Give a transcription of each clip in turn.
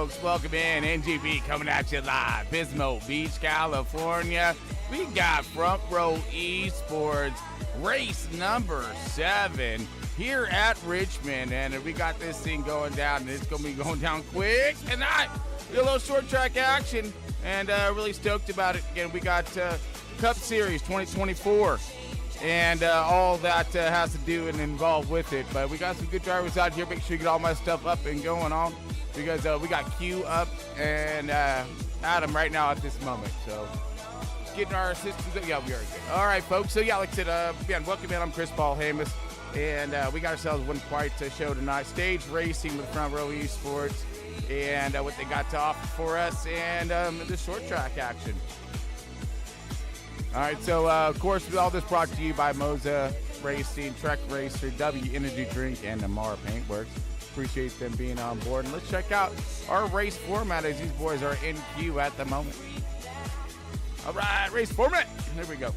folks. Welcome in. NGB coming at you live. Pismo Beach, California. We got Front Row Esports race number 7 here at Richmond. And we got this thing going down, and it's going to be going down quick tonight. We got a little short track action, and really stoked about it. Again, we got Cup Series 2024. And all that has to do and involved with it. But we got some good drivers out here. Make sure you get all my stuff up and going on, because we got Q up and Adam right now at this moment. So getting our systems. Yeah, we are good. All right, folks. So yeah, like I said, again, welcome in. I'm Chris Paul Hamus, and we got ourselves one quite show tonight. Stage racing with Front Row Esports, and what they got to offer for us, and the short track action. All right, so of course, all this brought to you by Moza Racing, Trek Racer, W Energy Drink, and Namara Paintworks. Appreciate them being on board. And let's check out our race format as these boys are in queue at the moment. All right, race format. There we go.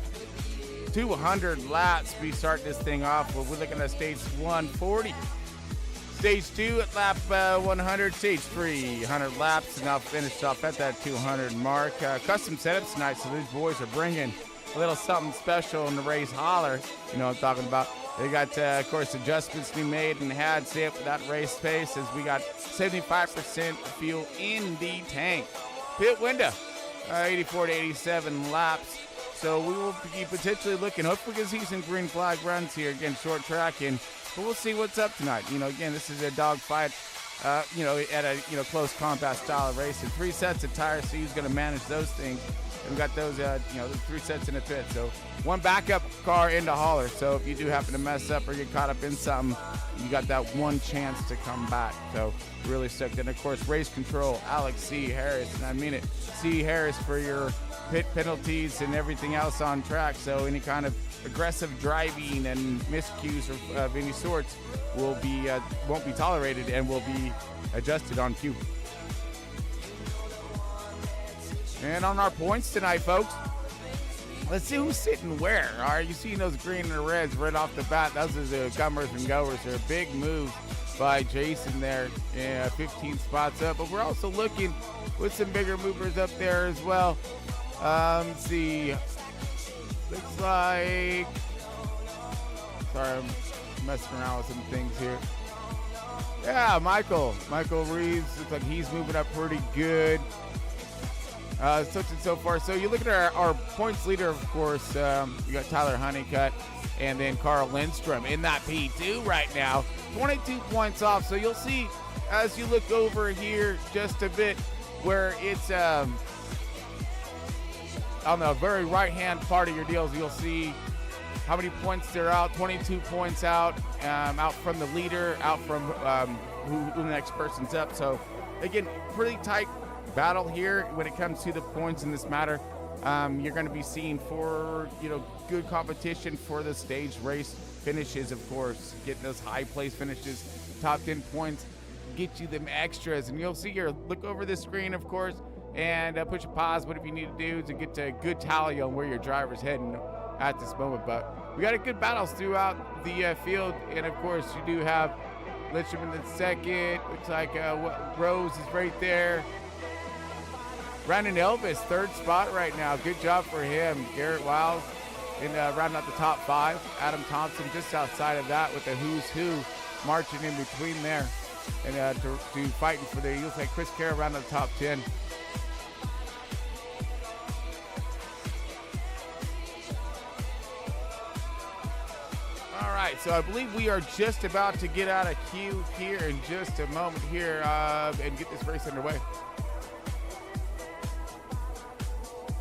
200 laps. We start this thing off. We're looking at stage 140. Stage 2 at lap 100. Stage 3, 100 laps. And now finished off at that 200 mark. Custom setups tonight, so these boys are bringing a little something special in the race holler. You know what I'm talking about. They got, of course, adjustments to be made and had set for that race pace, as we got 75% fuel in the tank. Pit window, 84 to 87 laps. So we will be potentially looking, hopefully we can see some green flag runs here. Again, short tracking, but we'll see what's up tonight. You know, again, this is a dogfight, at a, close combat style of racing. 3 sets of tires, so who's going to manage those things? And we got those, the 3 sets in the pit. So one backup car into hauler. So if you do happen to mess up or get caught up in something, you got that one chance to come back. So really stoked. And of course, race control, Alex C. Harris. And I mean it, C. Harris, for your pit penalties and everything else on track. So any kind of aggressive driving and miscues of any sorts will be won't be tolerated and will be adjusted on cue. And on our points tonight, folks, let's see who's sitting where. All right, you seeing those green and reds right off the bat. Those are the comers and goers. They're a big move by Jason there, 15 spots up. But we're also looking with some bigger movers up there as well. Let's see. Looks like, sorry, I'm messing around with some things here. Yeah, Michael Reeves, looks like he's moving up pretty good. Such and so far. So you look at our points leader, of course, you got Tyler Honeycutt and then Carl Lindstrom in that P2 right now, 22 points off. So you'll see as you look over here just a bit where it's on the very right-hand part of your deals, you'll see how many points they're out. 22 points out from the leader, out from who the next person's up. So again, pretty tight battle here when it comes to the points in this matter. You're going to be seeing for good competition for the stage race finishes, of course, getting those high place finishes, top 10 points, get you them extras. And you'll see here, look over the screen, of course, and push a pause, whatever you need to do to get a good tally on where your driver's heading at this moment. But we got a good battles throughout the field, and of course you do have Litcham in the second. Looks like Rose is right there. Brandon Elvis, 3rd spot right now. Good job for him. Garrett Wiles in rounding out the top 5. Adam Thompson just outside of that with the who's who marching in between there. And to fighting for the, looks like Chris Carroll around the top 10. All right, so I believe we are just about to get out of queue here in just a moment here and get this race underway.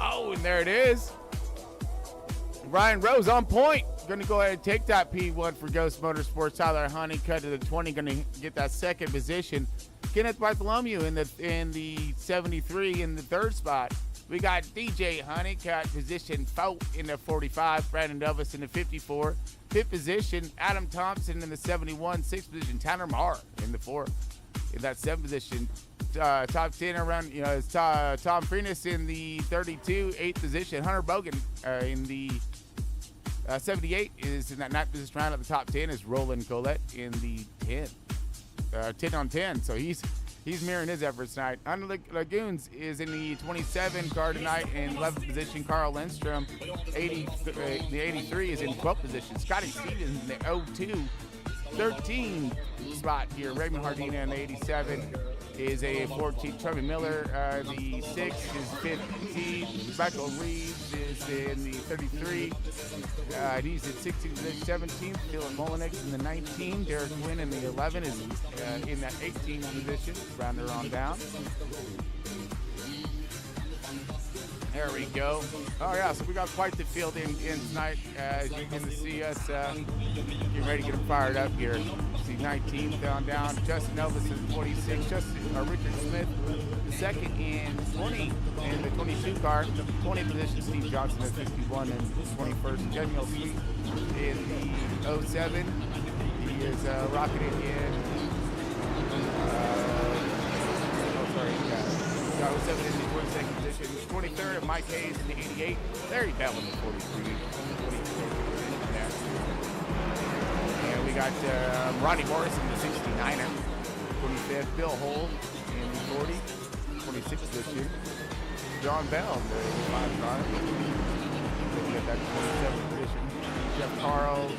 Oh, and there it is. Ryan Rose on point. Going to go ahead and take that P1 for Ghost Motorsports. Tyler Honeycutt to the 20, going to get that 2nd position. Kenneth Bartholomew in the 73 in the 3rd spot. We got DJ Honeycutt position 4 in the 45. Brandon Elvis in the 54. 5th position, Adam Thompson in the 71. 6th position, Tanner Marr in the 4. In that 7th position, top 10 around, it's Tom Freenis in the 32, 8th position. Hunter Bogan in the 78 is in that 9th position. Round at the top 10 is Roland Colette in the 10. 10 on 10. So he's He's mirroring his efforts tonight. Under Lagoons is in the 27 car tonight in 11th position. Carl Lindstrom, the 83 is in 12th position. Scotty Stevens in the 02, 13 spot here. Raymond Hardina in the 87 is a 14. Trevor Miller, the 6 is 15. Michael Reeves is in the 33. He's at 16 position. 17th. Dylan Molinex in the 19. Derek Quinn in the 11 is in that 18 position. Rounder on down. There we go. Oh yeah, so we got quite the field in tonight. As you can see us getting ready to get them fired up here. See 19 down. Justin Elvis is 26. Richard Smith, the second in 20 in the 22 car. 20 position. Steve Johnson at 51 and 21st. Daniel Sweet in the 07. He is rocketing in. Got 07 in the 22nd position. 23rd, Mike Hayes in the 88. Larry Bell in the 43. And we got Ronnie Morris in the 69er. 25th, Bill Holt in the 40. 26th position. John Bell in the 5 car. Looking at that 27th position. Jeff Carl,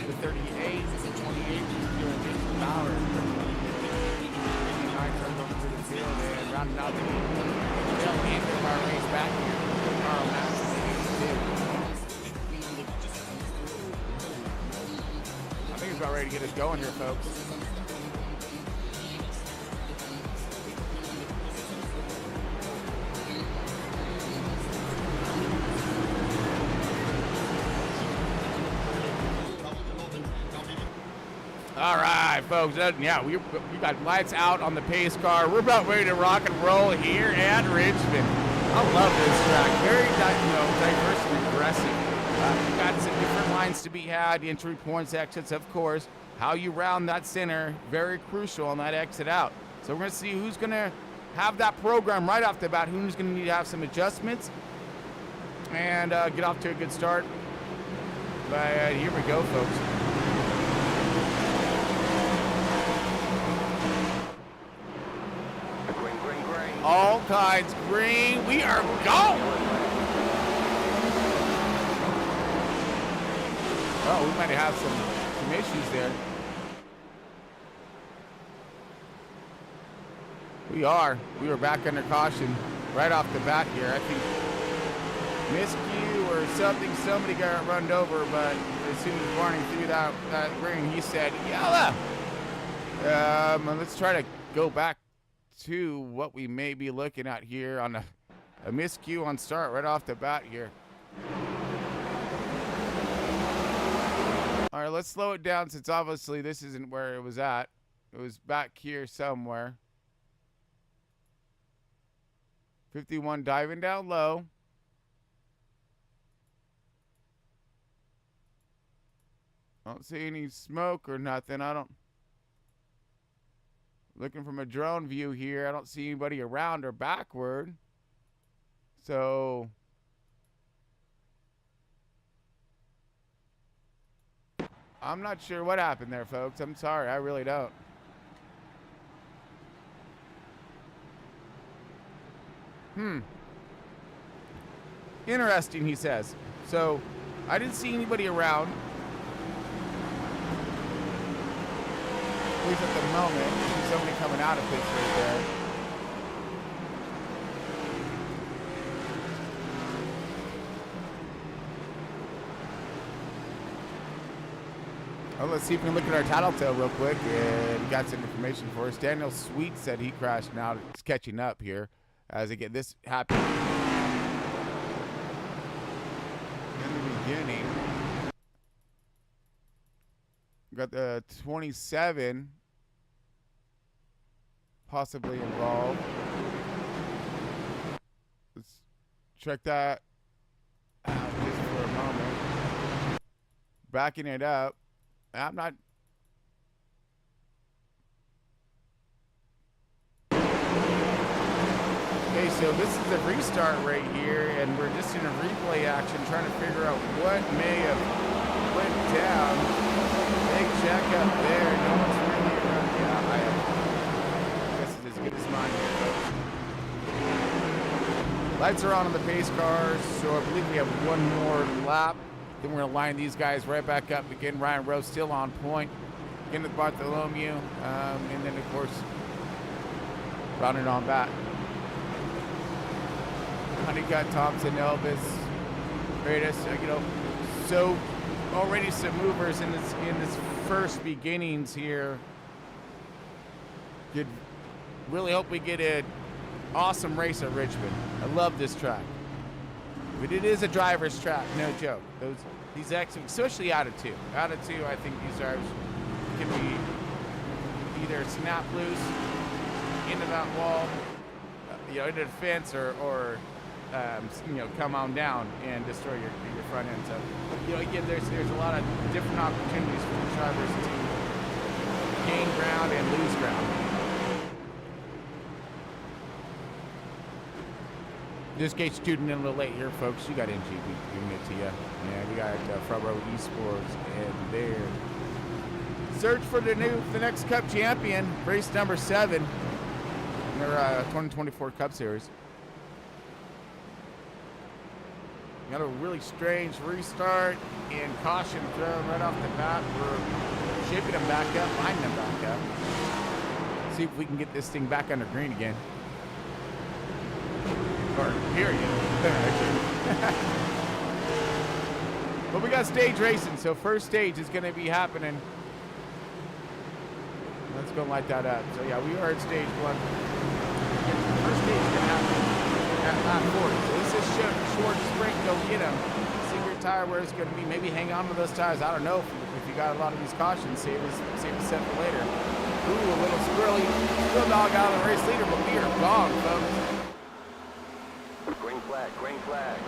the 38. 28th, doing Jason Bauer. And rounding out the tail end of our race back here. Carl Madison, I think he's about ready to get us going here, folks. All right, folks. Yeah, we got lights out on the pace car. We're about ready to rock and roll here at Richmond. I love this track. Very diverse and aggressive. We've got some different lines to be had. Entry points, exits, of course. How you round that center, very crucial on that exit out. So we're going to see who's going to have that program right off the bat, who's going to need to have some adjustments, and get off to a good start. But here we go, folks. All kinds green. We are going. Oh, we might have some issues there. We are back under caution right off the bat here. I think miscue or something. Somebody got run over, but as soon as running through that green, he said, "Yellow." Let's try to go back to what we may be looking at here on a miscue on start right off the bat here. All right, let's slow it down since obviously this isn't where it was at. It was back here somewhere. 51 diving down low. I don't see any smoke or nothing. Looking from a drone view here, I don't see anybody around or backward. So I'm not sure what happened there, folks. I'm sorry, I really don't. Interesting, he says. So I didn't see anybody around. At least at the moment. There's somebody coming out of pits right there. Oh, let's see if we can look at our tattletale real quick. And got some information for us. Daniel Sweet said he crashed. Now it's catching up here as they get this happen in the beginning. Got the 27 possibly involved. Let's check that out just for a moment. Backing it up. I'm not. Okay, so this is a restart right here, and we're just in a replay action trying to figure out what may have went down. Big check up there. No one's really around. Yeah, I guess as good as mine here, folks. Lights are on the pace cars, so I believe we have one more lap. Then we're going to line these guys right back up again. Ryan Rose still on point. Again with Bartholomew. And then, of course, rounding on back. Honeycutt, Thompson, Elvis, Freitas, so already some movers in this first beginnings here. Could really hope we get an awesome race at Richmond. I love this track. But it is a driver's track, no joke. These especially out of two. Out of two, I think these drivers can be either snap loose into that wall, into the fence, or come on down and destroy your front end. So, again, there's a lot of different opportunities for the drivers to gain ground and lose ground. Just in case you're tuning in a little late here, folks, you got NGB giving it to you. Yeah, we got Front Row ESPORTS and there. Search for the next Cup champion, race number 7 in their 2024 Cup Series. Got a really strange restart and caution thrown right off the bat. We're shaping them back up, lining them back up. See if we can get this thing back under green again. Or period. But we got stage racing, so first stage is going to be happening. Let's go light that up. So yeah, we are at stage 1. First stage is going to happen at lap 40. So this is short sprint. Go get them. See your tire where it's going to be. Maybe hang on to those tires. I don't know if you got a lot of these cautions. Save a set for later. Ooh, a little squirrel dog out of the race leader, but we are gone, folks. Green flag, green flag.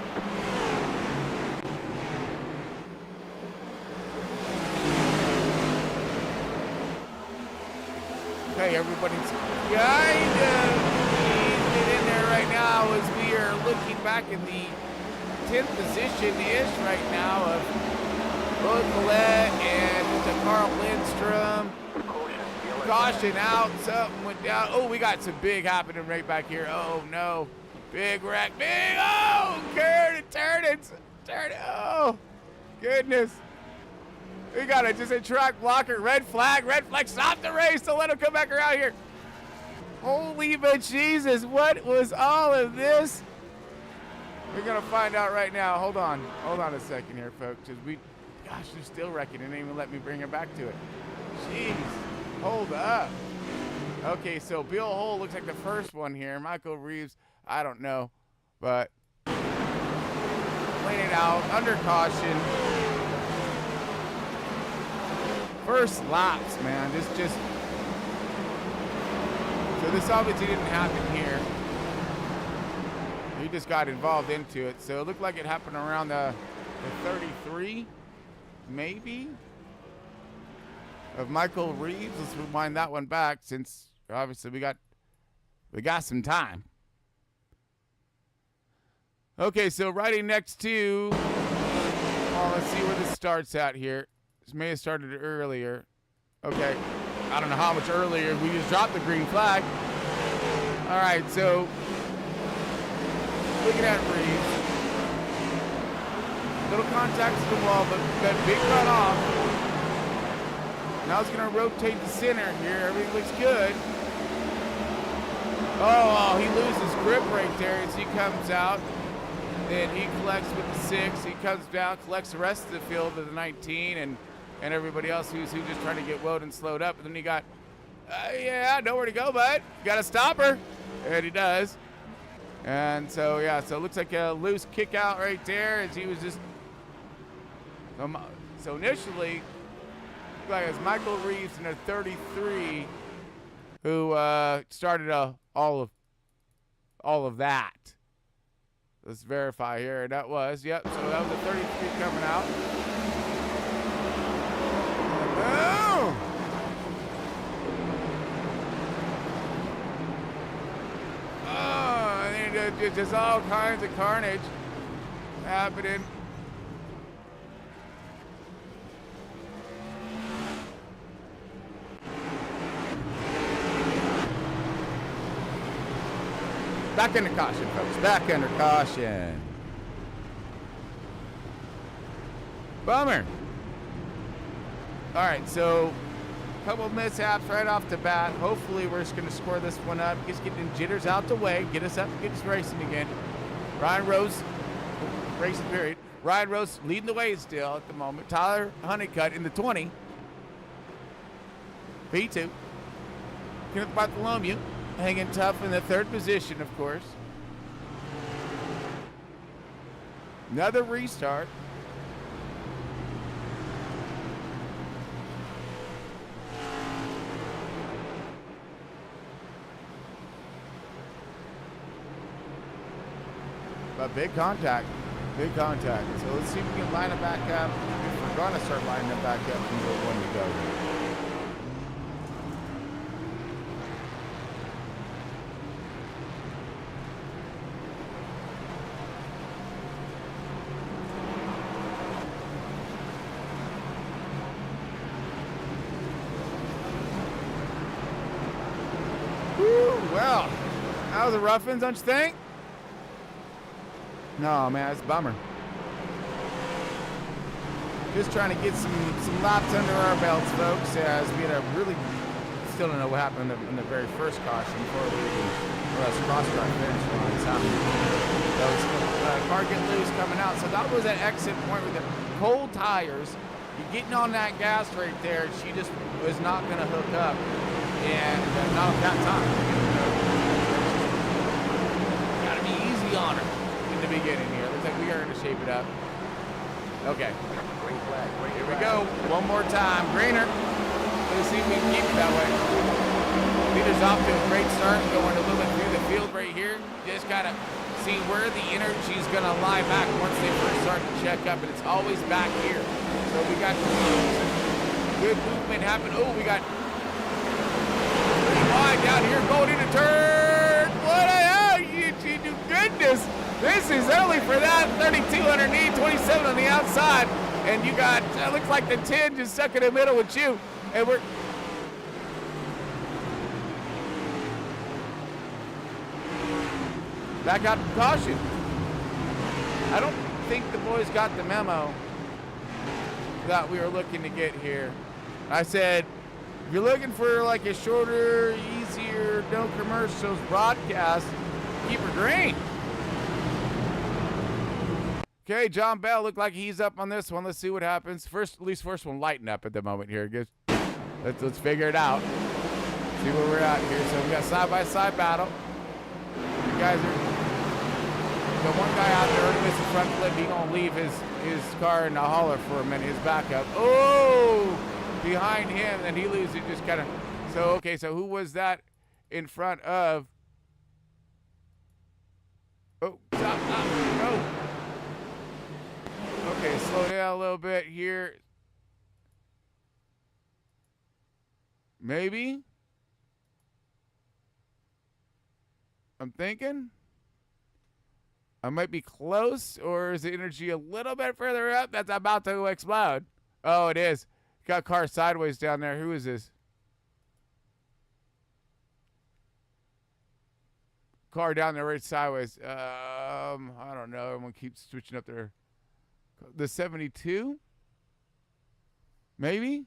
Okay, everybody's kind of in there right now as we are looking back in the 10th position-ish right now of both Collette and Carl Lindstrom. Caution out, something went down. Oh, we got some big happening right back here. Oh, no. Big wreck, turn it, oh, goodness. We got just a track blocker, red flag, stop the race, don't let him come back around here. Holy but Jesus, what was all of this? We're gonna find out right now. Hold on a second here, folks, because they're still wrecking and didn't even let me bring her back to it. Jeez, hold up. Okay, so Bill Hull looks like the first one here. Michael Reeves, I don't know, but playing it out under caution. First laps, man. So this obviously didn't happen here. He just got involved into it. So it looked like it happened around the 33, maybe, of Michael Reeves. Let's rewind that one back since obviously we got some time. Okay, so riding next to, let's see where this starts at here. This may have started earlier. Okay, I don't know how much earlier. We just dropped the green flag. All right, so looking at Reeves. Little contact to the wall, but that big run off. Now it's going to rotate the center here. Everything looks good. Oh, he loses grip right there as he comes out. Then he collects with the 6. He comes down, collects the rest of the field of the 19 and everybody else who's just trying to get woed and slowed up. And then he got, nowhere to go, bud. You got to stop her. And he does. And so, yeah, so it looks like a loose kick out right there as he was just. So initially, like it's Michael Reeves in a 33 who started all of that. Let's verify here. That was, yep. So that was a 33 coming out. Oh! Oh, and just all kinds of carnage happening. Back under caution, folks. Back under caution. Bummer. All right, so a couple of mishaps right off the bat. Hopefully, we're just going to score this one up. Just getting jitters out the way. Get us up and get us racing again. Ryan Rose, racing period. Ryan Rose leading the way still at the moment. Tyler Honeycutt in the 20. P2. Kenneth Bartholomew hanging tough in the third position, of course. Another restart. But big contact. Big contact. So let's see if we can line it back up. If we're going to start lining it back up, we go one to go. Woo, well, that was a rough one, don't you think? No, man, it's a bummer. Just trying to get some laps under our belts, folks, as we had a really, still don't know what happened in the very first caution before we crossed our finish line. Car get loose coming out. So that was that exit point with the cold tires. You're getting on that gas right there. She just was not going to hook up. And not at that time. Got to be easy on her in the beginning here. Looks like we are going to shape it up. Okay. Green flag, green Here we flag. go. One more time. Greener. Let's see if we can keep it that way. Leader's off to a great start, going a little bit through the field right here. Just got to see where the energy's going to lie back once they first start to check up, and it's always back here. So we got good movement happen. Oh, we got pretty wide down here going into turn. What a hell, you goodness. This is early for that. 32 underneath, 27 on the outside. And you got, looks like the 10 just stuck in the middle with you. And we're... back out to caution. I don't think the boys got the memo that we were looking to get here. I said, if you're looking for like a shorter, easier, no commercials broadcast, keep her green. Okay, John Bell looked like he's up on this one. Let's see what happens. First one lighting up at the moment here. Let's figure it out. See where we're at here. So we got side-by-side battle. You guys are... the one guy out there already missed the front flip. He gonna leave his car in the hauler for a minute. His backup. Oh! Behind him, and he loses. Just kind of... So, okay, so who was that in front of... Oh, stop. Oh. Okay, slow down a little bit here. Maybe. I'm thinking. I might be close, or is the energy a little bit further up? That's about to explode. Oh, it is. Got car sideways down there. Who is this? Car down there right sideways. I don't know. Everyone keeps switching up their... The 72? Maybe?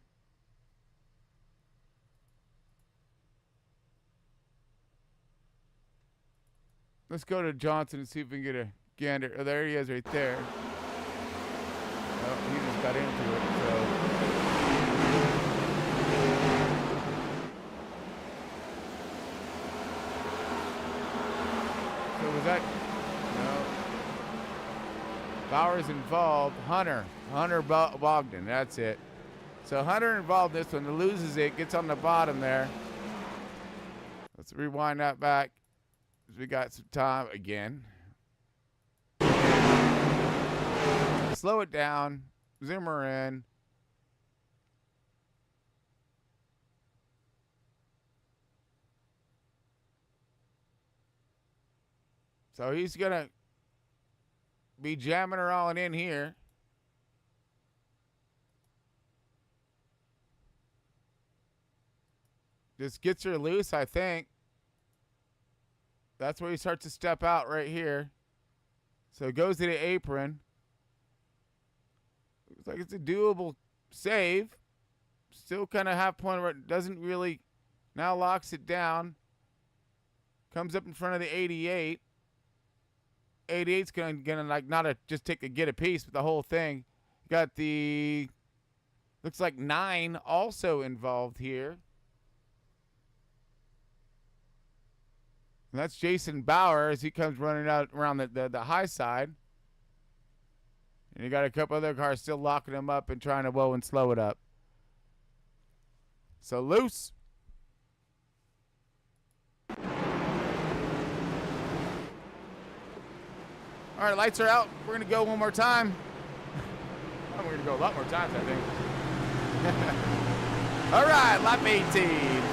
Let's go to Johnson and see if we can get a gander. Oh, there he is right there. Oh, he just got into it, so... So was that... No. Bowers involved. Hunter Bogdan, that's it. So Hunter involved this one, loses it, gets on the bottom there. Let's rewind that back. We got some time again. Slow it down, zoom her in. So he's gonna be jamming her all in here. Just gets her loose, I think. That's where he starts to step out right here. So it goes to the apron. Looks like it's a doable save. Still kind of half point where it doesn't really, now locks it down. Comes up in front of the 88. 88's gonna like just get a piece, but the whole thing. Got the, looks like 9 also involved here. And that's Jason Bauer as he comes running out around the high side. And you got a couple other cars still locking him up and trying to woe and slow it up. So loose. All right, lights are out. We're going to go one more time. We're going to go a lot more times, I think. All right, lap 18.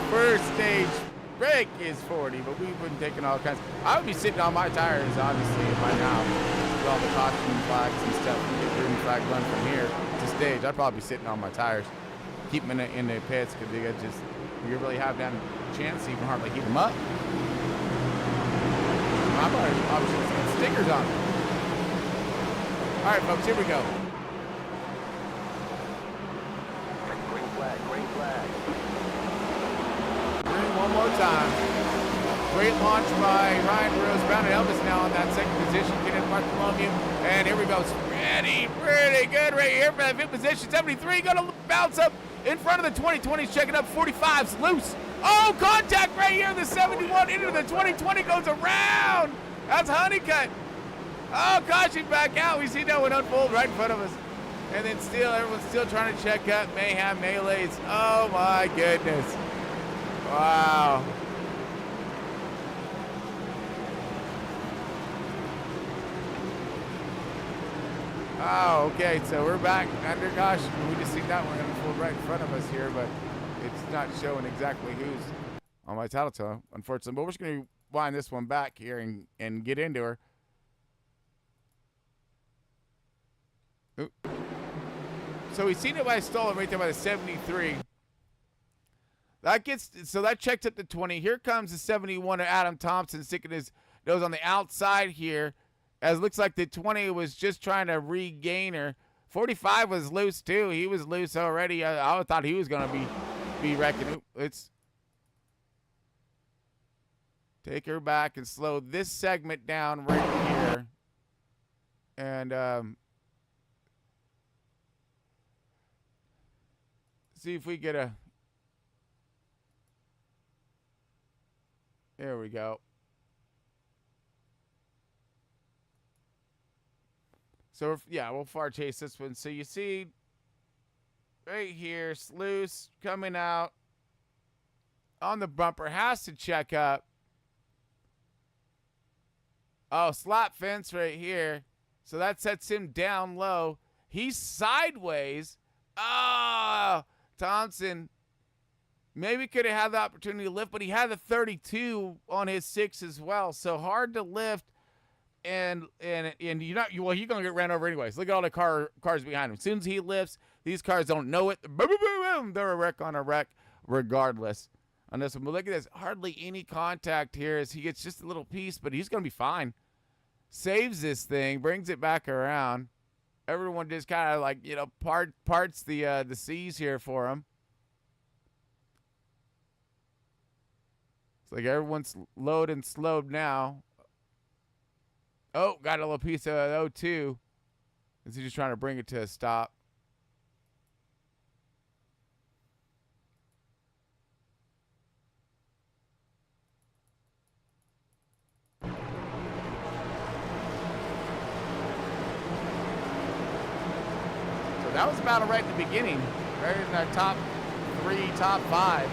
First stage break is 40, but we've been taking all kinds. I would be sitting on my tires, obviously, by now. With all the caution flags and stuff. We get green flag run from here to stage. I'd probably be sitting on my tires. Keep them in the pits because you really have that chance to even hardly heat them up. I'm obviously seeing stickers on them. All right, folks, here we go. Green flag, green flag. Green one more time. Great launch by Ryan Rose. Brown and Elvis now in that second position. Getting Bartholomew. And here we go. Pretty good right here for that fifth position. 73 going to bounce up in front of the 2020s. Checking up 45's loose. Oh, contact right here. The 71 into the 2020 goes around. That's Honeycutt. Oh, caution back out. We see that one unfold right in front of us. And then still, everyone's still trying to check up. Mayhem, melees. Oh, my goodness. Wow. Oh, okay. So we're back under caution. We just see that one unfold right in front of us here, but it's not showing exactly who's on my title toe, unfortunately. But we're just going to wind this one back here and get into her. Oop. So we seen it by stolen right there by the 73. That checked up to 20. Here comes the 71 of Adam Thompson sticking his nose on the outside here. As it looks like the 20 was just trying to regain her. 45 was loose too. He was loose already. I thought he was going to be wrecking. Let's take her back and slow this segment down right here. And see if we get a. There we go. So, we'll far chase this one. So you see right here, Sluice coming out on the bumper. Has to check up. Oh, slap fence right here. So that sets him down low. He's sideways. Oh, Thompson maybe could have had the opportunity to lift, but he had the 32 on his 6 as well. So hard to lift. And you're gonna get ran over anyways. Look at all the cars behind him. As soon as he lifts, these cars don't know it. Boom, boom, boom, boom. They're a wreck on a wreck, regardless. On this one, but look at this. Hardly any contact here as he gets just a little piece, but he's gonna be fine. Saves this thing, brings it back around. Everyone just kind of like parts the C's here for him. It's like everyone's low and slowed now. Oh, got a little piece of O2. Is he just trying to bring it to a stop? So that was battle right at the beginning. Right in our top 3, top 5.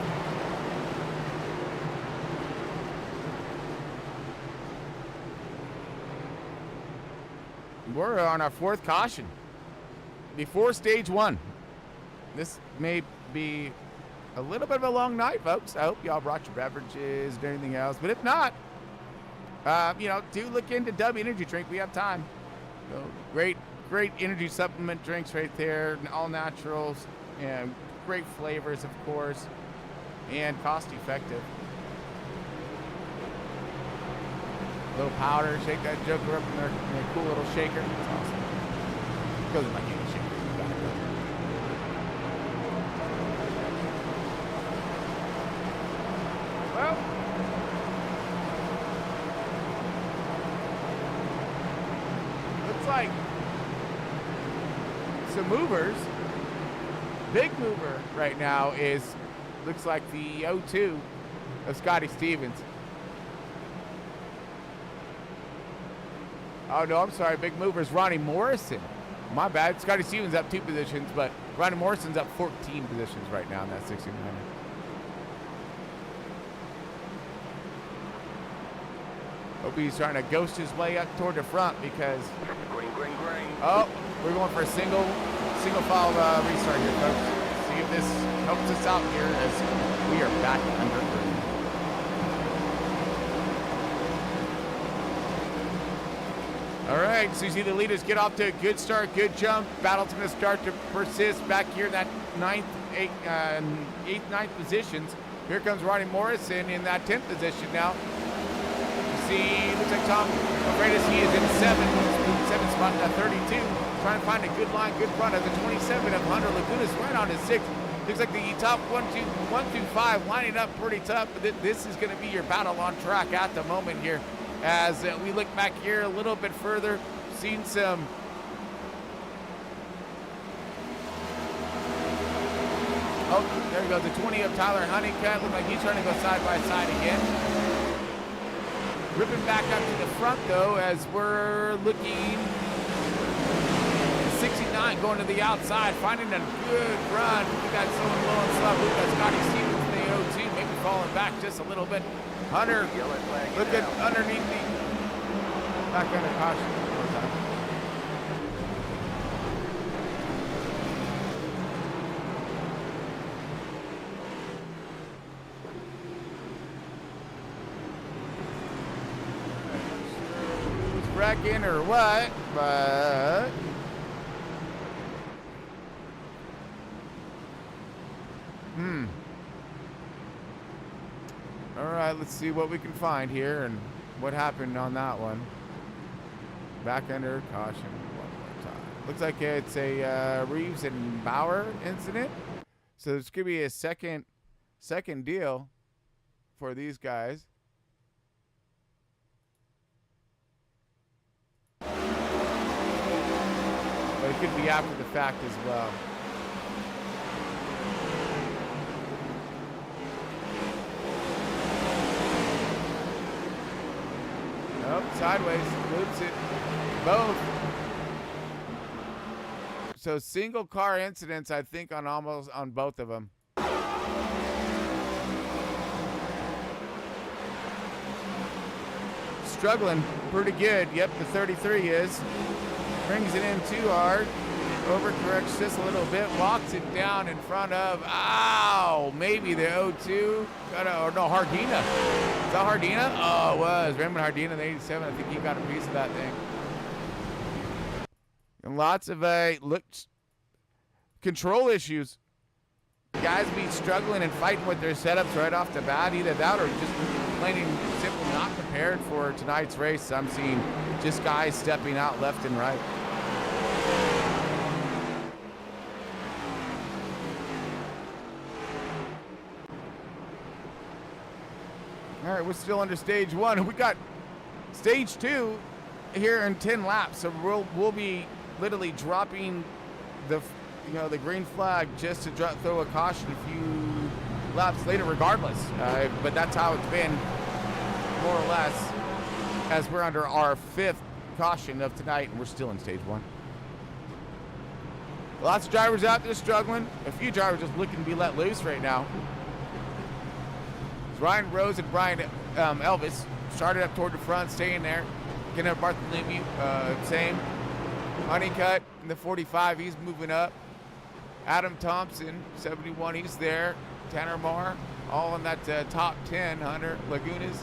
We're on our 4th caution before stage 1. This may be a little bit of a long night, folks. I hope y'all brought your beverages and everything else. But if not, do look into W Energy Drink. We have time. So great energy supplement drinks right there. All naturals and great flavors, of course, and cost effective. little powder, shake that joker up in their cool little shaker. It's awesome. Goes in like any shaker. You got it. Well, looks like some movers. Big mover right now looks like the 02 of Scotty Stevens. Oh no, I'm sorry. Big mover is Ronnie Morrison. My bad. Scotty Stevens up 2 positions, but Ronnie Morrison's up 14 positions right now in that 69er. Hope he's trying to ghost his way up toward the front because. Green. Oh, we're going for a single file restart here, folks. See if this helps us out here as we are back under green. All right, so you see the leaders get off to a good start, good jump. Battle's going to start to persist back here in that 8th, 9th positions. Here comes Ronnie Morrison in that 10th position now. You see, looks like Tom Freitas, he is in 7th spot in that 32. Trying to find a good line, good front of the 27 of Hunter Lagunas right on his 6th. Looks like the top 1 through 5 lining up pretty tough, but this is going to be your battle on track at the moment here. As we look back here a little bit further, seen some oh, there we go, the 20 of Tyler Honeycutt. Looks like he's trying to go side by side again. Ripping back up to the front though, as we're looking 69 going to the outside, finding a good run. We got someone low and slow. We've got Scotty Stevens in the 02, maybe falling back just a little bit. Hunter, look at underneath the back under caution. Who's wrecking or what? But all right, let's see what we can find here and what happened on that one. Back under caution one more time. Looks like it's a Reeves and Bauer incident. So this could be a second deal for these guys. But it could be after the fact as well. Oh, sideways, loops it, both. So single car incidents, I think, on both of them. Struggling pretty good. Yep, the 33 is. Brings it in too hard. Overcorrects just a little bit. Walks it down in front of, ow, maybe the 02. Or no, Hardina. Is that Hardina? Oh, it was. Raymond Hardina, the 87. I think he got a piece of that thing. And lots of control issues. Guys be struggling and fighting with their setups right off the bat. Either that or just plain and simple not prepared for tonight's race. I'm seeing just guys stepping out left and right. All right, we're still under stage 1. We got stage 2 here in 10 laps, so we'll be literally dropping the green flag just to throw a caution a few laps later, regardless. But that's how it's been, more or less, as we're under our 5th caution of tonight, and we're still in stage 1. Lots of drivers out there struggling. A few drivers just looking to be let loose right now. Ryan Rose and Brian Elvis started up toward the front, staying there. Kenneth Bartholomew, same. Honeycutt in the 45, he's moving up. Adam Thompson, 71, he's there. Tanner Marr, all in that top 10. Hunter Lagunas.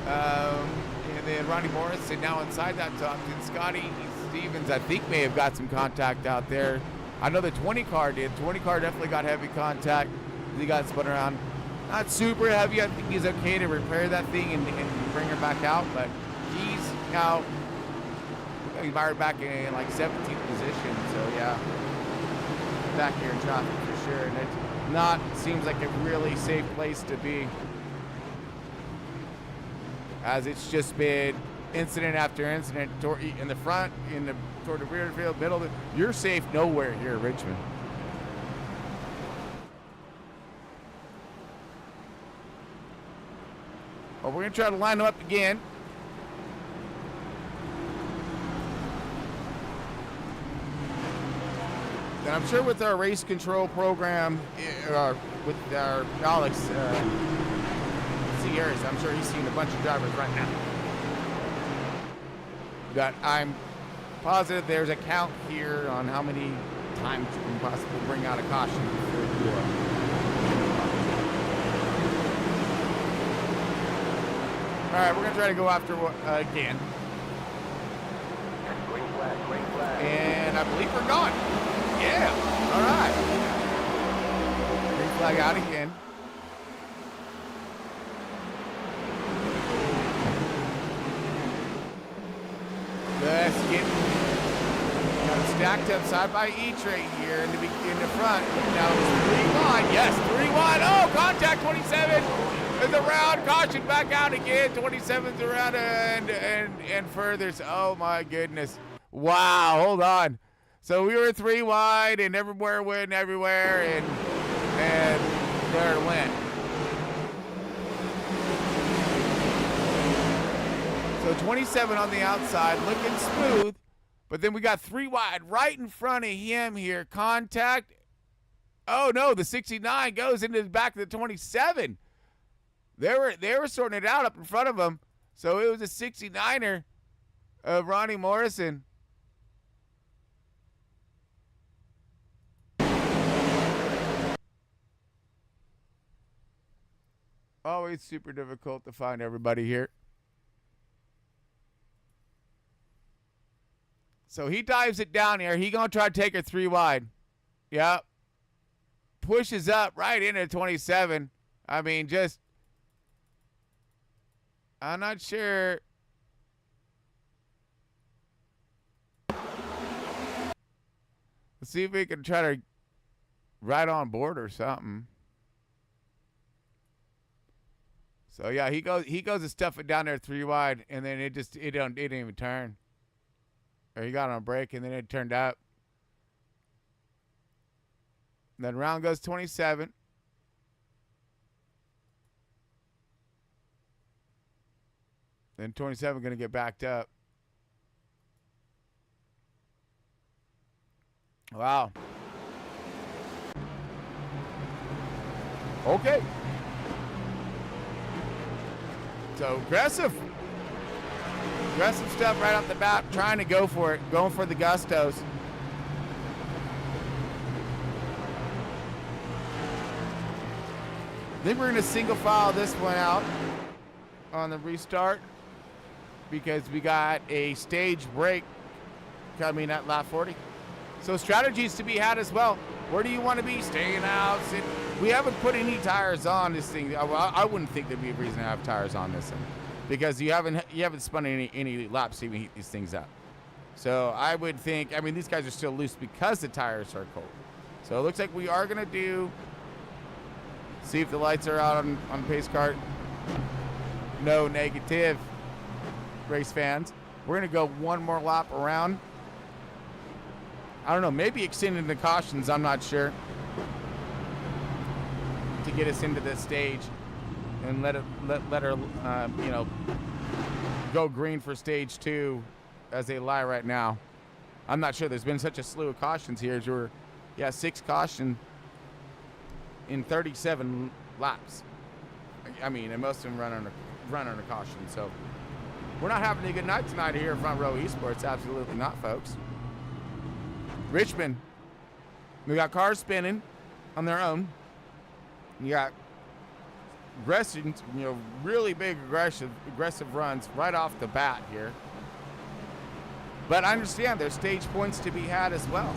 And then Ronnie Morrison now inside that top 10. Scotty Stevens, I think, may have got some contact out there. I know the 20 car did. 20 car definitely got heavy contact. He got spun around. Not super heavy. I think he's okay to repair that thing and bring her back out, but he's now he's fired back in like 17th position. So yeah, back here in traffic for sure, and it seems like a really safe place to be, as it's just been incident after incident in the front, toward the rear field, middle. You're safe nowhere here at Richmond. Well, we're going to try to line them up again. And I'm sure with our race control program, with our Alex Harris, I'm sure he's seen a bunch of drivers right now. But I'm positive there's a count here on how many times you can possibly bring out a caution before you do it. All right, we're going to try to go after again. Green flag, green flag. And I believe we're gone. Yeah, all right. Green flag out again. Let's get stacked up side by each right here in the front. Now it's 3 wide. Yes, 3 wide. Oh, contact 27. Is around, caution back out again. 27's around and further. Oh my goodness! Wow, hold on. So we were 3 wide, and everywhere went everywhere, and there it went. So 27 on the outside, looking smooth, but then we got 3 wide right in front of him here. Contact. Oh no, the 69 goes into the back of the 27. They were sorting it out up in front of him. So it was a 69er of Ronnie Morrison. Always super difficult to find everybody here. So he dives it down here. He gonna try to take her 3 wide. Yep. Pushes up right into 27. I mean, just I'm not sure. Let's see if we can try to ride on board or something. So yeah, he goes to stuff it down there 3 wide, and then it didn't even turn. Or he got on a break and then it turned up. And then round goes 27. Then 27 going to get backed up. Wow. Okay. So aggressive stuff right off the bat, trying to go for it, going for the gustos. I think we're going to single file this one out on the restart because we got a stage break coming at lap 40. So strategies to be had as well. Where do you want to be? Staying out. We haven't put any tires on this thing. I wouldn't think there'd be a reason to have tires on this thing because you haven't spun any laps to even heat these things up. So I would think, I mean, these guys are still loose because the tires are cold. So it looks like we are going to see if the lights are out on pace cart. No negative, race fans. We're going to go one more lap around. I don't know, maybe extending the cautions, I'm not sure, to get us into this stage and let her go green for stage 2 as they lie right now. I'm not sure. There's been such a slew of cautions here. We're 6 caution in 37 laps. I mean, and most of them run on a caution. So we're not having a good night tonight here at Front Row Esports. Absolutely not, folks. Richmond, we got cars spinning on their own. You got aggressive, really big aggressive runs right off the bat here. But I understand there's stage points to be had as well.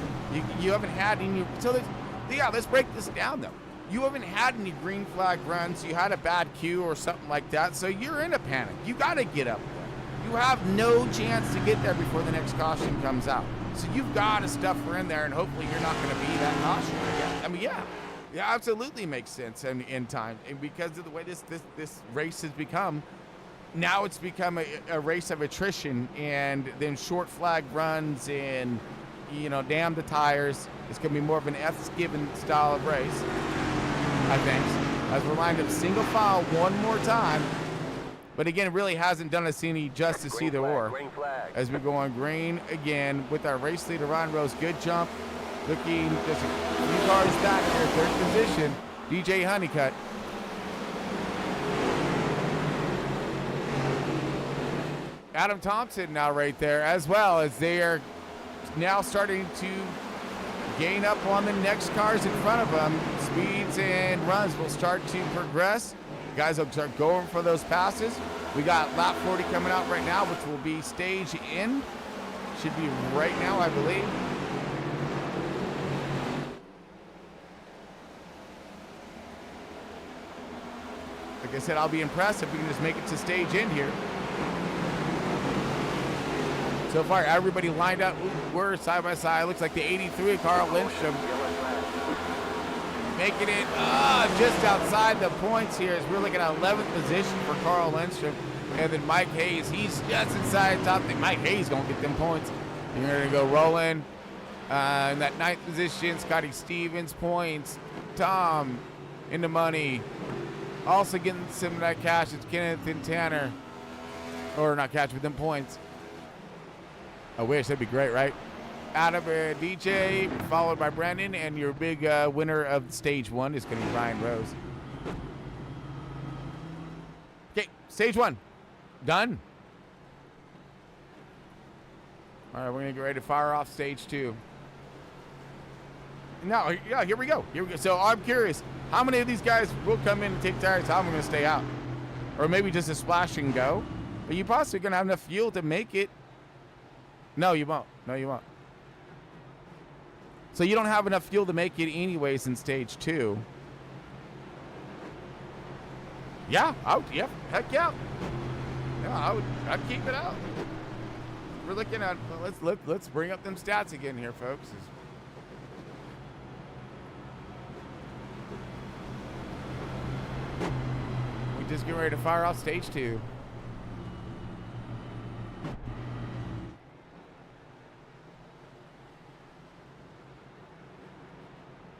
You haven't had any. So let's break this down though. you haven't had any green flag runs. You had a bad cue or something like that, so you're in a panic. You got to get up there. You have no chance to get there before the next caution comes out. So you've got to stuff her in there, and hopefully you're not going to be that caution again. I mean, yeah, absolutely makes sense in time. And because of the way this race has become, now it's become a race of attrition, and then short flag runs and, damn the tires. It's going to be more of an F-given style of race, I think. As we're lined up single file one more time. But again, it really hasn't done us any justice either or. As we go on green again with our race leader, Ryan Rose. Good jump. Looking just a few cars back there, third position. DJ Honeycutt. Adam Thompson now right there, as well as they are now starting to gain up on the next cars in front of them. Speeds and runs will start to progress. Guys will start going for those passes. We got lap 40 coming out right now, which will be stage in. Should be right now, I believe. Like I said, I'll be impressed if we can just make it to stage in here. So far, everybody lined up. We're side by side. Looks like the 83 Carl Lindstrom making it just outside the points here as we're looking at 11th position for Carl Lindstrom. And then Mike Hayes, he's just inside top. Mike Hayes going to get them points. You're going to go rolling. In that 9th position, Scotty Stevens points. Tom in the money. Also getting some of that cash. It's Kenneth and Tanner. Or not cash, with them points. I wish, that'd be great, right? Adam DJ, followed by Brandon, and your big winner of stage one is going to be Ryan Rose. Okay, stage one, done. All right, we're going to get ready to fire off stage two. No, yeah, here we go. So I'm curious, how many of these guys will come in and take tires? How am I going to stay out? Or maybe just a splash and go? But you're possibly going to have enough fuel to make it. No, you won't. No, you won't. So you don't have enough fuel to make it anyways in stage two. Yeah, yeah, heck yeah. Yeah, I'd keep it out. We're looking at, let's bring up them stats again here, folks. We just get ready to fire off stage two.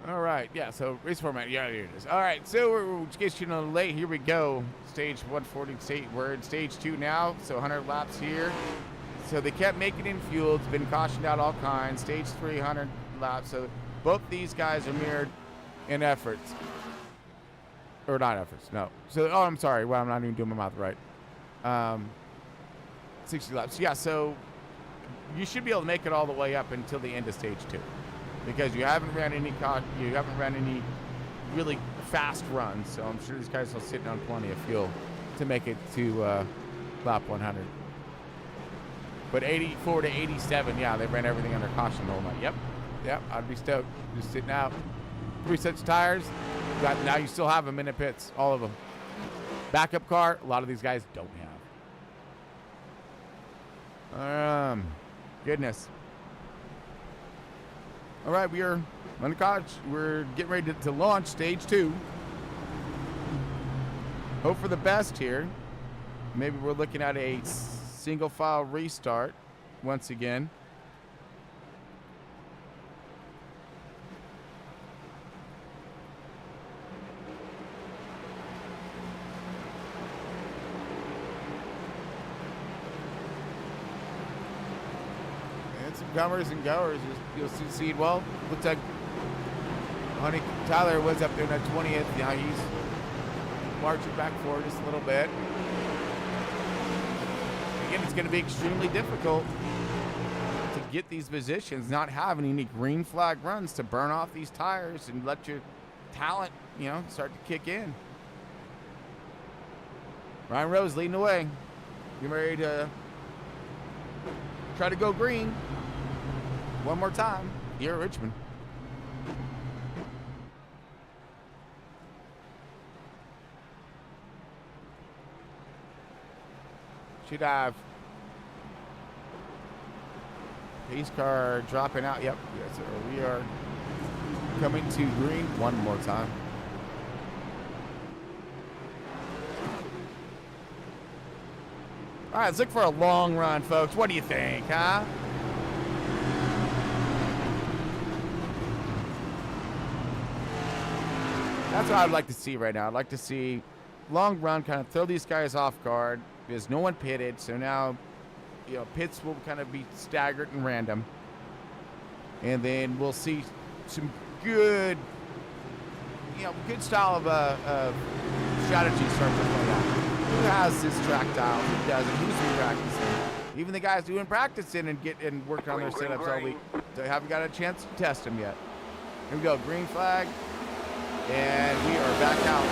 All right, yeah, so race format, yeah, here it is. All right, so we're just getting late. Here we go. Stage 140, we're in stage two now, so 100 laps here. So they kept making in fuel. It's been cautioned out all kinds. Stage 300 laps. So both these guys are mirrored in efforts. Or not efforts, no. So, I'm sorry. Well, I'm not even doing my mouth right. 60 laps. Yeah, so you should be able to make it all the way up until the end of stage two. Because you haven't ran any really fast runs, so I'm sure these guys are sitting on plenty of fuel to make it to lap 100. But 84 to 87, yeah, they ran everything under caution the whole night. Yep, I'd be stoked. Just sitting out. 3 sets of tires. Now you still have them in the pits, all of them. Backup car, a lot of these guys don't have. Goodness. All right, we are on the couch. We're getting ready to launch stage two. Hope for the best here. Maybe we're looking at a single file restart once again. Comers and goers, you'll succeed well. Looks like Tyler was up there in that 20th. Now he's marching back forward just a little bit. Again, it's going to be extremely difficult to get these positions, not having any green flag runs to burn off these tires and let your talent, start to kick in. Ryan Rose leading the way. Getting ready to try to go green. One more time here at Richmond. Should have pace car dropping out. Yep. Yes, sir. We are coming to green one more time. All right, let's look for a long run, folks. What do you think, huh? That's what I'd like to see right now. I'd like to see long run, kind of throw these guys off guard because no one pitted. So now, you know, pits will kind of be staggered and random. And then we'll see some good, you know, good style of strategy start to play out. Who has this track dial? Who doesn't? Who's been practicing? Even the guys doing practicing and working on their setups all week. They haven't got a chance to test them yet. Here we go, green flag. And we are back out.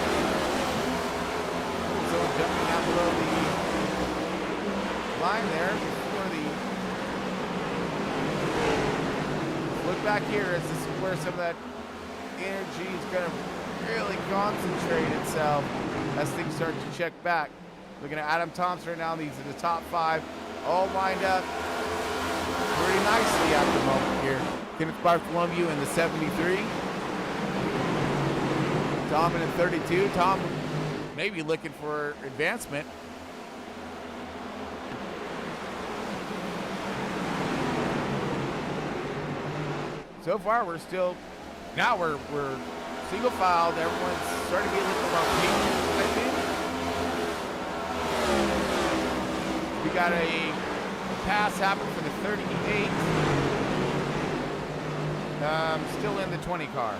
Someone jumping down below the line there before the look back here as this is where some of that energy is going to really concentrate itself as things start to check back. Looking at Adam Thompson right now. These are the top 5 all lined up pretty nicely at the moment here. Kenneth Bartholomew in the 73. Tom in 32. Tom maybe looking for advancement. So far, we're still, now we're single filed. Everyone's starting to be a little more patient, I think. We got a pass happen for the 38. Still in the 20 car.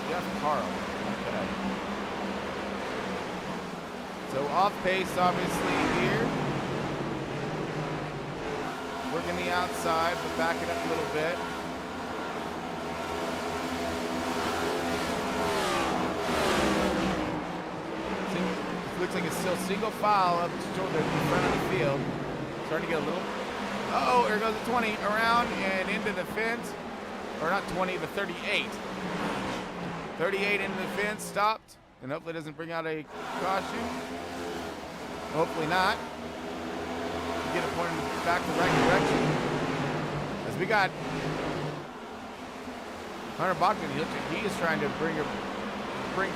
Jeff Carl. Okay. So off pace, obviously, here. Working the outside, but back it up a little bit. Looks like it's still single file up toward the front of the field. Starting to get a little. Uh-oh, here goes the 20 around and into the fence. Or not 20, the 38. 38 into the fence, stopped, and hopefully doesn't bring out a caution. Hopefully not. Get it pointed back the right direction. As we got Hunter Bachman, he is trying to bring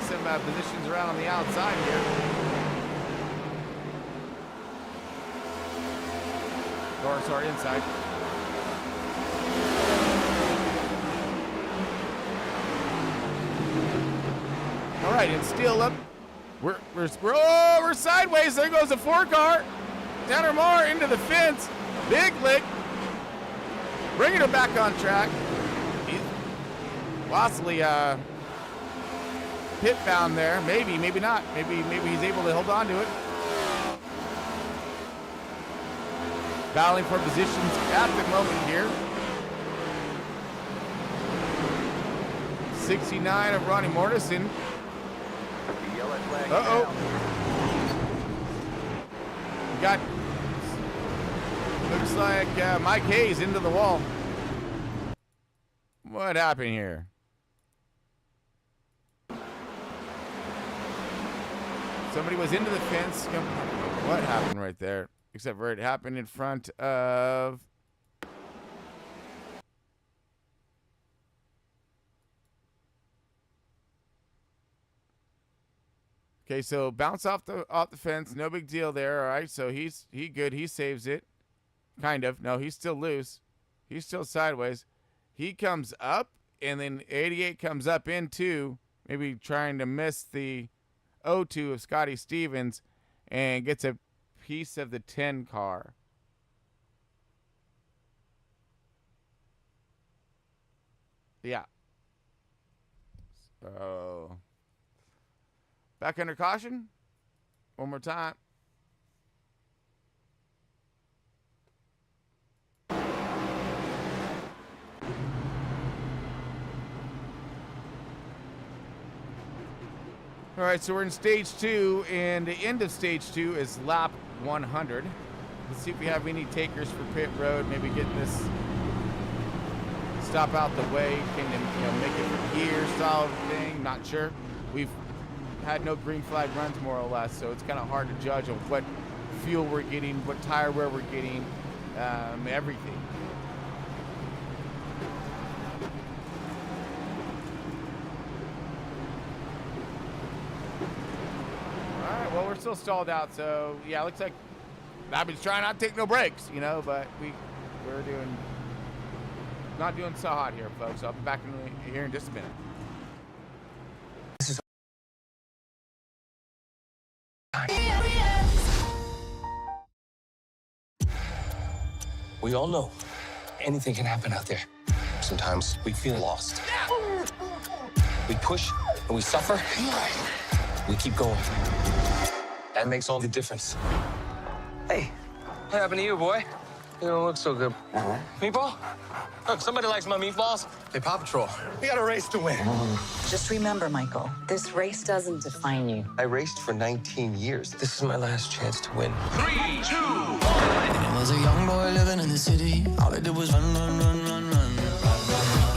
some positions around on the outside here. Or sorry, inside. All right, it's still up. We're sideways. There goes the 4 car. Tanner Moore into the fence. Big lick. Bringing her back on track. Bosley pit bound there. Maybe, maybe not. Maybe he's able to hold on to it. Battling for positions at the moment here. 69 of Ronnie Morrison. Uh-oh. We got, looks like Mike Hayes into the wall. What happened here? Somebody was into the fence. What happened right there? Except for it happened in front of... Okay, so bounce off the fence, no big deal there. All right, so he good. He saves it, kind of. No, he's still loose. He's still sideways. He comes up, and then 88 comes up into maybe trying to miss the 0-2 of Scotty Stevens, and gets a piece of the 10 car. Yeah. So. Back under caution. One more time. All right, so we're in stage 2, and the end of stage 2 is lap 100. Let's see if we have any takers for pit road. Maybe get this stop out the way. Can make it for gear style thing. Not sure. We've had no green flag runs more or less, so it's kind of hard to judge on what fuel we're getting, what tire wear we're getting, everything. All right, well, we're still stalled out, so yeah, looks like I've been trying not to take no breaks, you know, but we're not doing so hot here, folks. I'll be back here in just a minute. We all know anything can happen out there. Sometimes we feel lost. We push and we suffer. We keep going. That makes all the difference. Hey, what happened to you, boy? You don't look so good. Meatball? Look, somebody likes my meatballs. Hey, Paw Patrol, we got a race to win. Just remember, Michael, this race doesn't define you. I raced for 19 years. This is my last chance to win. 3, 2, 1. I was a young boy living in the city. All I did was run, run, run, run, run.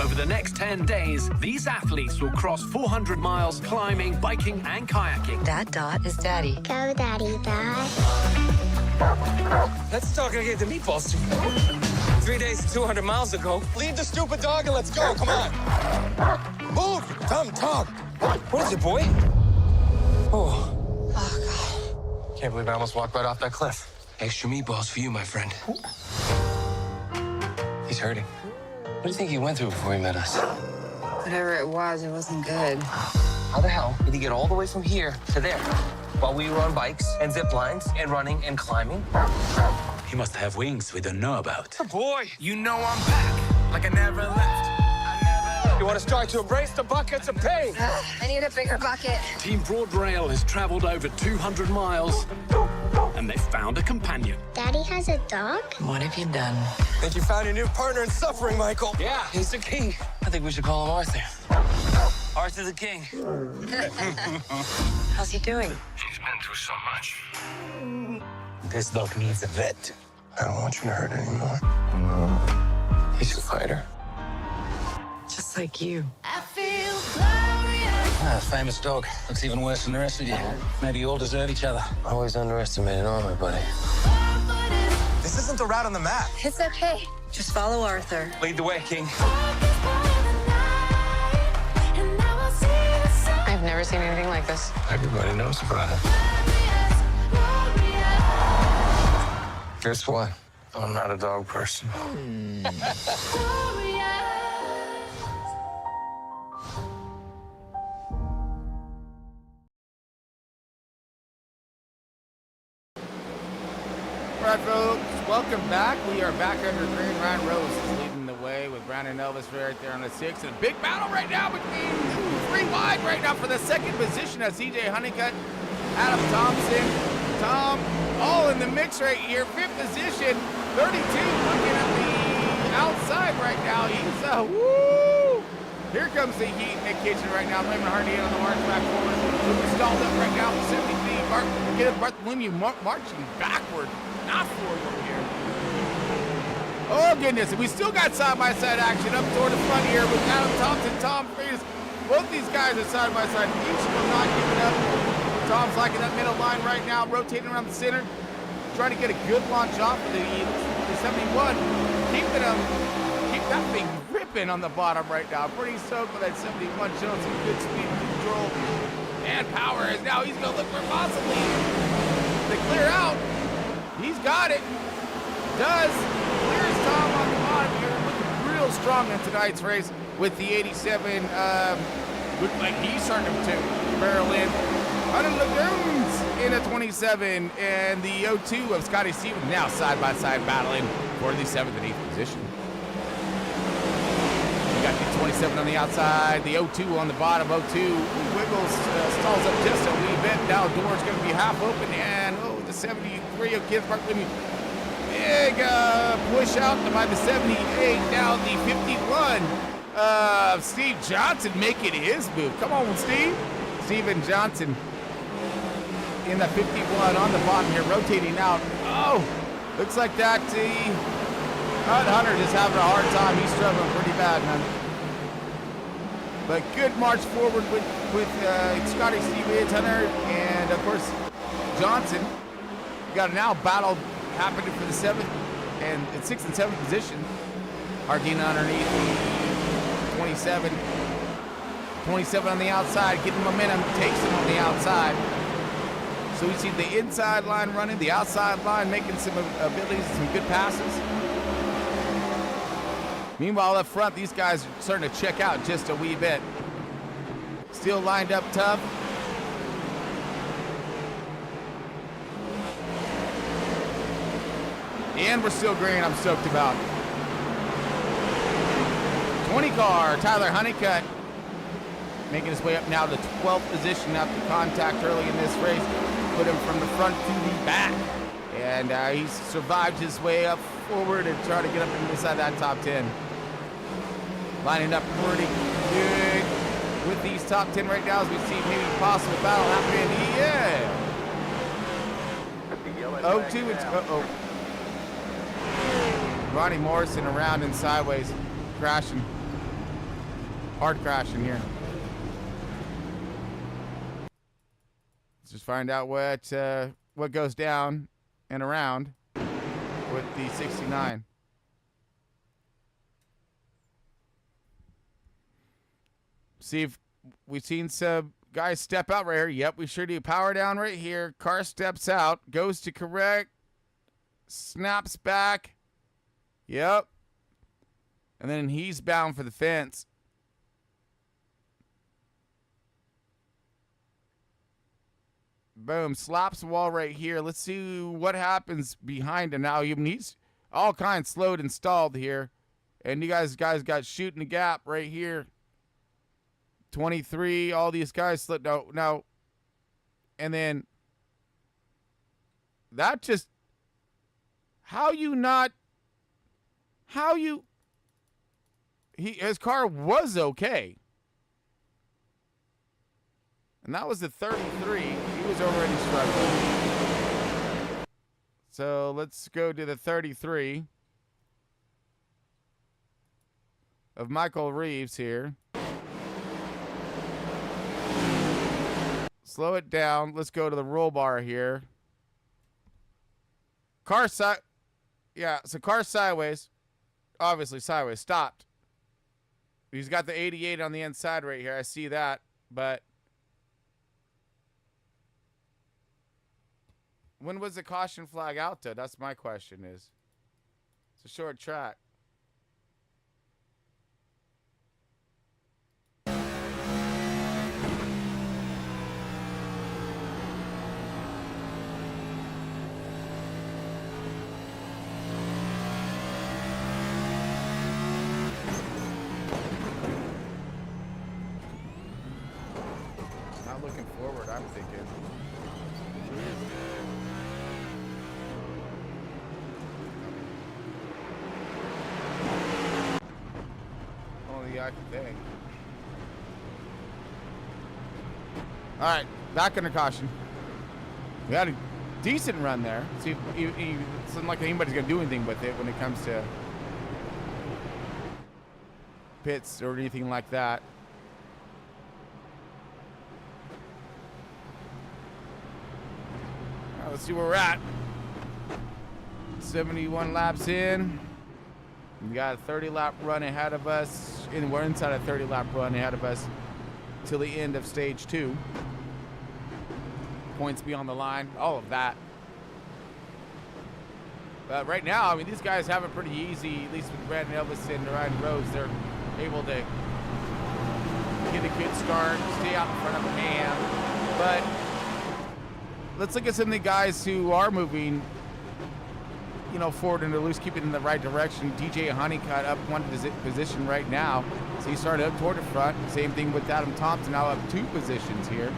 Over the next 10 days, these athletes will cross 400 miles climbing, biking, and kayaking. That Dot is Daddy. Go, Daddy, Dot. Let's talk and get the meatballs to 3 days, 200 miles ago. Leave the stupid dog and let's go. Come on. Move, dumb dog. What is it, boy? Oh, God. Can't believe I almost walked right off that cliff. Extra meatballs for you, my friend. He's hurting. What do you think he went through before he met us? Whatever it wasn't good. How the hell did he get all the way from here to there while we were on bikes and zip lines and running and climbing? He must have wings we don't know about. Oh, boy. You know I'm back, like I never left. You want to start to embrace the buckets of pain? I need a bigger bucket. Team Broad Rail has traveled over 200 miles, and they found a companion. Daddy has a dog? What have you done? Think you found your new partner in suffering, Michael? Yeah, he's the king. I think we should call him Arthur. Arthur the king. How's he doing? He's been through so much. This dog needs a vet. I don't want you to hurt anymore. He's a fighter. Just like you. I feel glorious. Famous dog. Looks even worse than the rest of you. Maybe you all deserve each other. Always underestimated armor, buddy. This isn't the route on the map. It's okay. Just follow Arthur. Lead the way, king. I've never seen anything like this. Everybody knows about it. Guess what? I'm not a dog person. All right, folks, welcome back. We are back under green. Ryan Rose is leading the way with Brandon Elvis right there on the 6. And a big battle right now between 3 wide right now for the second position of CJ Honeycutt, Adam Thompson, Tom, all in the mix right here. 5th position, 32, looking at the outside right now. He's, woo! Here comes the heat in the kitchen right now. Raymond Hardy on the march back forward. Looking stalled up right now. 73, Bartholomew marching backward. Not forward here. Oh, goodness. And we still got side-by-side action up toward the front here with Adam Thompson, Tom Freitas. Both these guys are side-by-side. Each of them not giving up. Tom's liking that middle line right now, rotating around the center, trying to get a good launch off of the 71. Keep that thing ripping on the bottom right now. Pretty stoked with that 71, showing some good speed control and power. As now he's going to look for possibly to clear out. He's got it. Does. Clears Tom on the bottom here. Looking real strong in tonight's race with the 87. Looked like he's starting to barrel in. Hunter Lagoons in a 27. And the 02 of Scotty Stevens now side-by-side battling for the 7th and 8th position. We got the 27 on the outside. The 02 on the bottom. 02 wiggles, stalls up just a wee bit. Now door's going to be half open. And the 73 of Kids Park Living. Big push out by the 78. Now the 51 of Steve Johnson making his move. Come on, Steve. Steven Johnson in the 51 on the bottom here, rotating out. Oh, looks like that Hunter just having a hard time. He's struggling pretty bad, man. But good march forward with Scotty Stevens, Hunter, and of course Johnson. got a now battle happening for the 6th and 7th position. Ardina underneath 27. 27 on the outside, getting momentum, takes him on the outside. So we see the inside line running, the outside line making some abilities, some good passes. Meanwhile, up front, these guys are starting to check out just a wee bit. Still lined up tough. And we're still green, I'm stoked about. 20 car, Tyler Honeycutt, making his way up now to 12th position after contact early in this race. Put him from the front to the back. And he's survived his way up forward and trying to get up inside that top 10. Lining up pretty good with these top 10 right now as we see maybe possible battle happening. Yeah. Oh, 2 and Ronnie Morrison around and sideways, crashing. Hard crashing here. Let's just find out what goes down and around with the 69. See if we've seen some guys step out right here. Yep, we sure do. Power down right here. Car steps out, goes to correct, snaps back. Yep. And then he's bound for the fence. Boom, slaps the wall right here. Let's see what happens behind him now. He's all kinds slowed and stalled here. And you guys got shooting the gap right here. 23, all these guys slipped out. No. And then that just, his car was okay. And that was the 33. He was already struggling. So let's go to the 33 of Michael Reeves here. Slow it down. Let's go to the roll bar here. Car side. Yeah, so car sideways. Obviously sideways. Stopped. He's got the 88 on the inside right here. I see that. But when was the caution flag out, though? That's my question is. It's a short track. Not looking forward, I'm thinking. Thing. All right, back under caution. We had a decent run there. See, it doesn't like anybody's gonna do anything with it when it comes to pits or anything like that. Now, let's see where we're at. 71 laps in. We got a 30-lap run ahead of us, and we're inside a 30-lap run ahead of us till the end of stage 2. Points be on the line, all of that. But right now, I mean, these guys have it pretty easy, at least with Brandon Elvis and Ryan Rhodes. They're able to get a good start, stay out in front of the man. But let's look at some of the guys who are moving, you know, forward and at least keep it in the right direction. DJ Honeycutt up 1 position right now. So he started up toward the front. Same thing with Adam Thompson, now up 2 positions here.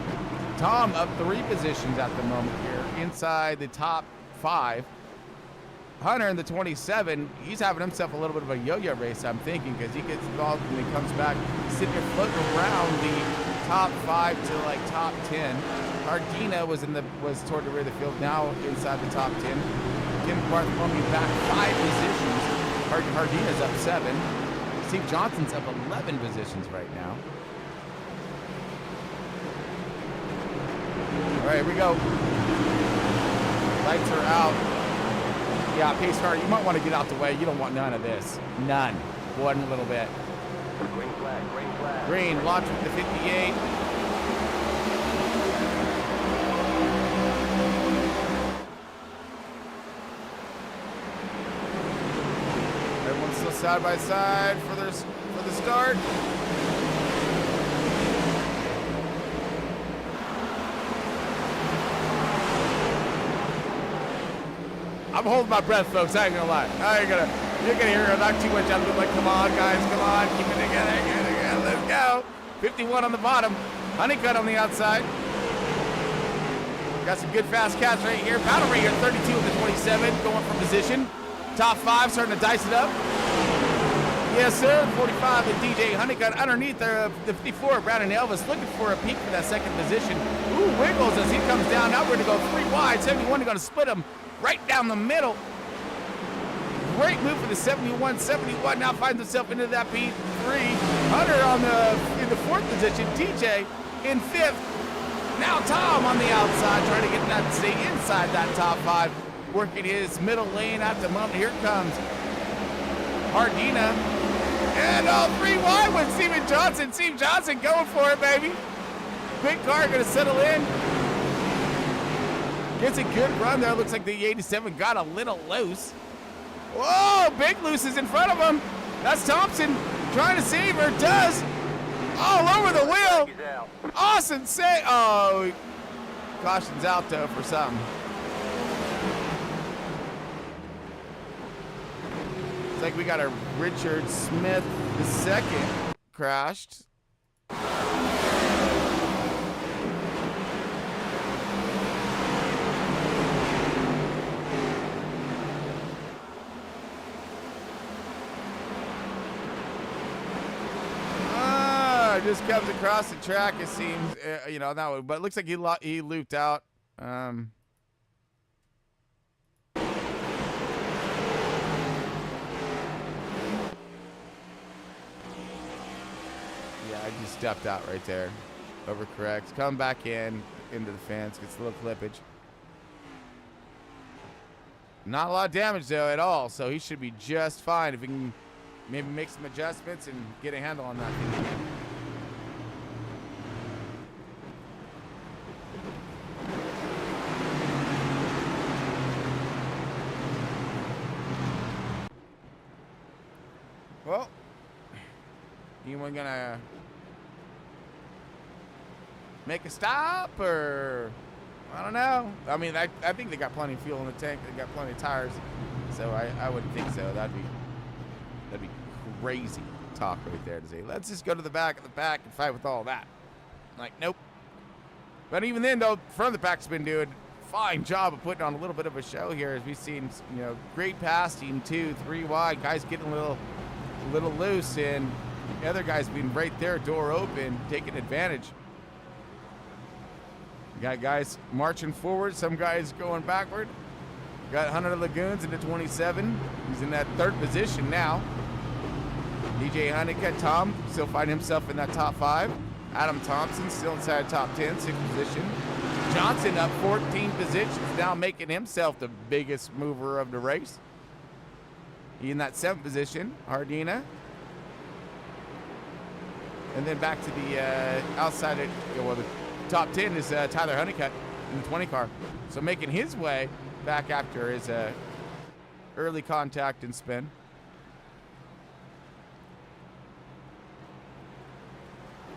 Tom up 3 positions at the moment here, inside the top 5. Hunter in the 27, he's having himself a little bit of a yo-yo race, I'm thinking, because he gets involved and he comes back, sitting there floating around the top 5 to like top 10. Ardina was toward the rear of the field, now inside the top 10. Kim Bartholomew back 5 positions. Hardina's up 7. Steve Johnson's up 11 positions right now. All right, here we go. Lights are out. Yeah, pace car, you might want to get out the way. You don't want none of this. None. One little bit. Green flag, green flag. Green, launch with the 58. Everyone's still side by side for the start. I'm holding my breath, folks. I ain't gonna lie. You're gonna hear not too much. I'm like, come on, guys, come on, keep it together, let's go. 51 on the bottom, Honeycutt on the outside. Got some good fast cats right here. Battle right here, 32 of the 27, going from position. Top 5, starting to dice it up. Yes, sir. 45 and DJ Honeycutt underneath the 54. Brandon Elvis looking for a peak for that second position. Ooh, wiggles as he comes down. Now we're going to go 3 wide. 71 going to split him right down the middle. Great move for the 71. 71 now finds himself into that P3. Hunter in the 4th position. TJ in 5th. Now Tom on the outside trying to get that stay inside that top 5. Working his middle lane at the moment. Here comes Hardina. And 3 wide with Steven Johnson. Steve Johnson going for it, baby. Big car going to settle in. Gets a good run there. Looks like the 87 got a little loose. Whoa, Big Loose is in front of him. That's Thompson trying to save her. Does. All over the wheel. Awesome say. Oh, caution's out though for something. It's like we got a Richard Smith II crashed. Just comes across the track, it seems, you know, that way. But it looks like he looped out. Yeah, I just stepped out right there. Overcorrects. Come back into the fence. Gets a little clippage. Not a lot of damage, though, at all. So he should be just fine if he can maybe make some adjustments and get a handle on that thing. Well, anyone gonna make a stop, or I don't know. I mean, I think they got plenty of fuel in the tank. They got plenty of tires, so I wouldn't think so. That'd be crazy talk right there to say, let's just go to the back of the pack and fight with all that. Like, nope. But even then, though, front of the pack's been doing a fine job of putting on a little bit of a show here, as we've seen, you know, great passing, 2, 3 wide, guys getting a little loose, and the other guys being right there, door open, taking advantage. You got guys marching forward, some guys going backward. Got Hunter Lagoons into 27. He's in that 3rd position now. DJ Honeycutt, Tom, still finding himself in that top 5. Adam Thompson still inside top 10, 6th position. Johnson up 14 positions, now making himself the biggest mover of the race. He in that 7th position, Hardina. And then back to the outside, well, the top 10 is Tyler Honeycutt in the 20 car. So making his way back after his early contact and spin.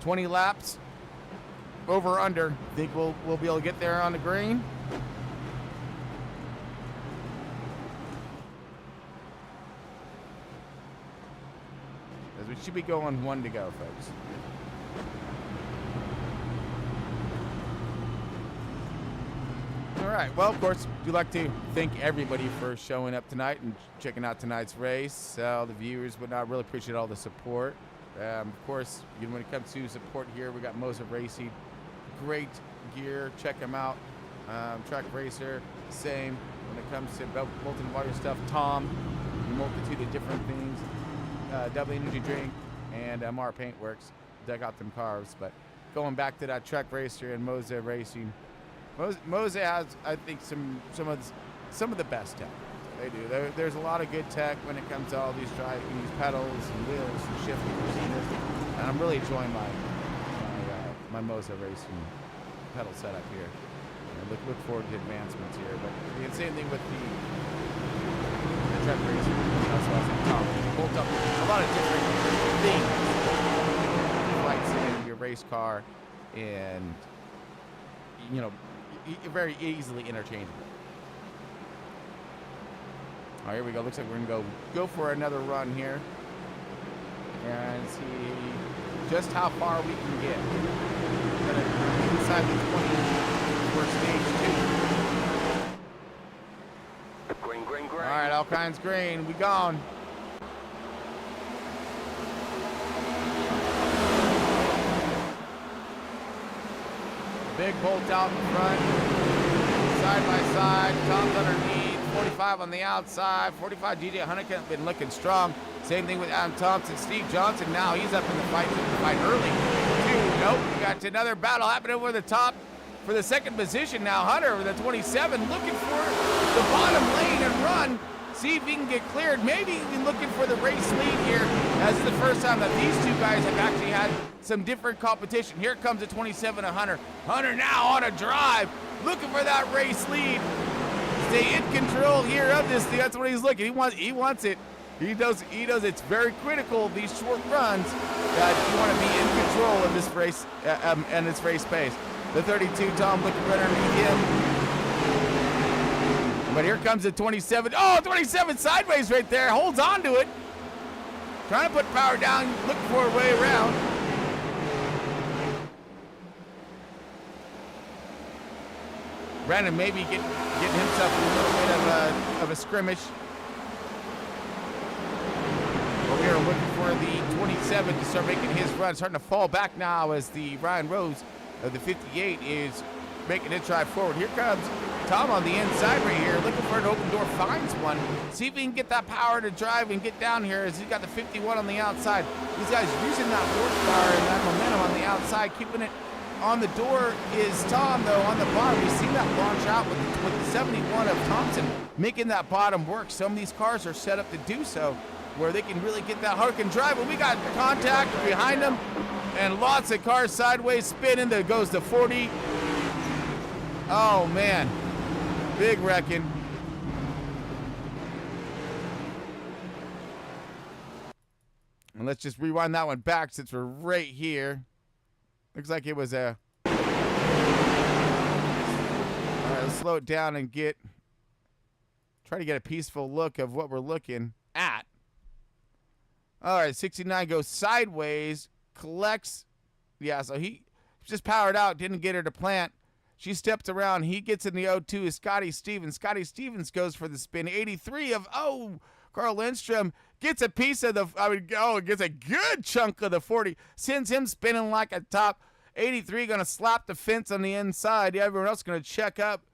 $20 laps, over under. Think we'll be able to get there on the green. As we should be going 1 to go, folks. All right. Well, of course, we'd like to thank everybody for showing up tonight and checking out tonight's race. All the viewers, but I really appreciate all the support. Of course, when it comes to support here, we got Moser Racing. Great gear. Check them out. Track Racer, same. When it comes to Bolton Water stuff, Tom, a multitude of different things. W Energy Drink and Mar Paintworks. Dug out them cars. But going back to that Track Racer and Moser Racing, Mose has, I think, some of the best tech. They do. There's a lot of good tech when it comes to all these these pedals and wheels and shifting procedures, and I'm really enjoying my Mose racing pedal setup here. Look forward to advancements here. But the same thing with the track racing. That's why I was Tom pulled up a lot of different things. Flights in your race car, and very easily interchangeable. All right, here we go. Looks like we're gonna go for another run here and see just how far we can get. Inside the 20 for stage 2. Green, green, green. All right, all kinds green. We gone. Big bolt out in front, side by side. Tom's underneath. 45 on the outside. 45 DJ Hunnigan been looking strong. Same thing with Adam Thompson. Steve Johnson now he's up in the fight early. Nope, we got another battle happening over the top for the second position now. Hunter with a 27 looking for the bottom lane and run. See if he can get cleared. Maybe even looking for the race lead here. As the first time that these two guys have actually had some different competition. Here comes the 27 of Hunter. Hunter now on a drive, looking for that race lead. Stay in control here of this thing. That's what he's looking. He wants it. He knows it's very critical, these short runs, that you want to be in control of this race and its race pace. The 32, Tom looking right underneath him. But here comes the 27. Oh, 27 sideways right there. Holds on to it. Trying to put power down, looking for a way around. Brandon maybe getting himself in a little bit of a scrimmage. But we are looking for the 27 to start making his run. Starting to fall back now as the Ryan Rose of the 58 is making his drive forward. Here comes Tom on the inside right here, looking for an open door, finds one. See if he can get that power to drive and get down here as he's got the 51 on the outside. These guys using that horsepower and that momentum on the outside, keeping it on the door is Tom, though, on the bottom. We've seen that launch out with the 71 of Thompson, making that bottom work. Some of these cars are set up to do so, where they can really get that hook and drive. But we got contact behind them, and lots of cars sideways spinning. There goes the 40. Oh, man. Big wrecking. And let's just rewind that one back since we're right here. Looks like it was a... All right, let's slow it down and try to get a peaceful look of what we're looking at. All right, 69 goes sideways, collects. Yeah, so he just powered out, didn't get her to plant. She steps around. He gets in the 0-2 is Scotty Stevens. Scotty Stevens goes for the spin. 83 of, Carl Lindstrom gets a piece of gets a good chunk of the 40. Sends him spinning like a top. 83 going to slap the fence on the inside. Everyone else going to check up.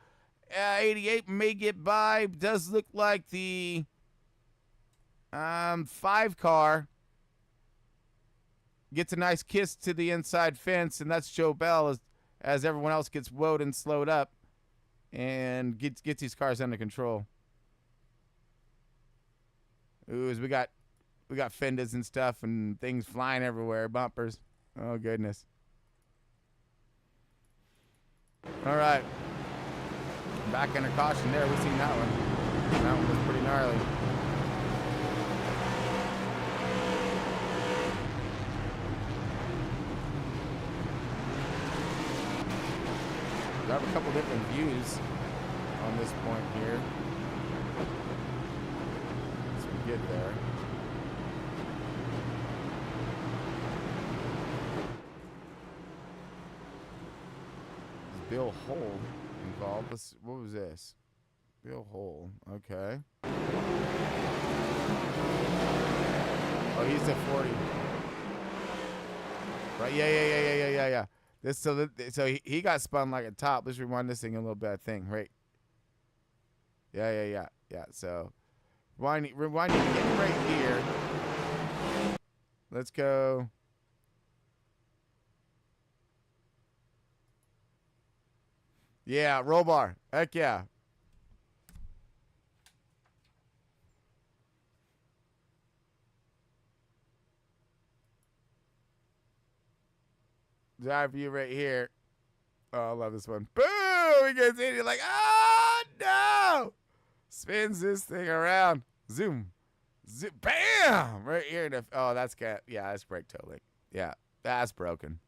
88 may get by. Does look like the 5 car gets a nice kiss to the inside fence, and that's Joe Bell as everyone else gets woed and slowed up and gets these cars under control. Ooh, as we got fenders and stuff and things flying everywhere, bumpers. Oh goodness. All right. Back under caution there. We've seen that one. That one was pretty gnarly. I have a couple different views on this point here. As we get there. Is Bill Hull involved? What was this? Bill Hull. Okay. Oh, he's at 40. Right? Yeah. So he got spun like a top. Let's rewind this thing a little bit, I think. Right. Yeah. So rewinding again right here. Let's go. Yeah, roll bar. Heck yeah. Drive view right here. Oh, I love this one. Boom! He gets in. You're like, oh, no! Spins this thing around. Zoom. Zoom. Bam! Right here. In the, oh, that's got, yeah, that's brake totally. Yeah, that's broken.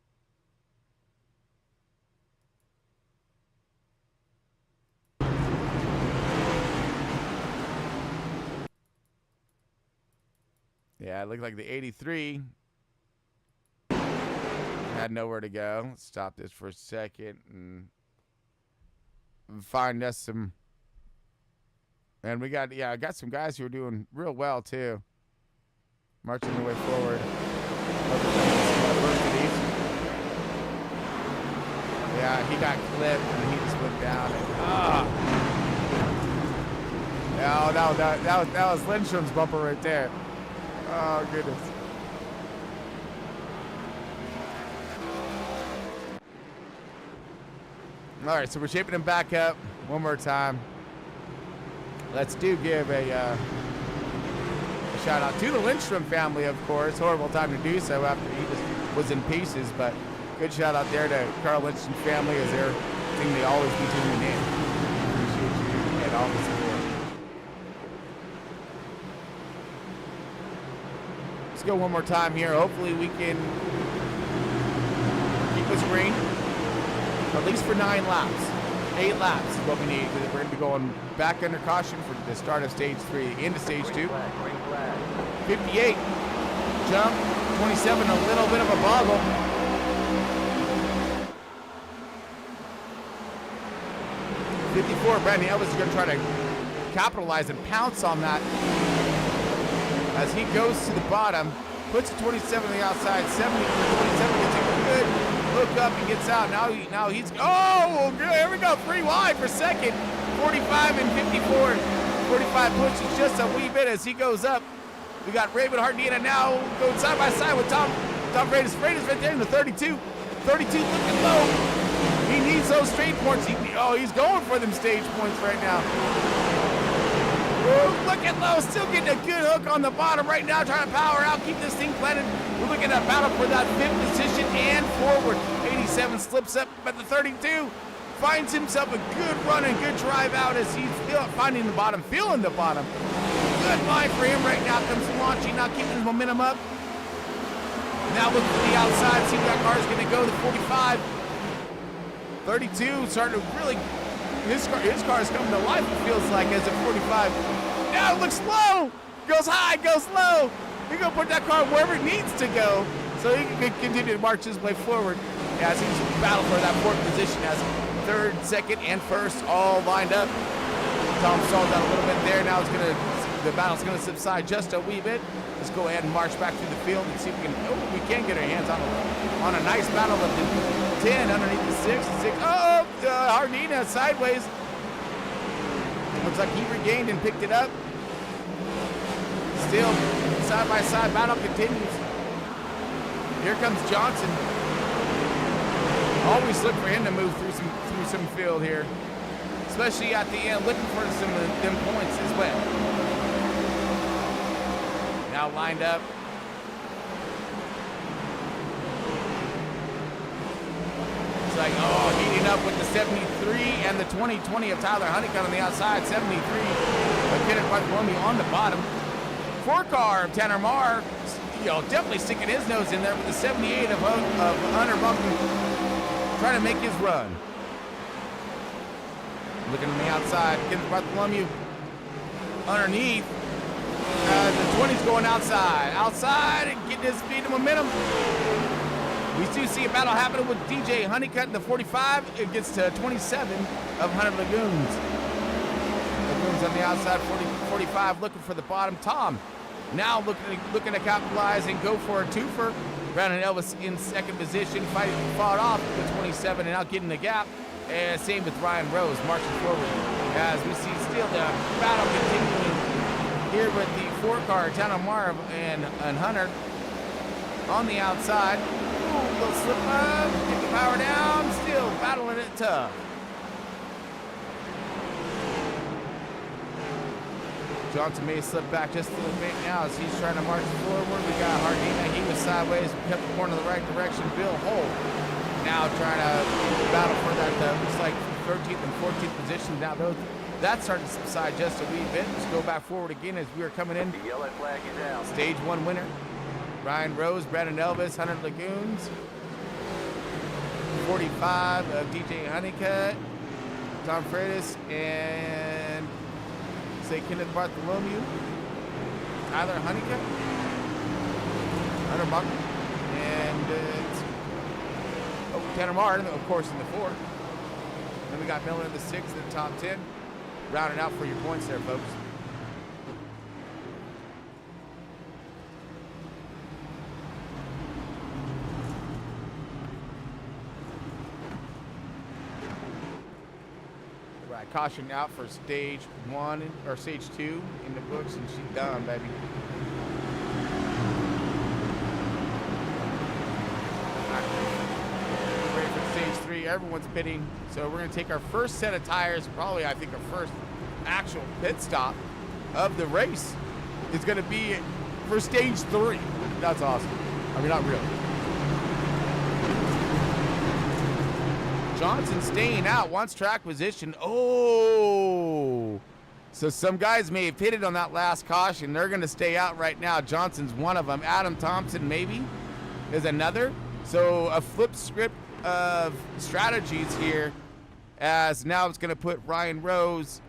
Yeah, it looked like the 83 had nowhere to go. Let's stop this for a second and find us some. And we got, yeah, I got some guys who are doing real well too. Marching their way forward. Yeah, he got clipped and he just went down. And, no, that was Lindstrom's bumper right there. Oh, goodness. All right, so we're shaping him back up one more time. Let's give a shout out to the Lindstrom family, of course. Horrible time to do so after he just was in pieces, but good shout out there to Carl Lindstrom family as their thing they always be tuning in. Appreciate you and all the support. Let's go one more time here. Hopefully we can keep this green at least for 9 laps. 8 laps is what we need, because we're going to be going back under caution for the start of stage 3 into stage 2. 58 jump, 27 a little bit of a boggle. Brandon Elvis is going to try to capitalize and pounce on that as he goes to the bottom, puts a 27 on the outside, 70 for 27, gets a good hook up and gets out. Now he's, oh, here we go, 3 wide for second, 45 and 54. 45 pushes just a wee bit as he goes up. We got Raymond Hardina now going side by side with Tom Freitas. Freitas right there in the 32. 32 looking low. He needs those straight points. He's going for them stage points right now. Woo, looking low, still getting a good hook on the bottom right now, trying to power out, keep this thing planted. We're looking at a battle for that 5th position and forward. 87 slips up at the 32, finds himself a good run and good drive out as he's finding the bottom, feeling the bottom. Good line for him right now, comes launching, now keeping his momentum up. Now look to the outside, see that car's gonna go to 45. 32 starting to really, his car is coming to life, it feels like, as a 45. Now it looks low, goes high, goes low. He's gonna put that car wherever it needs to go so he can continue to march his way forward as he's battle for that 4th position as 3rd, 2nd, and 1st all lined up. Tom stalled out a little bit there. Now the battle's gonna subside just a wee bit. Let's go ahead and march back through the field and see if we can get our hands on a nice battle of the 10 underneath the 6. Hardina sideways. Looks like he regained and picked it up. Still, side-by-side battle continues. Here comes Johnson. Always look for him to move through some field here, especially at the end, looking for some of them points as well. Now lined up. It's like, heating up with the 73 and the 2020 of Tyler Honeycutt on the outside. 73 of Kenneth Bartholomew on the bottom. 4-car of Tanner Marr, definitely sticking his nose in there with the 78 of Hunter Bumpkin, trying to make his run. Looking on the outside, Kenneth Bartholomew underneath. The 20's going outside. Outside and getting his speed and momentum. We do see a battle happening with DJ Honeycutt in the 45. It gets to 27 of Hunter Lagoons. Lagoons on the outside, 45 looking for the bottom. Tom now looking to capitalize and go for a twofer. Brandon Elvis in 2nd position, fought off the 27 and now getting the gap. And same with Ryan Rose marching forward as we see still the battle continuing here with the 4-car, Tanner Marv and Hunter on the outside. Ooh, little slip up, get the power down, still battling it tough. Johnson may slip back just a little bit now as he's trying to march forward. We got Hardina. He was sideways, kept the corner in the right direction. Bill Holt now trying to battle for that, looks like 13th and 14th positions. Now that's starting to subside just a wee bit. Let's go back forward again as we are coming in. The yellow flag is out. Stage 1 winner, Ryan Rose, Brandon Elvis, 100 Lagoons. 45 of DJ Honeycutt, Tom Freitas, and say Kenneth Bartholomew, Tyler Honeycutt, Hunter Buck, and Tanner Martin, of course, in the 4th. Then we got Miller in the 6th in the top 10. Rounding out for your points there, folks. Right, caution out for stage 1 or stage 2 in the books, and she's done, baby. Ready for stage 3. Everyone's pitting, so we're going to take our first set of tires. Probably, I think, our first actual pit stop of the race is going to be for stage 3. That's awesome. I mean, not really. Johnson staying out, wants track position. Oh, so some guys may have pitted on that last caution. They're going to stay out right now. Johnson's one of them. Adam Thompson maybe is another. So a flip script of strategies here, as now it's going to put Ryan Rose,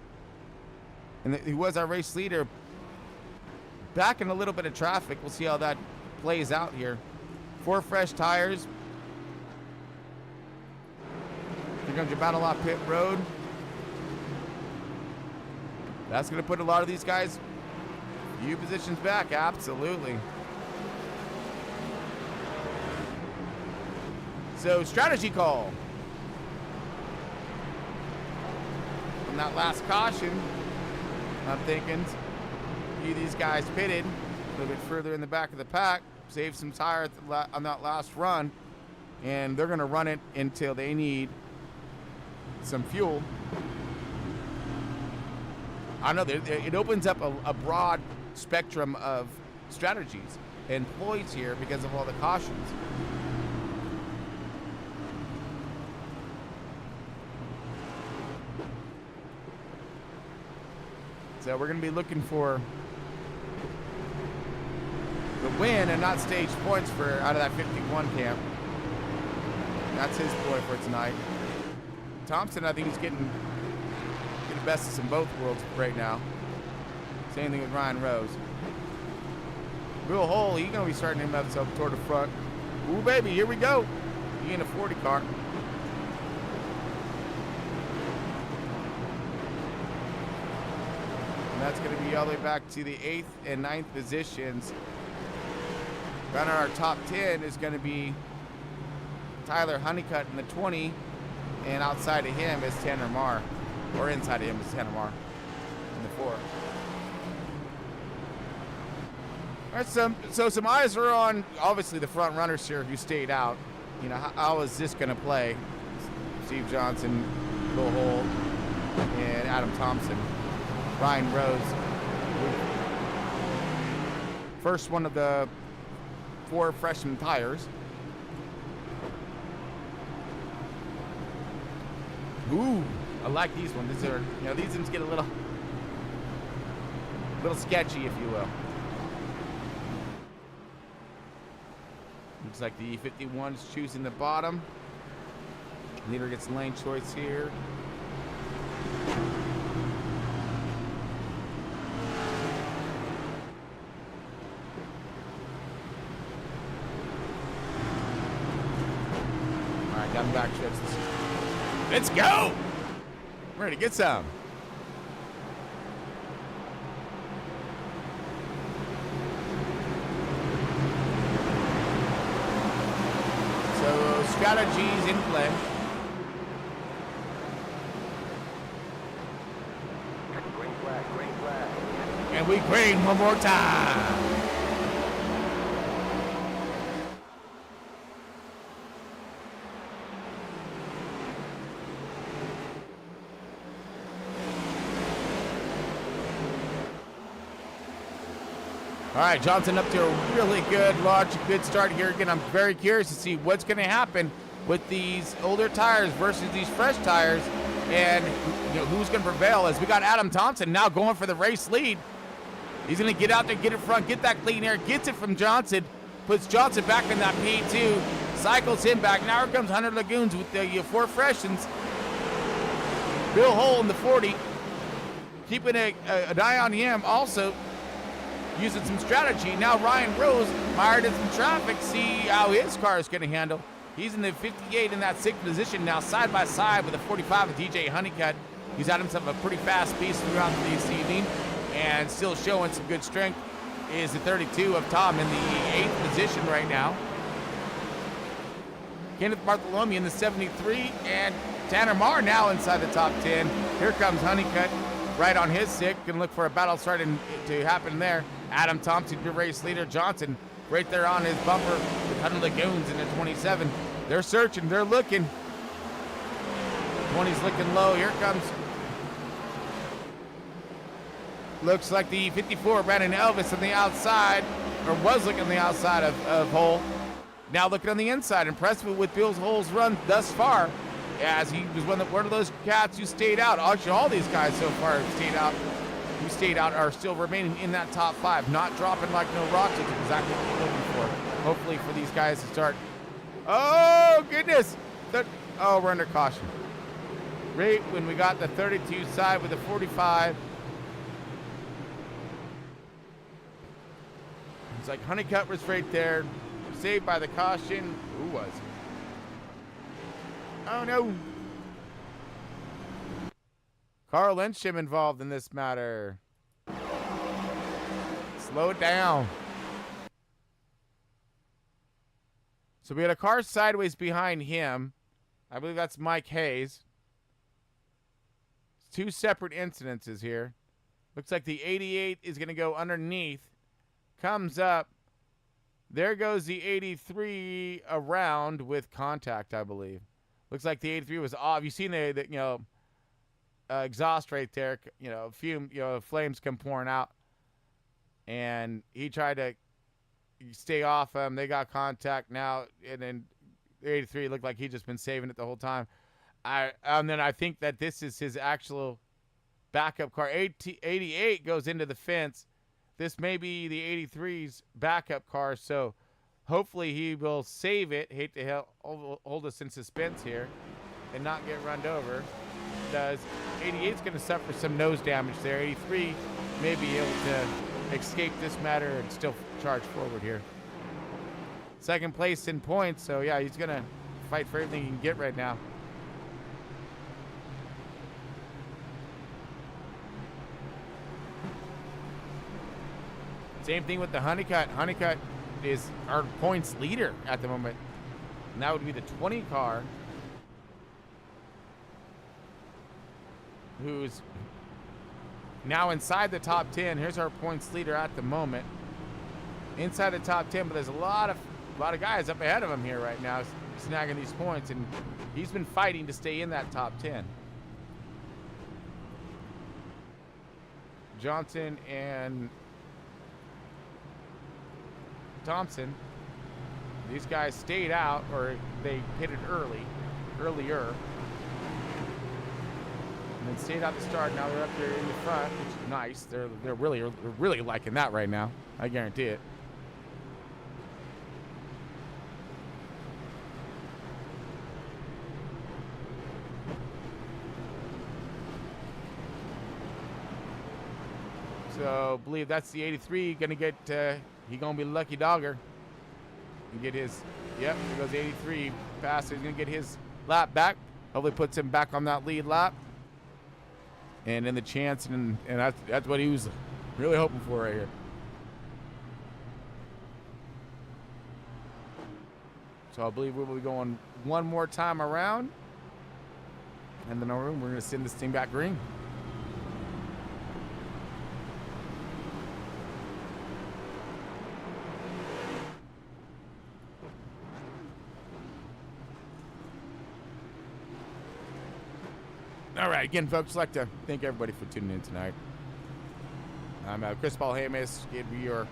and he was our race leader, back in a little bit of traffic. We'll see how that plays out here. 4 fresh tires. Here comes your Battle Lot Pit Road. That's going to put a lot of these guys a few positions back, absolutely. So, strategy call. On that last caution, I'm thinking these guys pitted a little bit further in the back of the pack, save some tire on that last run, and they're going to run it until they need some fuel. I know it opens up a broad spectrum of strategies and ploys here because of all the cautions. So we're going to be looking for the win and not stage points for out of that 51 camp. That's his ploy for tonight. Thompson, I think he's getting the best of some both worlds right now. Same thing with Ryan Rose. Bill Hole, he's going to be starting him up toward the front. Ooh, baby, here we go. He in a 40 car. And that's going to be all the way back to the 8th and 9th positions. Around our top 10 is going to be Tyler Honeycutt in the 20. And outside of him is Tanner Marr. Or inside of him is Tanner Marr in the 4. All right, so some eyes are on, obviously, the front runners here who stayed out. You know, how is this going to play? Steve Johnson, Bill Holt, and Adam Thompson. Ryan Rose. First one of the 4 freshman tires. Ooh, I like these ones. These are, you know, these ones get a little sketchy, if you will. Looks like the E51 is choosing the bottom. Leader gets lane choice here. All right, down back trips. Let's go! We're ready to get some. So strategies in play. Green flag, green flag. And we green one more time. All right, Johnson up to a really good launch, good start here. Again, I'm very curious to see what's going to happen with these older tires versus these fresh tires, and who's going to prevail. As we got Adam Thompson now going for the race lead. He's going to get out there, get in front, get that clean air, gets it from Johnson, puts Johnson back in that P2, cycles him back. Now here comes Hunter Lagoons with the 4 freshens. Bill Hull in the 40, keeping an eye on him, also using some strategy. Now Ryan Rose mired in some traffic, see how his car is going to handle. He's in the 58 in that 6th position now, side by side with the 45 of DJ Honeycutt. He's had himself a pretty fast piece throughout this evening and still showing some good strength is the 32 of Tom in the 8th position right now. Kenneth Bartholomew in the 73, and Tanner Marr now inside the top 10. Here comes Honeycutt right on his 6th. Gonna look for a battle starting to happen there. Adam Thompson, your race leader. Johnson right there on his bumper with Hunter Lagoons in the 27. They're searching, they're looking. 20's looking low. Here comes, looks like the 54, Brandon Elvis on the outside, or was looking on the outside of Hull. Now looking on the inside. Impressed with Bill Hull's run thus far, as he was one of those cats who stayed out. Actually, all these guys so far have stayed out. Who stayed out are still remaining in that top 5, not dropping like no rocks, which is exactly what we're looking for. Hopefully for these guys to start. Oh goodness! Oh, we're under caution. Right when we got the 32 side with the 45. It's like Honeycutt was right there, saved by the caution. Who was? Oh no! Carl Lindstrom involved in this matter. Slow it down. So we had a car sideways behind him. I believe that's Mike Hayes. It's 2 separate incidences here. Looks like the 88 is going to go underneath. Comes up. There goes the 83 around with contact, I believe. Looks like the 83 was off. You've seen the exhaust right there. Fume, flames come pouring out. And he tried to stay off them. They got contact now, and then the 83 looked like he'd just been saving it the whole time. And then I think that this is his actual backup car. 88 goes into the fence. This may be the 83's backup car, so hopefully he will save it. Hate to hold us in suspense here and not get run over. Does 88's going to suffer some nose damage there. 83 may be able to escape this matter and still charge forward here. 2nd place in points, so yeah, he's going to fight for everything he can get right now. Same thing with the Honeycutt. Honeycutt is our points leader at the moment. And that would be the 20 car, who's now inside the top 10. Here's our points leader at the moment. Inside the top 10, but there's a lot of guys up ahead of him here right now snagging these points, and he's been fighting to stay in that top 10. Johnson and Thompson, these guys stayed out, or they pitted earlier, and then stayed out to start. Now they're up there in the front, which is nice. They're really liking that right now. I guarantee it. So I believe that's the 83 gonna get. He gonna be lucky dogger. And get his. Yep, here goes 83. Passer. He's gonna get his lap back. Hopefully puts him back on that lead lap. And in the chance, and that's what he was really hoping for right here. So I believe we will be going one more time around. And then we're gonna send this thing back green. All right, again, folks, I'd like to thank everybody for tuning in tonight. I'm Chris Paul Hamas, gave you your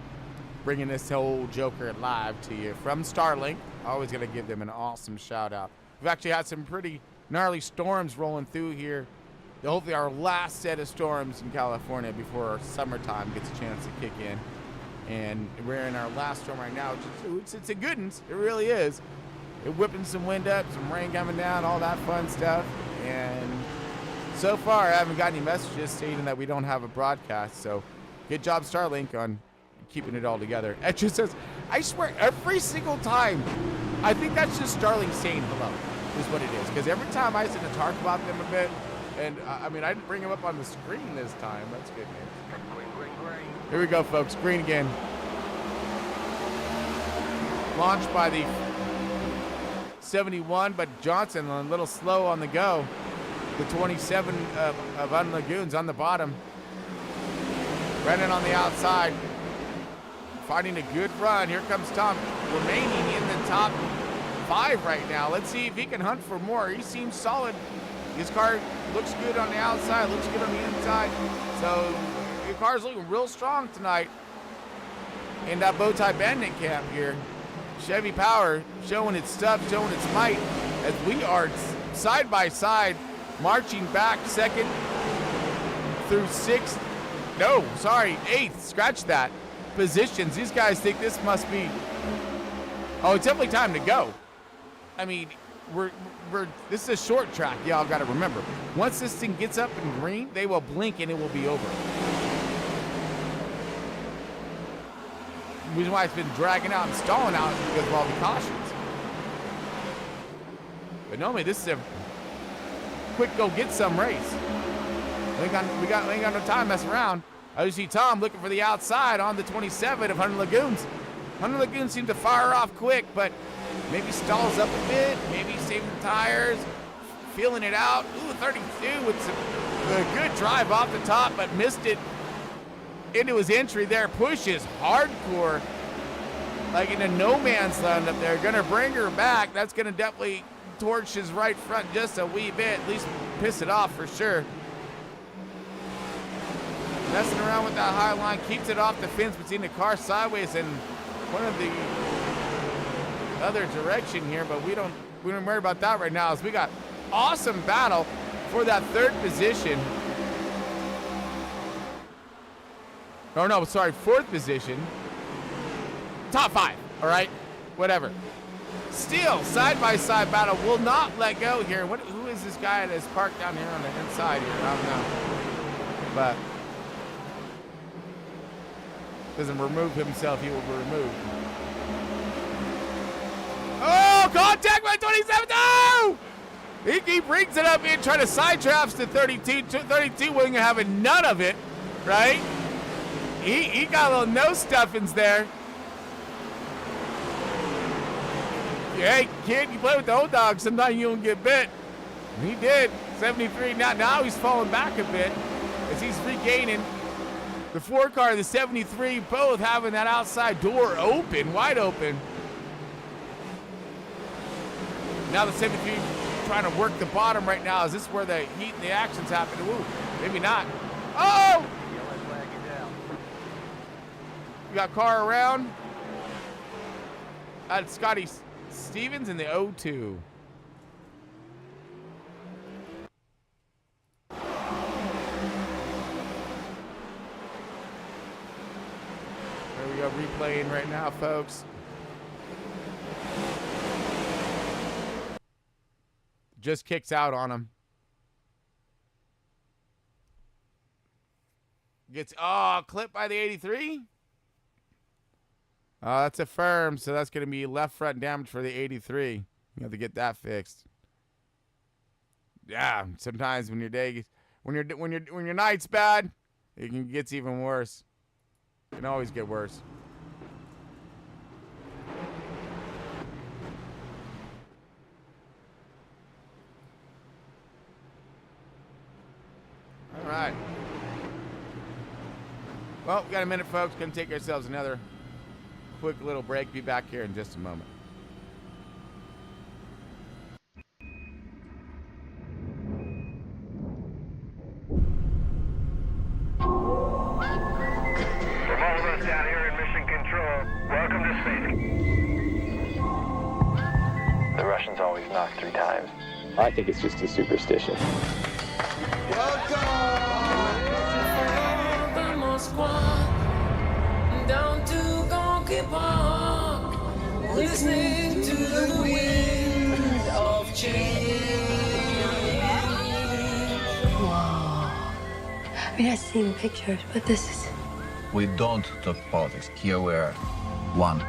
bringing this whole Joker live to you from Starlink. Always going to give them an awesome shout out. We've actually had some pretty gnarly storms rolling through here. Hopefully our last set of storms in California before our summertime gets a chance to kick in. And we're in our last storm right now. It's a good one. It really is. It's whipping some wind up, some rain coming down, all that fun stuff. And so far, I haven't got any messages stating that we don't have a broadcast. So good job, Starlink, on keeping it all together. It just says, I swear, every single time, I think that's just Starlink saying hello, is what it is. Because every time I sit and talk about them a bit, and I mean, I didn't bring them up on the screen this time. That's good news. Green. Here we go, folks. Green again. Launched by the 71, but Johnson a little slow on the go. The 27 of Un Lagoons on the bottom. Brennan on the outside. Finding a good run. Here comes Tom, remaining in the top 5 right now. Let's see if he can hunt for more. He seems solid. His car looks good on the outside, looks good on the inside. So your car's looking real strong tonight in that Bowtie Bandit camp here. Chevy Power showing its stuff, showing its might as we are side by side marching back 2nd through 6th. No, sorry, 8th. Scratch that. Positions. These guys think this must be. Oh, it's definitely time to go. I mean, this is a short track, y'all got to remember. Once this thing gets up in green, they will blink and it will be over. The reason why it's been dragging out and stalling out is because of all the cautions. But normally this is a quick go get some race. We ain't got no time to mess around. I just see Tom looking for the outside on the 27 of 100 Lagoons. 100 Lagoons seem to fire off quick, but maybe stalls up a bit, maybe saving the tires, feeling it out. Ooh, 32 with a good drive off the top, but missed it into his entry there. Pushes hardcore, like in a no man's land up there. Gonna bring her back. That's gonna definitely torch his right front just a wee bit, at least piss it off for sure. Messing around with that high line, keeps it off the fence between the car sideways and one of the other direction here, but we don't worry about that right now as we got awesome battle for that 3rd position. Oh no, sorry, 4th position. Top 5, all right? Whatever. Still, side-by-side battle will not let go here. Who is this guy that is parked down here on the inside here? I don't know. But doesn't remove himself, he will be removed. Oh, contact by 27. No! He brings it up in, trying to side traps to 32. 32 wasn't having none of it, right? He got a little nose stuffings there. Hey, kid, you play with the old dog, sometimes you don't get bit. He did. 73. Now he's falling back a bit as he's regaining. The 4 car, the 73, both having that outside door open, wide open. Now the 73 trying to work the bottom right now. Is this where the heat and the action's happening? Ooh, maybe not. Oh! Yellow flag is down. We got car around. That's Scotty Stevens in the 02. There we go, replaying right now, folks. Just kicks out on him. Gets, clipped by the 83. That's a firm, so that's going to be left front damage for the 83. You have to get that fixed. Yeah, sometimes when your day, when your night's bad, it gets even worse. It can always get worse. All right. Well, we got a minute, folks. Gonna take ourselves another quick little break. Be back here in just a moment. From all of us down here in Mission Control, Russians always knock 3 times. I think it's just a superstition. Down to Gonky Park, listening to the wind of change. Wow. I mean, I've seen pictures, but this is... We don't talk politics. Here we're one.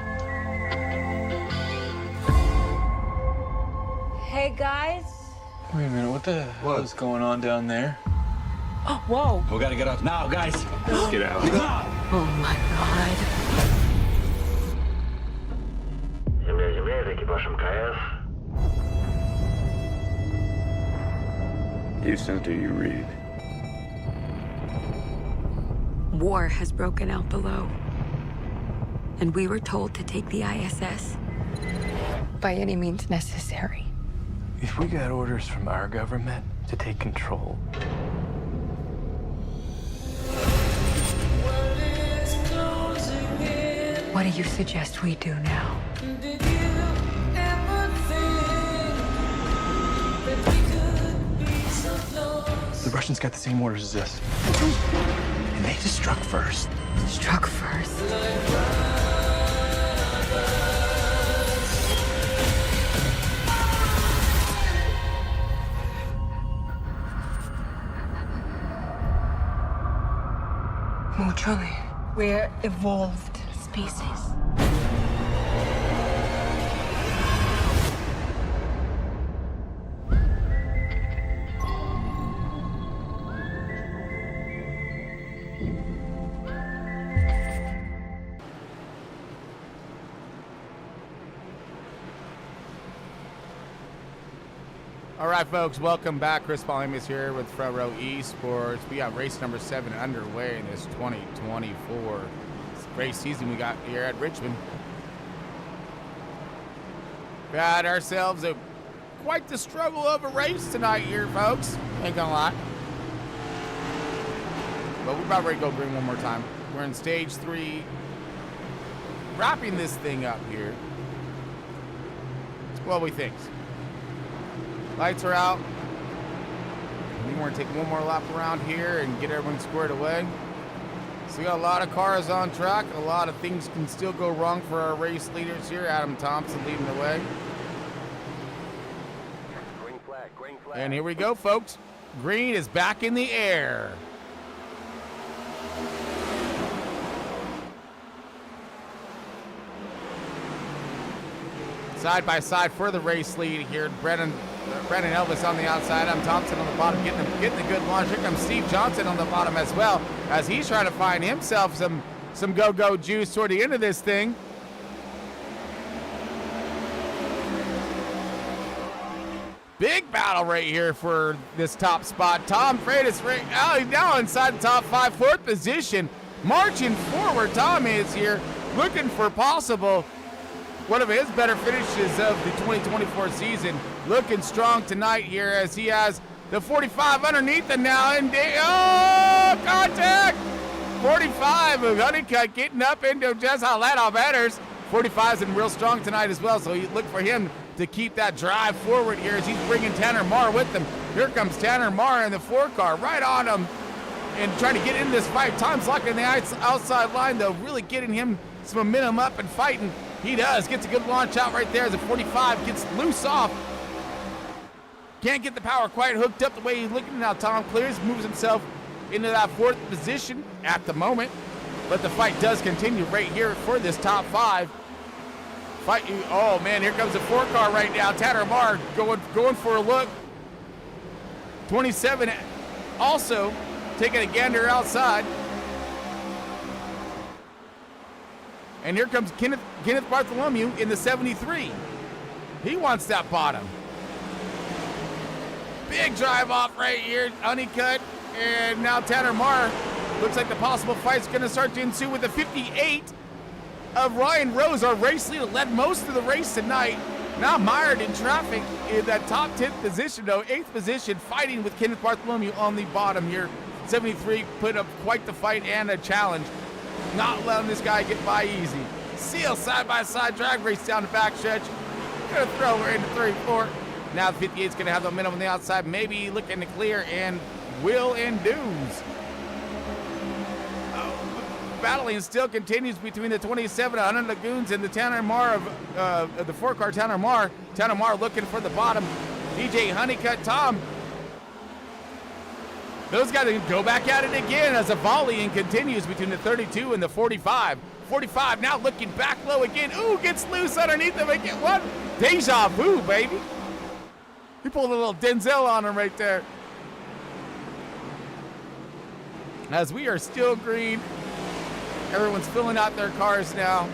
Hey, guys. Wait a minute, what the hell is going on down there? Oh, whoa. We gotta get out now, guys. Let's get out. Oh, my God. Земля, это экипаж МКС. Houston, do you read? War has broken out below. And we were told to take the ISS by any means necessary. If we got orders from our government to take control, what do you suggest we do now? the Russians got the same orders as us. And they just struck first. Struck first. Mutually, we're evolved species. All right, folks, welcome back. Chris Polymus here with Front Row Esports. We got race number 7 underway in this 2024 race season we got here at Richmond. We had ourselves quite the struggle of a race tonight here, folks. Ain't gonna lie. But we're about ready to go green one more time. We're in stage 3, wrapping this thing up here. What we think. Lights are out. We want to take one more lap around here and get everyone squared away. So we got a lot of cars on track. A lot of things can still go wrong for our race leaders here. Adam Thompson leading the way. Green flag, green flag. And here we go, folks. Green is back in the air. Side by side for the race lead here. Brennan Elvis on the outside. Adam Thompson on the bottom, getting a good launch. Here comes Steve Johnson on the bottom as well, as he's trying to find himself some go-go juice toward the end of this thing. Big battle right here for this top spot. Tom Freitas right now inside the top 5, 4th position. Marching forward, Tom is here looking for possible one of his better finishes of the 2024 season. Looking strong tonight here as he has the 45 underneath him now. And contact! 45 of Honeycutt getting up into just how that all matters. 45's in real strong tonight as well, so you look for him to keep that drive forward here as he's bringing Tanner Marr with him. Here comes Tanner Marr in the 4 car right on him and trying to get into this fight. Tom's locking the outside line, though, really getting him some momentum up and fighting. He does. Gets a good launch out right there as the 45 gets loose off. Can't get the power quite hooked up the way he's looking now. Tom clears, moves himself into that 4th position at the moment. But the fight does continue right here for this top 5. Oh, man, here comes the 4 car right now. Tanner Marr going for a look. 27 also taking a gander outside. And here comes Kenneth Bartholomew in the 73. He wants that bottom. Big drive off right here, Honeycutt. And now Tanner Marr. Looks like the possible fight's going to start to ensue with the 58 of Ryan Rose, our race leader, led most of the race tonight. Now mired in traffic in that top 10th position, though, 8th position, fighting with Kenneth Bartholomew on the bottom here. 73 put up quite the fight and a challenge. Not letting this guy get by easy. Seal side-by-side drag race down the backstretch. Gonna throw her into 3-4. Now the 58's gonna have the momentum on the outside, maybe looking to clear, and will and does. Battling still continues between the 27 Hunter Lagoons and the Tanner Marr of the 4-car Tanner Marr. Tanner Marr looking for the bottom. DJ Honeycutt, Tom. Those guys go back at it again as a volleying continues between the 32 and the 45. 45 now looking back low again. Ooh, gets loose underneath him again. What? Deja vu, baby. He pulled a little Denzel on him right there. As we are still green. Everyone's filling out their cars now.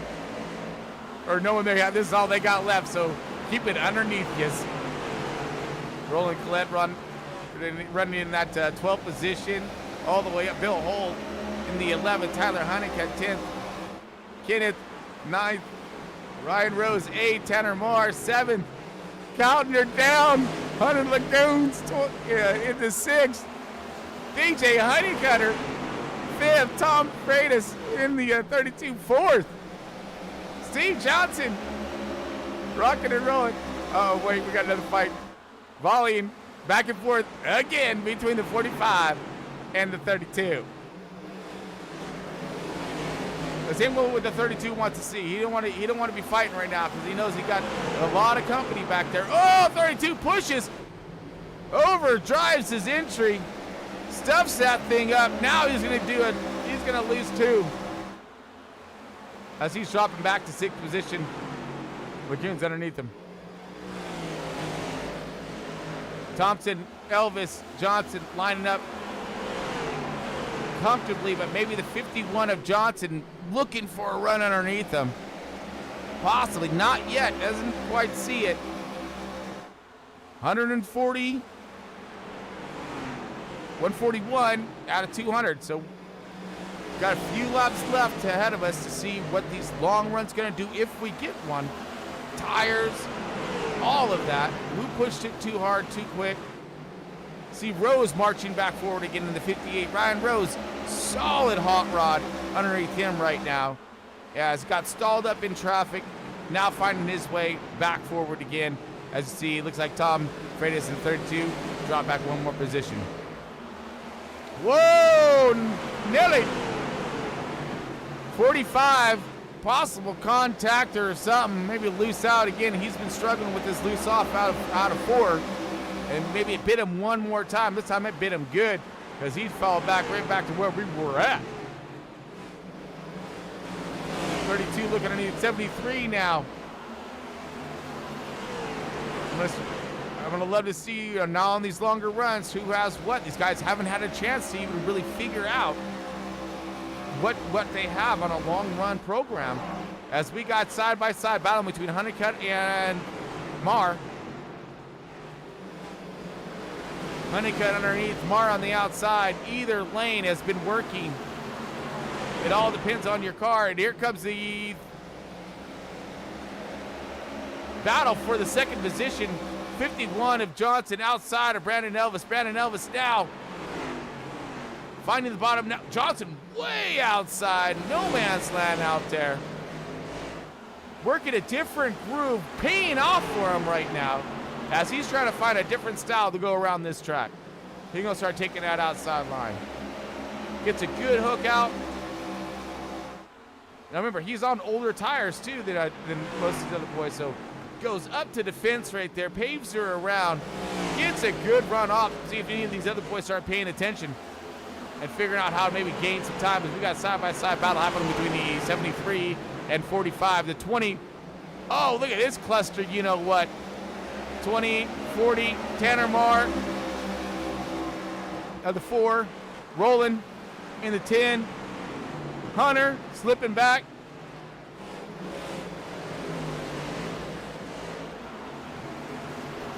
Or knowing they have, this is all they got left, so keep it underneath you. Roland Collette running in that 12th position all the way up. Bill Holt in the 11th. Tyler Honeycutt 10th. Kenneth 9th. Ryan Rose 8th. Tanner Marr 7th. Counting her down. Hunter Lagoons in the 6th. DJ Honeycutter 5th. Tom Freitas in the 32 4th. Steve Johnson rocking and rolling. Oh, wait, we got another fight. Volleying back and forth again between the 45 and the 32. The same what with the 32 wants to see. He don't want to be fighting right now because he knows he got a lot of company back there. Oh, 32 pushes, overdrives his entry, stuffs that thing up. Now he's gonna do it. He's gonna lose 2 as he's dropping back to 6th position. Lagoon's underneath him. Thompson, Elvis, Johnson lining up comfortably, but maybe the 51 of Johnson looking for a run underneath him. Possibly, not yet, doesn't quite see it. 140, 141 out of 200, so got a few laps left ahead of us to see what these long runs gonna do if we get one. Tires, all of that. Who pushed it too hard, too quick? See Rose marching back forward again in the 58. Ryan Rose, solid hot rod underneath him right now. As got stalled up in traffic, now finding his way back forward again. As you see, it looks like Tom Freitas in 32, drop back one more position. Whoa, nearly. 45, possible contact or something, maybe loose out again. He's been struggling with this loose off out of 4, and maybe it bit him one more time. This time it bit him good because he fell back right back to where we were at. 32 looking underneath 73 now. I'm gonna love to see now on these longer runs who has what. These guys haven't had a chance to even really figure out what they have on a long run program, as we got side by side battle between Honeycutt and Marr. Honeycutt underneath, Marr on the outside. Either lane has been working. It all depends on your car. And here comes the battle for the 2nd position. 51 of Johnson outside of Brandon Elvis. Brandon Elvis now finding the bottom. Now Johnson way outside, no man's land out there. Working a different groove, paying off for him right now as he's trying to find a different style to go around this track. He's gonna start taking that outside line. Gets a good hook out. Now remember, he's on older tires too than most of the other boys, so goes up to the fence right there, paves her around, gets a good run off. See if any of these other boys start paying attention and figuring out how to maybe gain some time, as we got side-by-side battle happening between the 73 and 45. The 20, oh, look at this cluster, you know what. 20, 40, Tanner Marr of the 4, Roland in the 10, Hunter slipping back.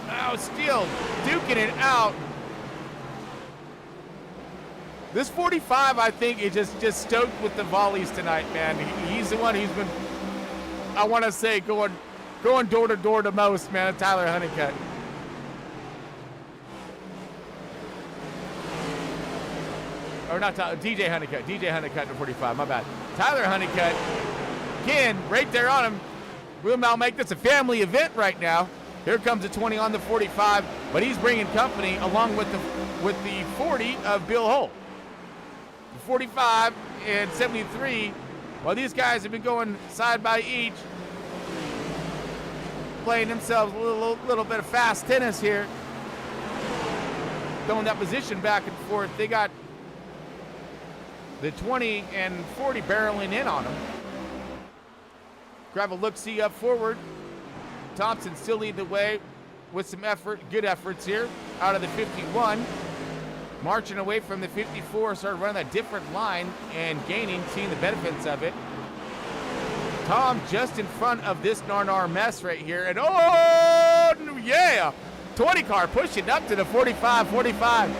Now still duking it out. This 45, I think, is just stoked with the volleys tonight, man. He's the one who's been, I want to say, going door to door the most, man. Tyler Honeycutt. Or not Tyler, DJ Honeycutt. DJ Honeycutt to 45, my bad. Tyler Honeycutt, again, right there on him. We'll now make this a family event right now. Here comes the 20 on the 45, but he's bringing company along with the 40 of Bill Holt. The 45 and 73. Well, these guys have been going side by each, playing themselves a little bit of fast tennis here, throwing that position back and forth. They got the 20 and 40 barreling in on them. Grab a look-see up forward. Thompson still leading the way with some effort, good efforts here out of the 51. Marching away from the 54, started running a different line and gaining, seeing the benefits of it. Tom just in front of this Narnar mess right here. And oh, yeah! 20 car pushing up to the 45.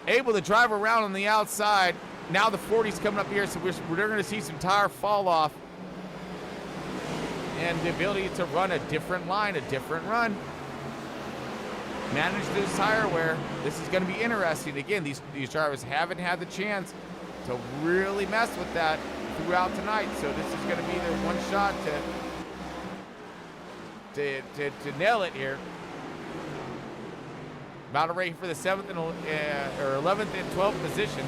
Able to drive around on the outside. Now the 40's coming up here, so we're going to see some tire fall off. And the ability to run a different line, a different run. Manage this tire wear. This is going to be interesting. Again, these drivers haven't had the chance to really mess with that throughout tonight. So this is going to be their one shot to nail it here. Battle rate for the 7th and or 11th and 12th position.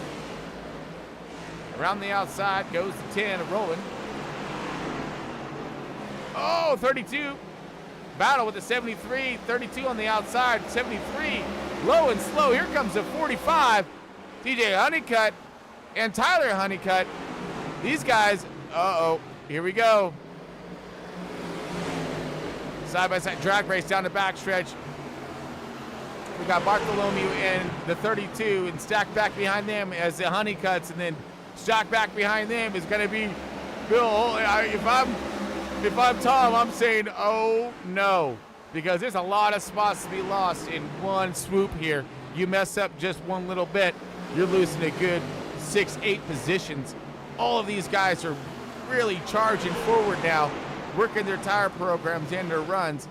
Around the outside goes the 10 rolling. Oh, 32. Battle with the 73. 32 on the outside. 73 low and slow. Here comes the 45. DJ Honeycutt and Tyler Honeycutt. These guys, here we go. Side-by-side drag race down the backstretch. We got Bartholomew and the 32 and stacked back behind them as the Honeycutts, and then stacked back behind them is going to be Bill. If I'm Tom, I'm saying, oh no, because there's a lot of spots to be lost in one swoop here. You mess up just one little bit, you're losing a good 6-8 positions. All of these guys are really charging forward now, working their tire programs and their runs.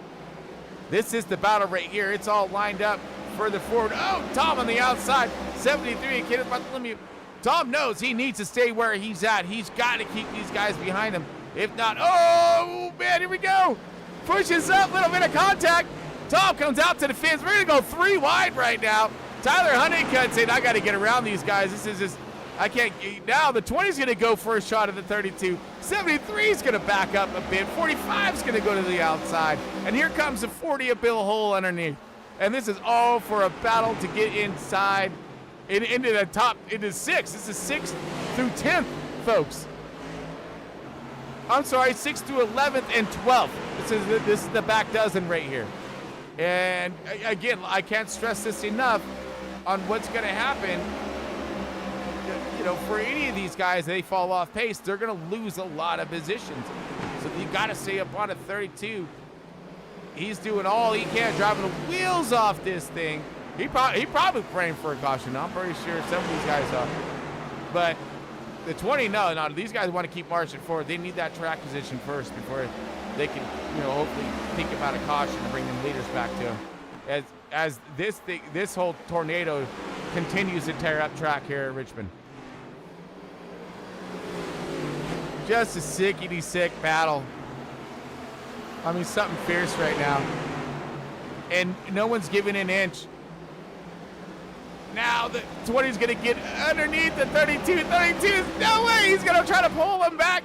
This is the battle right here. It's all lined up further forward. Oh, Tom on the outside, 73, Kenneth Bartholomew. Tom knows he needs to stay where he's at. He's got to keep these guys behind him. If not, oh man, here we go. Pushes up, little bit of contact. Tom comes out to the fence. We're gonna go 3 wide right now. Tyler Honeycutt saying, I gotta get around these guys. This is just, I can't. Now the 20's gonna go for a shot at the 32. 73's gonna back up a bit. 45's gonna go to the outside. And here comes the 40 of Bill Hull underneath. And this is all for a battle to get inside, into the top, into 6. This is 6th through 10th, folks. I'm sorry, 6th through 11th and 12th. This is the back dozen right here. And again, I can't stress this enough on what's going to happen. You know, for any of these guys, they fall off pace, they're going to lose a lot of positions. So you got to stay up on a 32. He's doing all he can, driving the wheels off this thing. He probably praying for a caution. I'm pretty sure some of these guys are. But the 20, no, these guys want to keep marching forward. They need that track position first before they can, hopefully think about a caution and bring them leaders back to them. As this whole tornado continues to tear up track here at Richmond. Just a sickety-sick battle. I mean, something fierce right now. And no one's giving an inch. Now the 20's going to get underneath the 32. 32, no way, he's going to try to pull him back.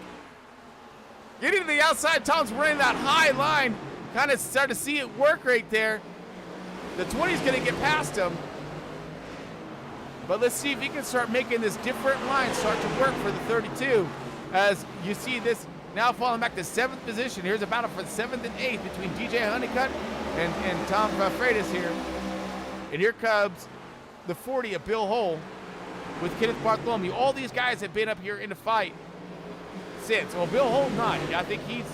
Getting to the outside, Tom's running that high line. Kind of start to see it work right there. The 20's going to get past him. But let's see if he can start making this different line start to work for the 32. As you see this now falling back to 7th position. Here's a battle for the 7th and 8th between DJ Honeycutt and Tom Freitas here. And here comes the 40 of Bill Hull with Kenneth Bartholomew. All these guys have been up here in the fight since. Well, Bill Hull not. I think he's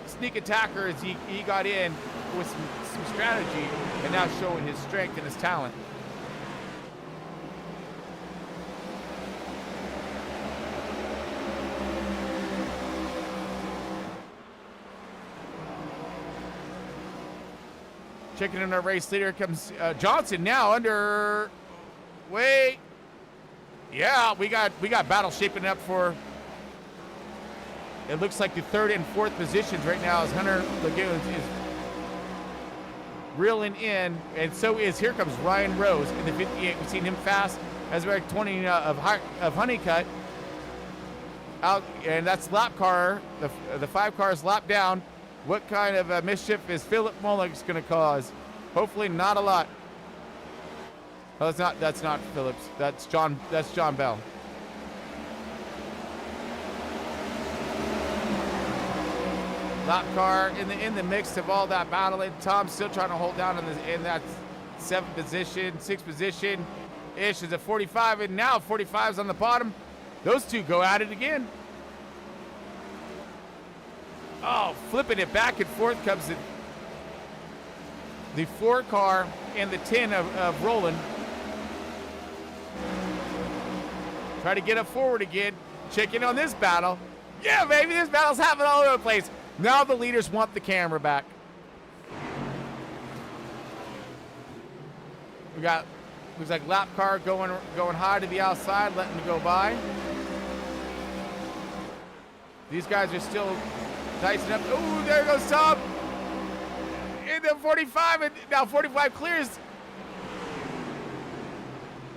sneak attacker as he got in with some strategy and now showing his strength and his talent. Checking in our race leader comes Johnson now under way. Yeah, we got battle shaping up for it looks like the 3rd and 4th positions right now as Hunter Lagoons is reeling in, and so is, here comes Ryan Rose in the 58. We've seen him fast as we're at 20 of Honeycutt out, and that's lap car. The 5 cars lap down. What kind of mischief is Philip Mullenix going to cause? Hopefully not a lot. Oh, that's not Phillips. That's John Bell. Lap car in the mix of all that battling. Tom's still trying to hold down in that 7th position, 6th position. Ish is at 45, and now 45's on the bottom. Those two go at it again. Oh, flipping it back and forth comes the 4 car and the 10 of Roland. Try to get up forward again. Check in on this battle. Yeah, baby, this battle's happening all over the place. Now the leaders want the camera back. We got, looks like lap car going high to the outside, letting it go by. These guys are still dicing up. Ooh, there goes Tom. Into 45, and now 45 clears.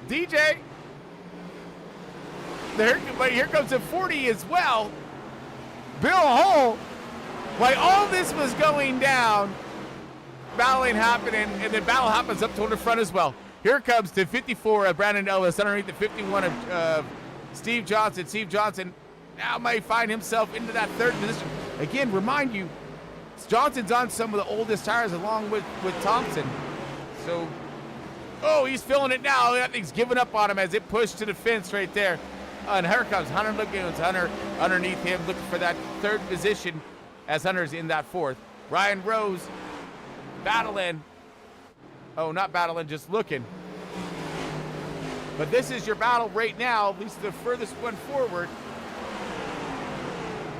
DJ. But here comes a 40 as well. Bill Hull. While all this was going down, battling happening, and then battle happens up toward the front as well. Here comes the 54 of Brandon Ellis underneath the 51 of Steve Johnson. Steve Johnson now may find himself into that 3rd position. Again, remind you, Johnson's on some of the oldest tires along with Thompson. So, oh, he's feeling it now. That thing's giving up on him as it pushed to the fence right there. And here comes Hunter Lagoons. Hunter underneath him looking for that 3rd position as Hunter's in that 4th. Ryan Rose battling. Oh, not battling, just looking. But this is your battle right now, at least the furthest one forward.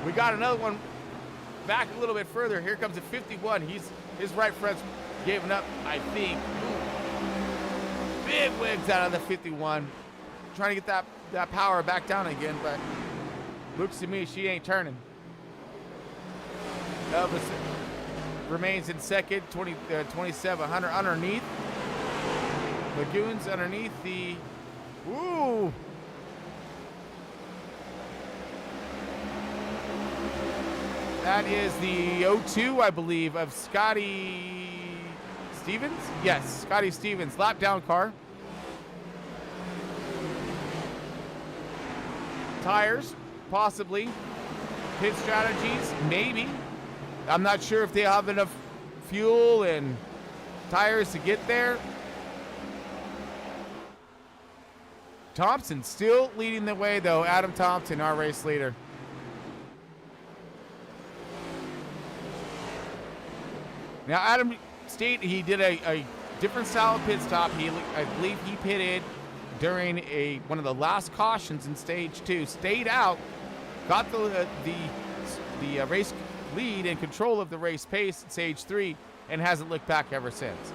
We got another one back a little bit further. Here comes the 51. His right front's giving up, I think. Ooh. Big wigs out of the 51. Trying to get that power back down again, but looks to me she ain't turning. Elvis remains in 2nd, 27. Hunter underneath. Lagoons underneath the, ooh. That is the 02, I believe, of Scotty Stevens? Yes, Scotty Stevens, lap down car. Tires, possibly. Pit strategies, maybe. I'm not sure if they have enough fuel and tires to get there. Thompson still leading the way, though. Adam Thompson, our race leader. Now, Adam stated he did a different style of pit stop. I believe he pitted during one of the last cautions in stage 2. Stayed out, got the race lead and control of the race pace in stage 3, and hasn't looked back ever since.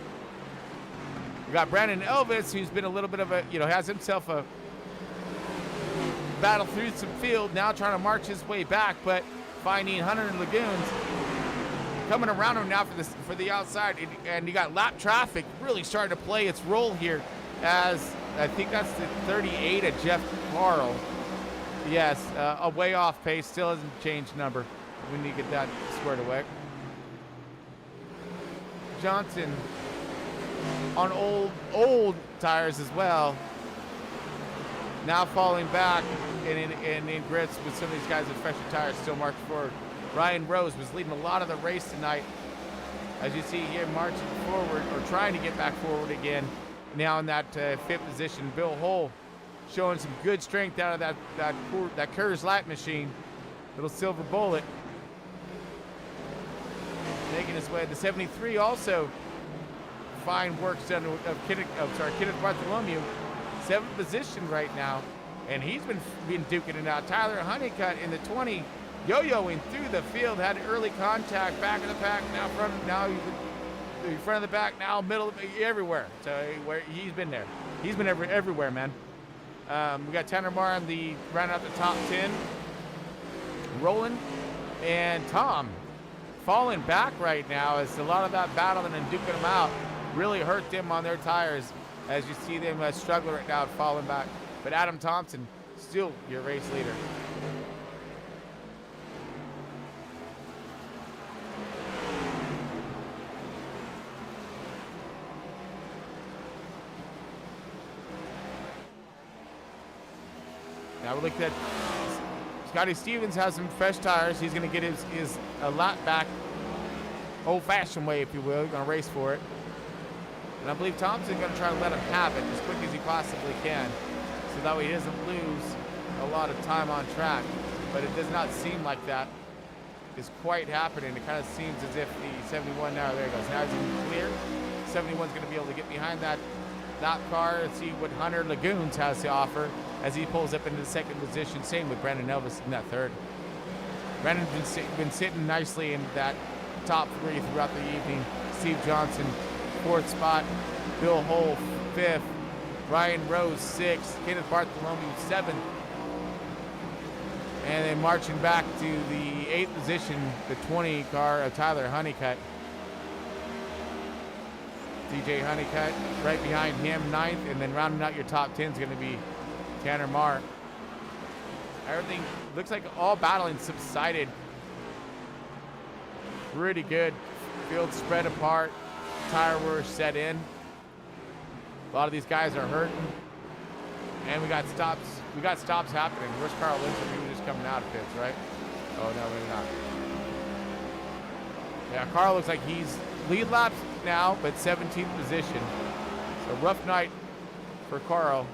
We got Brandon Elvis, who's been a little bit of a, has himself a battle through some field, now trying to march his way back, but finding Hunter and Lagoons coming around him now for the outside, and you got lap traffic really starting to play its role here, as I think that's the 38 of Jeff Carl. Yes, a way off pace, still hasn't changed number. We need to get that squared away. Johnson on old tires as well. Now falling back and in grits with some of these guys with fresher tires still marching forward. Ryan Rose was leading a lot of the race tonight. As you see here, marching forward or trying to get back forward again. Now in that 5th position. Bill Hull showing some good strength out of that Coors Light machine. Little silver bullet. Making his way. The 73 also fine work done of Kenneth Bartholomew. 7th position right now, and he's been duking it out. Tyler Honeycutt in the 20, yo-yoing through the field, had early contact, back of the pack, now front of the back, now middle, everywhere. So he's been there. He's been everywhere, man. We got Tanner Marr on the round out the top 10. Roland And Tom falling back right now as a lot of that battling and duking them out really hurt them on their tires, as you see them struggle right now, falling back. But Adam Thompson, still your race leader. Now we're looking at Scotty Stevens has some fresh tires. He's going to get his lap back old-fashioned way, if you will. He's going to race for it. And I believe Thompson's going to try to let him have it as quick as he possibly can, so that way he doesn't lose a lot of time on track. But it does not seem like that is quite happening. It kind of seems as if the 71, now there he goes. Now he's in clear. 71's going to be able to get behind that car and see what Hunter Lagoons has to offer as he pulls up into the second position. Same with Brandon Elvis in that third. Brandon's been sitting nicely in that top three throughout the evening. Steve Johnson, fourth spot. Bill Hull, fifth. Ryan Rose, sixth. Kenneth Bartholomew, seventh. And then marching back to the eighth position, the 20 car of Tyler Honeycutt. DJ Honeycutt right behind him, ninth, and then rounding out your top 10 is going to be Tanner Marr. Everything looks like all battling subsided. Pretty good. Field spread apart. Tire wear set in. A lot of these guys are hurting. And we got stops. We got stops happening. Where's Carl Lindstrom? He was just coming out of pits, right? Oh, no, maybe not. Yeah, Carl looks like he's lead laps now, but 17th position. So rough night for Carl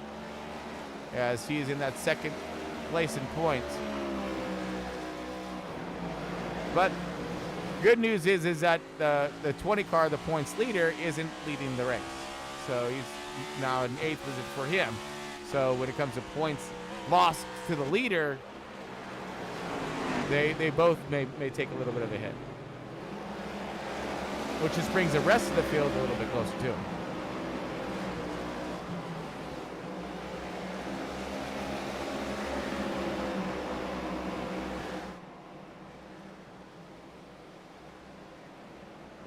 as he's in that second place in points. But good news is that the 20 car, the points leader, isn't leading the race. So he's now in 8th position for him. So when it comes to points lost to the leader, they both may take a little bit of a hit, which just brings the rest of the field a little bit closer to him.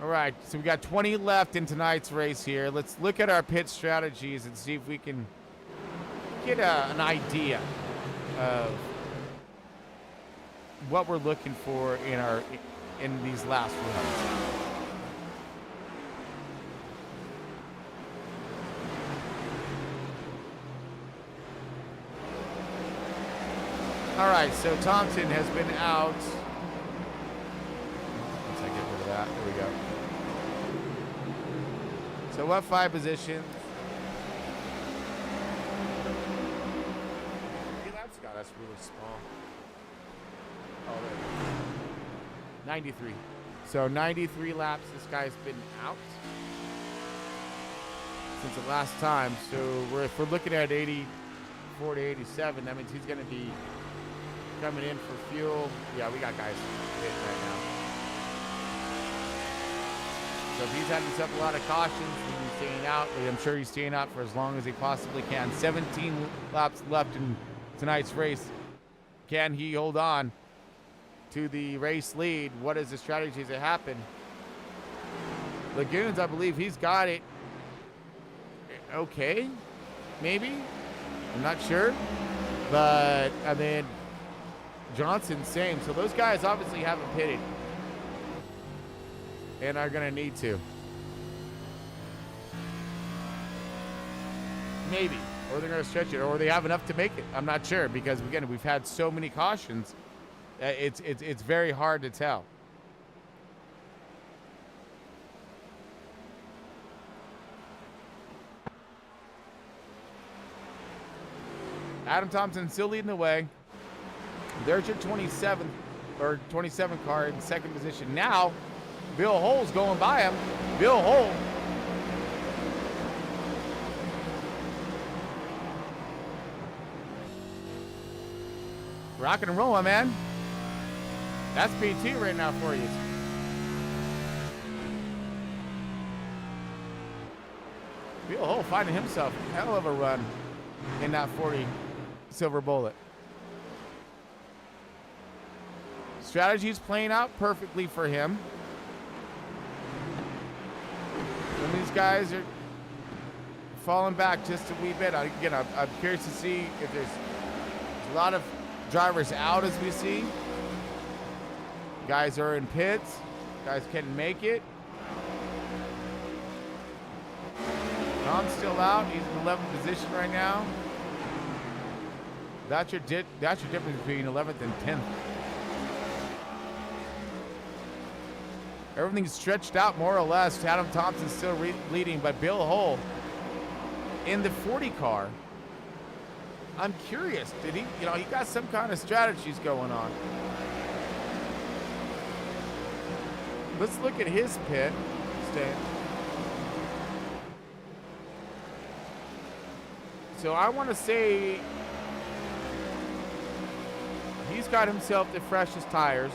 All right, so we got 20 left in tonight's race here. Let's look at our pit strategies and see if we can get an idea of what we're looking for in these last runs. All right, so Thompson has been out. Once I get rid of that, there we go. So what 5 positions? 3 laps? God, that's really small. Oh, there we go. 93. So 93 laps this guy's been out since the last time. So if we're looking at 84 to 87, that means he's going to be coming in for fuel. Yeah, we got guys hitting right now. So if he's had himself a lot of cautions and he's staying out, I'm sure he's staying out for as long as he possibly can. 17 laps left in tonight's race. Can he hold on to the race lead? What is the strategy to happen? Lagoons, I believe he's got it. Okay, maybe. I'm not sure. But, I mean, Johnson, same. So those guys obviously haven't pitted and are going to need to. Maybe. Or they're going to stretch it. Or they have enough to make it. I'm not sure because, again, we've had so many cautions. It's very hard to tell. Adam Thompson still leading the way. There's your 27 car in second position. Now, Bill Hull's going by him. Bill Hull. Rocking and rolling, man. That's PT right now for you. Bill Hull finding himself a hell of a run in that 40 Silver Bullet. Strategy's playing out perfectly for him. And these guys are falling back just a wee bit. Again, I'm curious to see if there's a lot of drivers out as we see. Guys are in pits. Guys can't make it. Tom's still out. He's in 11th position right now. That's your difference between 11th and 10th. Everything's stretched out more or less. Adam Thompson's still leading, but Bill Hull in the 40 car. I'm curious. Did he? You know, he got some kind of strategies going on. Let's look at his pit stand. So I want to say he's got himself the freshest tires.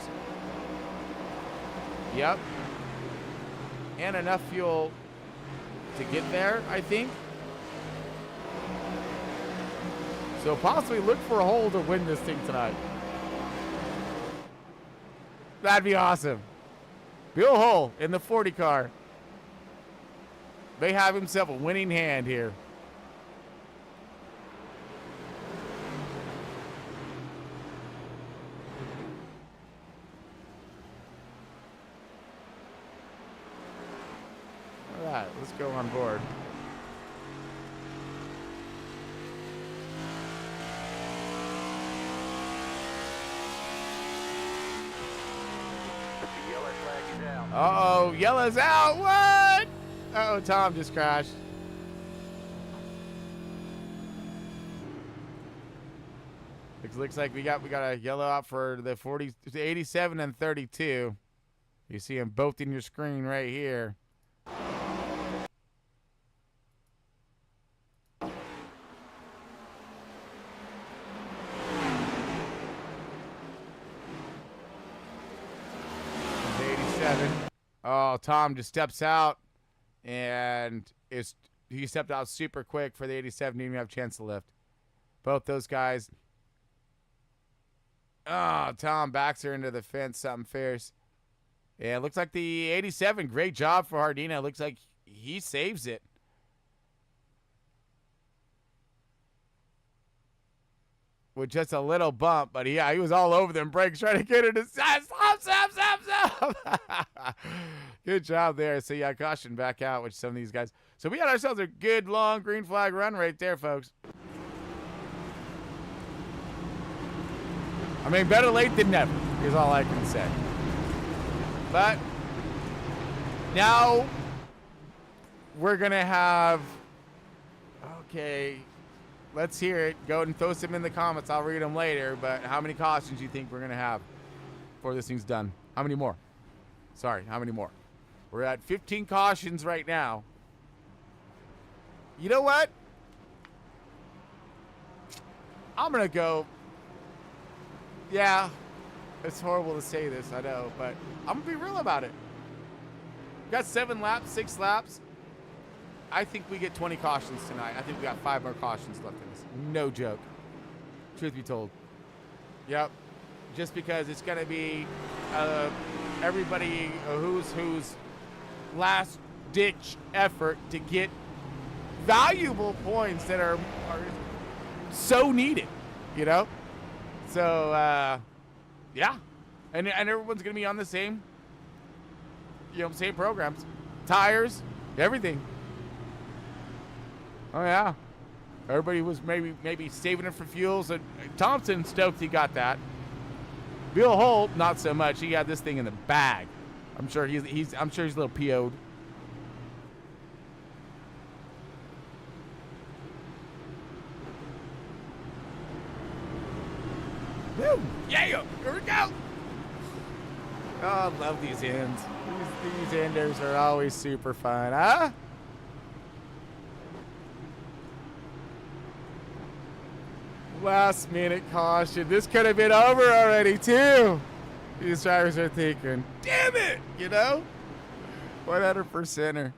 Yep. And enough fuel to get there, I think. So possibly look for a hole to win this thing tonight. That'd be awesome. Bill Hull in the 40 car. May have himself a winning hand here. All right, let's go on board. Uh-oh, yellow's out. What? Uh-oh, Tom just crashed. Looks like we got a yellow out for the 87 and 32. You see them both in your screen right here. Oh, Tom just steps out, and he stepped out super quick for the 87. Didn't even have a chance to lift. Both those guys. Oh, Tom backs her into the fence. Something fierce. Yeah, it looks like the 87. Great job for Hardina. Looks like he saves it. With just a little bump, but he was all over them brakes trying to get her to stop. Good job there. So yeah, caution back out with some of these guys. So we got ourselves a good long green flag run right there, folks. I mean, better late than never is all I can say. But now we're gonna have, okay, let's hear it. Go and throw some in the comments. I'll read them later. But how many cautions do you think we're going to have before this thing's done? How many more? Sorry, how many more? We're at 15 cautions right now. You know what? I'm going to go. Yeah, it's horrible to say this, I know. But I'm going to be real about it. We've got 7 laps, 6 laps. I think we get 20 cautions tonight. I think we got 5 more cautions left in this. No joke. Truth be told. Yep. Just because it's going to be everybody who's last ditch effort to get valuable points that are so needed, you know? So, yeah. And everyone's going to be on the same, same programs. Tires, everything. Oh, yeah. Everybody was maybe saving it for fuels. And Thompson stoked he got that. Bill Hull, not so much. He had this thing in the bag. I'm sure he's a little PO'd. Woo! Yeah! Here we go! Oh, I love these ends. These enders are always super fun, huh? Last minute caution. This could have been over already, too. These drivers are thinking, damn it, 100%er.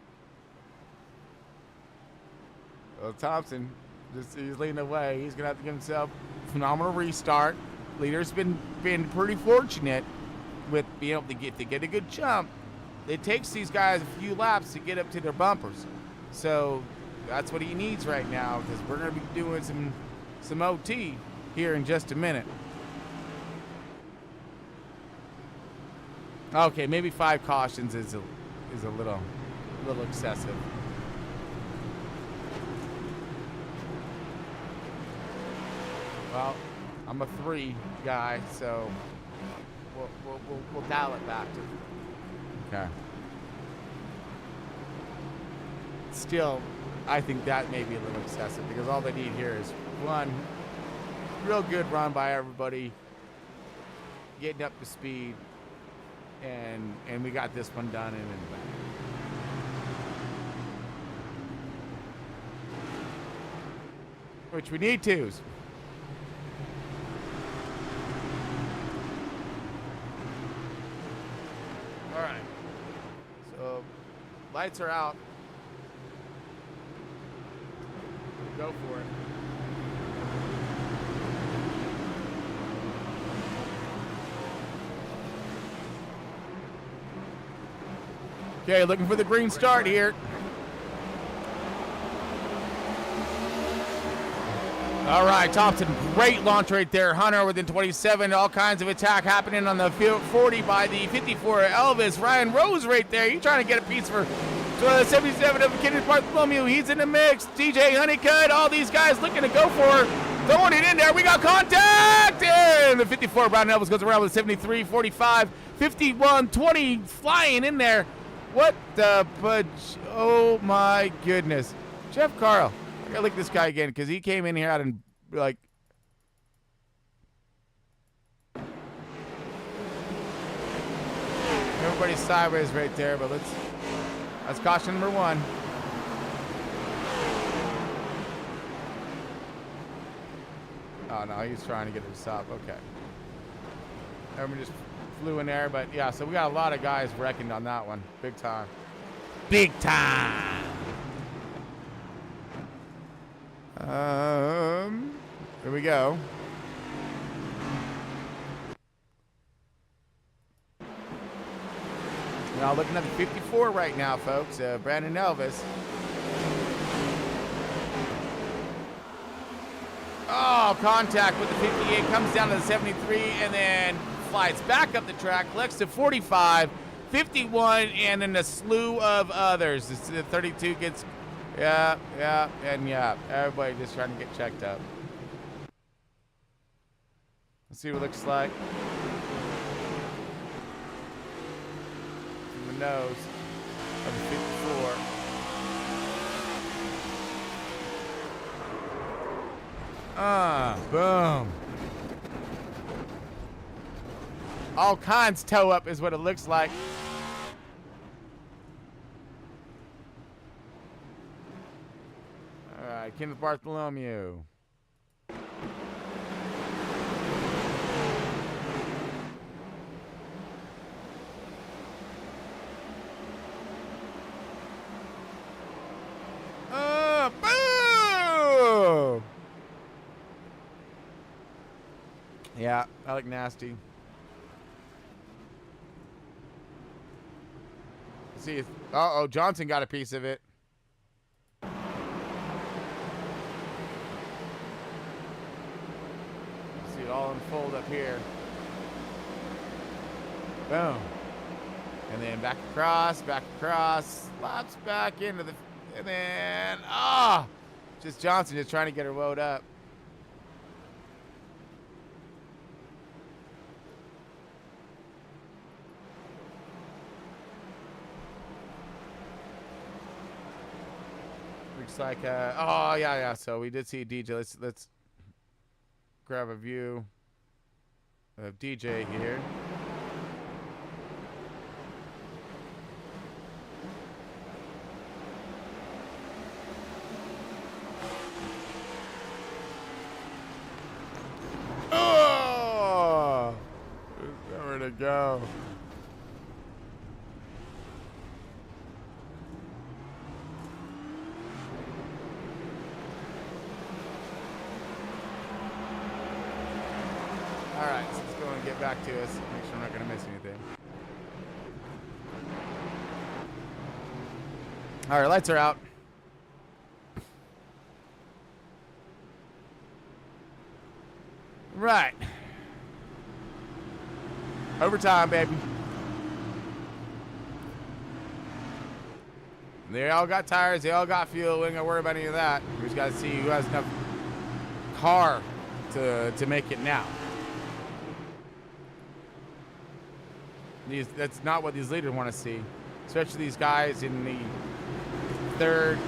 Well, Thompson, he's leading away. He's going to have to give himself a phenomenal restart. Leader's been pretty fortunate with being able to get a good jump, it takes these guys a few laps to get up to their bumpers. So that's what he needs right now, because we're going to be doing some OT here in just a minute. Okay, maybe 5 cautions is a little excessive. Well, I'm a 3 guy, so we'll dial it back to. Okay. Still, I think that may be a little excessive, because all they need here is one real good run by everybody, getting up to speed, and we got this one done and in the back. Which we need twos. All right. So lights are out. Go for it. Okay, looking for the green start here. All right, Thompson, great launch right there. Hunter within 27, all kinds of attack happening on the 40 by the 54. Elvis, Ryan Rose right there. He's trying to get a piece for 77 of Kenneth Bartholomew. He's in the mix. DJ Honeycutt, all these guys looking to go for it. Throwing it in there. We got contact. And the 54, Brown Elvis goes around with 73, 45, 51, 20, flying in there. What the fudge? Oh, my goodness. Jeff Carl. I gotta look at this guy again, because he came in here out and, like, everybody's sideways right there, but that's caution number 1. Oh, no, he's trying to get it to stop. Okay. Everyone just flew in there, but yeah, so we got a lot of guys wrecking on that one. Big time. Big time! Here we go. Now looking at the 54 right now, folks. Brandon Elvis. Oh, contact with the 58. Comes down to the 73 and then flies back up the track. Collects to 45, 51, and then a slew of others. The 32 gets... Yeah, and yeah. Everybody just trying to get checked up. Let's see what it looks like. From the nose of the 54. Boom. All kinds toe up is what it looks like. All right, Kenneth Bartholomew. Boom! Yeah, I look nasty. Let's see if, uh-oh, Johnson got a piece of it. See it all unfold up here. Boom. And then back across, slaps back into the, and then, just Johnson just trying to get her woed up. Looks like, oh yeah. So we did see DJ. Let's grab a view of DJ here. Oh, there's nowhere to go. All right, so it's going get back to us. Make sure I'm not going to miss anything. All right, lights are out. Right. Overtime, baby. They all got tires. They all got fuel. We ain't got to worry about any of that. We just got to see who has enough car to make it now. That's not what these leaders want to see, especially these guys in the 3rd,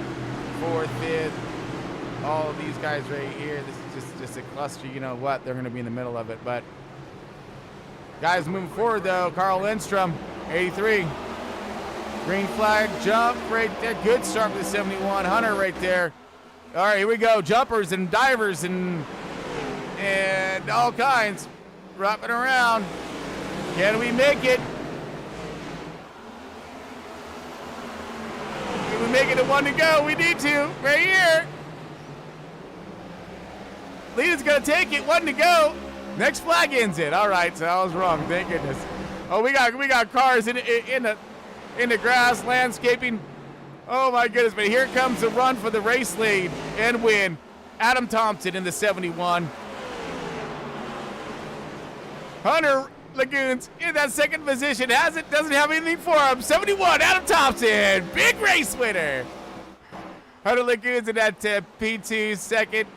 4th, 5th. All of these guys right here. This is just a cluster. You know what? They're going to be in the middle of it. But guys moving forward, though. Carl Lindstrom, 83. Green flag, jump right there. Good start for the 71. Hunter right there. All right, here we go. Jumpers and divers and all kinds. Wrapping around. Can we make it? Can we make it to 1 to go? We need to. Right here. Leader's going to take it. 1 to go. Next flag ends it. All right, so I was wrong. Thank goodness. Oh, we got cars in the grass, landscaping. Oh, my goodness. But here comes the run for the race lead and win. Adam Thompson in the 71. Hunter Lagoons in that second position. Doesn't have anything for him. 71, Adam Thompson. Big race winner. Hunter Lagoons in that P2 second.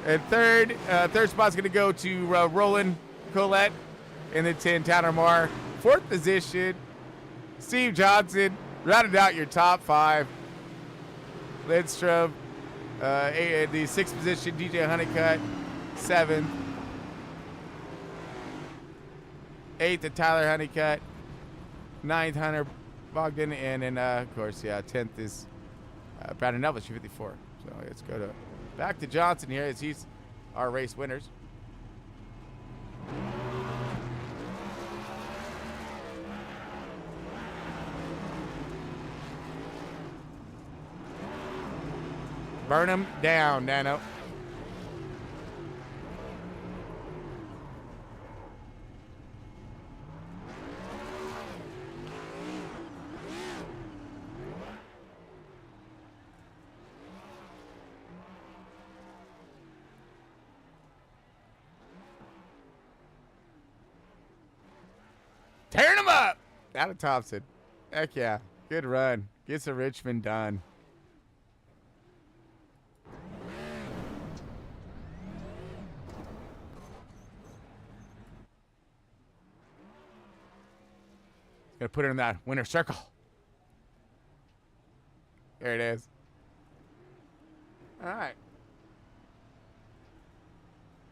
And third spot's going to go to Roland Collette in the 10, Tanner Marr. 4th position, Steve Johnson. Rounded out your top 5. Lindstrom, the 6th position, DJ Honeycutt. 7th. 8th to Tyler Honeycutt. 9th, Hunter Bogdan. And then, of course, 10th is Brandon Elvis, 54. So let's go to back to Johnson here as he's our race winners. Burn him down, Nano. Tearing him up. Adam Thompson. Heck yeah. Good run. Gets a Richmond done. Gonna put it in that winner circle. There it is. All right.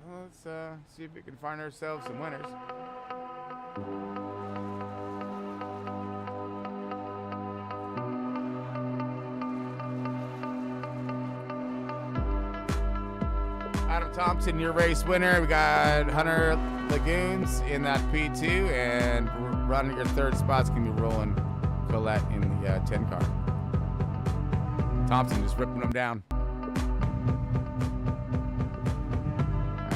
Well, let's see if we can find ourselves some winners. Adam Thompson, your race winner. We got Hunter Lagoons in that P2, and running your 3rd spot's gonna be Roland Collette in the 10 car. Thompson just ripping them down.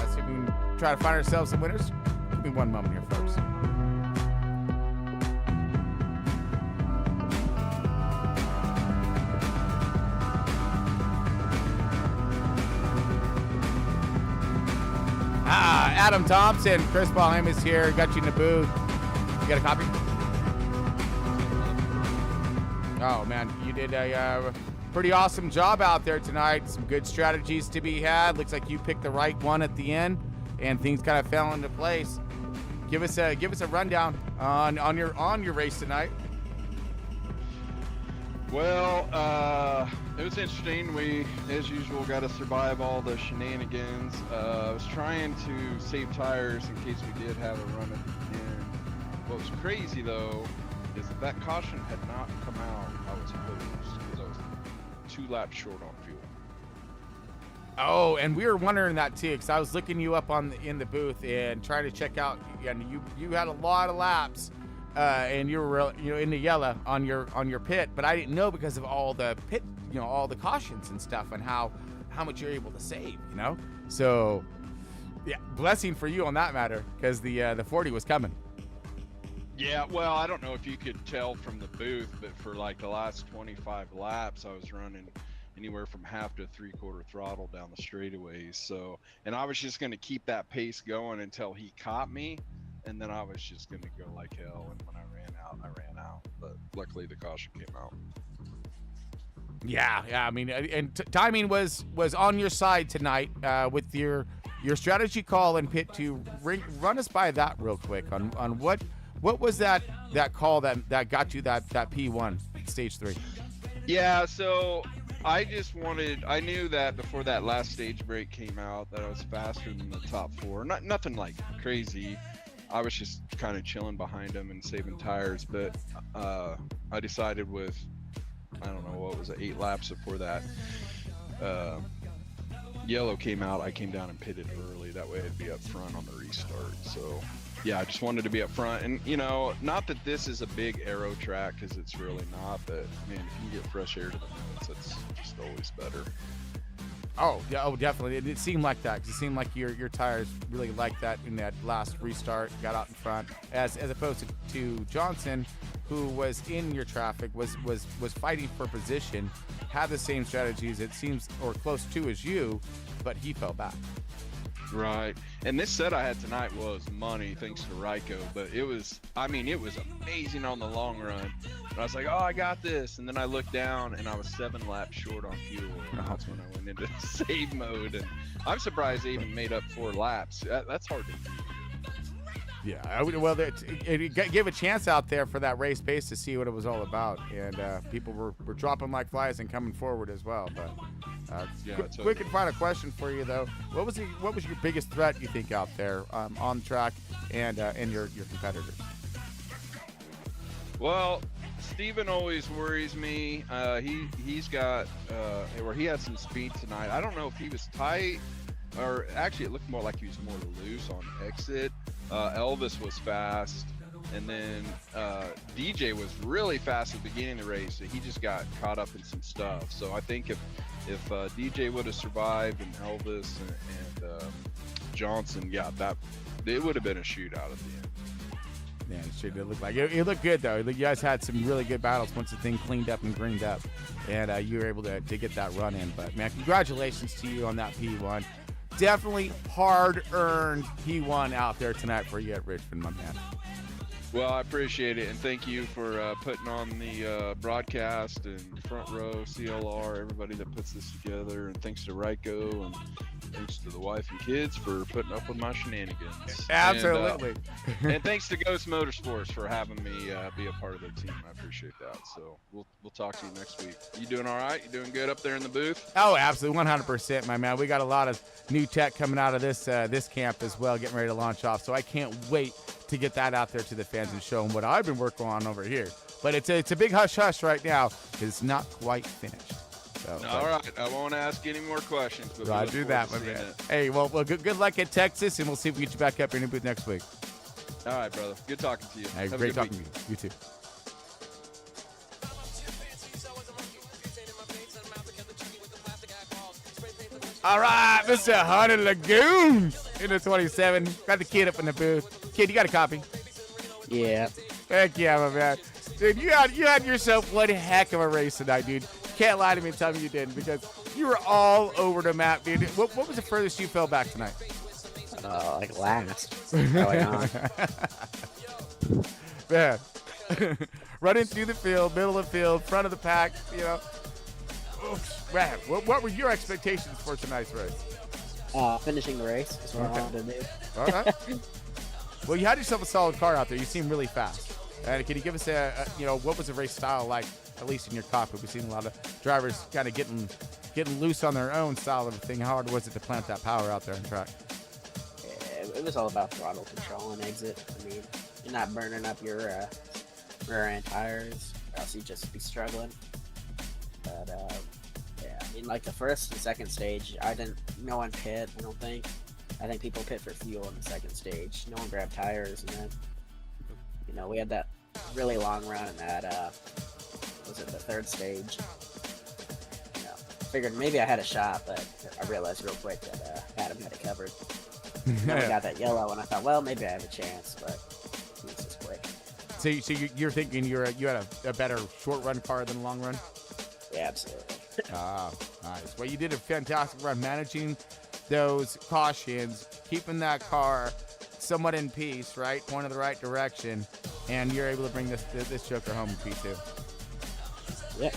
See if we can try to find ourselves some winners. Give me one moment here, folks. Adam Thompson, Chris Ballheim is here. Got you in the booth. You got a copy? Oh, man, you did a pretty awesome job out there tonight. Some good strategies to be had. Looks like you picked the right one at the end, and things kind of fell into place. Give us a rundown on your race tonight. Well, it was interesting. We, as usual, got to survive all the shenanigans. I was trying to save tires in case we did have a run at the end. What was crazy, though, is that caution had not come out how it's supposed, because I was 2 laps short on fuel. Oh, and we were wondering that too, because I was looking you up in the booth and trying to check out. And you had a lot of laps. And you were in the yellow on your pit, but I didn't know because of all the pit, all the cautions and stuff, and how much you're able to save, So Yeah, blessing for you on that matter, because the 40 was coming. Yeah, well, I don't know if you could tell from the booth, but for like the last 25 laps, I was running anywhere from half to 3/4 throttle down the straightaways. So, and I was just going to keep that pace going until he caught me, and then I was just going to go like hell. And when I ran out. But luckily, the caution came out. Yeah. I mean, and timing was on your side tonight with your strategy call in pit two. Run us by that real quick on what was that call that got you that P1 stage 3? Yeah, so I knew that before that last stage break came out that I was faster than the top 4. Nothing like crazy. I was just kind of chilling behind them and saving tires, but I decided with, I don't know, what was it, 8 laps before that yellow came out, I came down and pitted early. That way I'd be up front on the restart. So yeah, I just wanted to be up front. And not that this is a big aero track, because it's really not, but man, if you can get fresh air to the nose, that's just always better. Oh yeah, definitely. It seemed like that, because it seemed like your tires really liked that in that last restart, got out in front, as opposed to Johnson, who was in your traffic, was fighting for position, had the same strategies, it seems, or close to as you, but he fell back. Right. And this set I had tonight was money, thanks to Ryko, but it was amazing on the long run. And I was like, oh, I got this. And then I looked down and I was 7 laps short on fuel. And that's when I went into save mode. And I'm surprised they even made up 4 laps. That's hard to do. Yeah, well, it gave a chance out there for that race pace to see what it was all about, and people were dropping like flies and coming forward as well. But quick and final question for you though: what was your biggest threat you think out there on the track and your competitors? Well, Steven always worries me. He's got where he had some speed tonight. I don't know if he was tight, or actually it looked more like he was more loose on exit. Elvis was fast, and then DJ was really fast at the beginning of the race. So he just got caught up in some stuff. So I think if DJ would have survived, and Elvis and Johnson, that it would have been a shootout at the end. Yeah, it sure did look like it. It looked good though. You guys had some really good battles once the thing cleaned up and greened up, and you were able to get that run in. But man, congratulations to you on that P1. Definitely hard-earned P1 out there tonight for you at Richmond, my man. Well, I appreciate it, and thank you for putting on the broadcast and Front Row, CLR, everybody that puts this together, and thanks to Ryko, and thanks to the wife and kids for putting up with my shenanigans. Absolutely. And thanks to Ghost Motorsports for having me be a part of their team. I appreciate that. So we'll talk to you next week. You doing all right? You doing good up there in the booth? Oh, absolutely, 100%, my man. We got a lot of new tech coming out of this camp as well, getting ready to launch off. So I can't wait to get that out there to the fans and show them what I've been working on over here. But it's a big hush right now because it's not quite finished. So, all right, I won't ask any more questions. But I do that, my man. Hey, well, good luck at Texas, and we'll see if we get you back up in the booth next week. All right, brother. Good talking to you. Hey, great talking to you. You too. All right, Mr. Hunter Lagoon in the 27. Got the kid up in the booth. Kid, you got a copy? Yeah. Heck yeah, my man. Dude, you had yourself one heck of a race tonight, dude. Can't lie to me and tell me you didn't, because you were all over the map, dude. What was the furthest you fell back tonight? Like last. Going on. Man. Running through the field, middle of the field, front of the pack, Oops, man, what were your expectations for tonight's race? Finishing the race is what I wanted to do. All right. Well, you had yourself a solid car out there. You seem really fast. And can you give us what was the race style like, at least in your cockpit? We've seen a lot of drivers kind of getting loose on their own style of thing. How hard was it to plant that power out there on track? It was all about throttle control and exit. I mean, you're not burning up your rear end tires, or else you'd just be struggling. But yeah, I mean, like the first and second stage, no one pit, I don't think. I think people pit for fuel in the second stage. No one grabbed tires, and then, we had that really long run in that, was it the third stage? Figured maybe I had a shot, but I realized real quick that Adam had it covered. And then we got that yellow, and I thought, well, maybe I have a chance, but he's just quick. So you're thinking you had a better short run car than long run? Yeah, absolutely. Nice. Well, you did a fantastic run managing those cautions, keeping that car somewhat in peace, right? Going in the right direction, and you're able to bring this Joker home in P2. Yeah.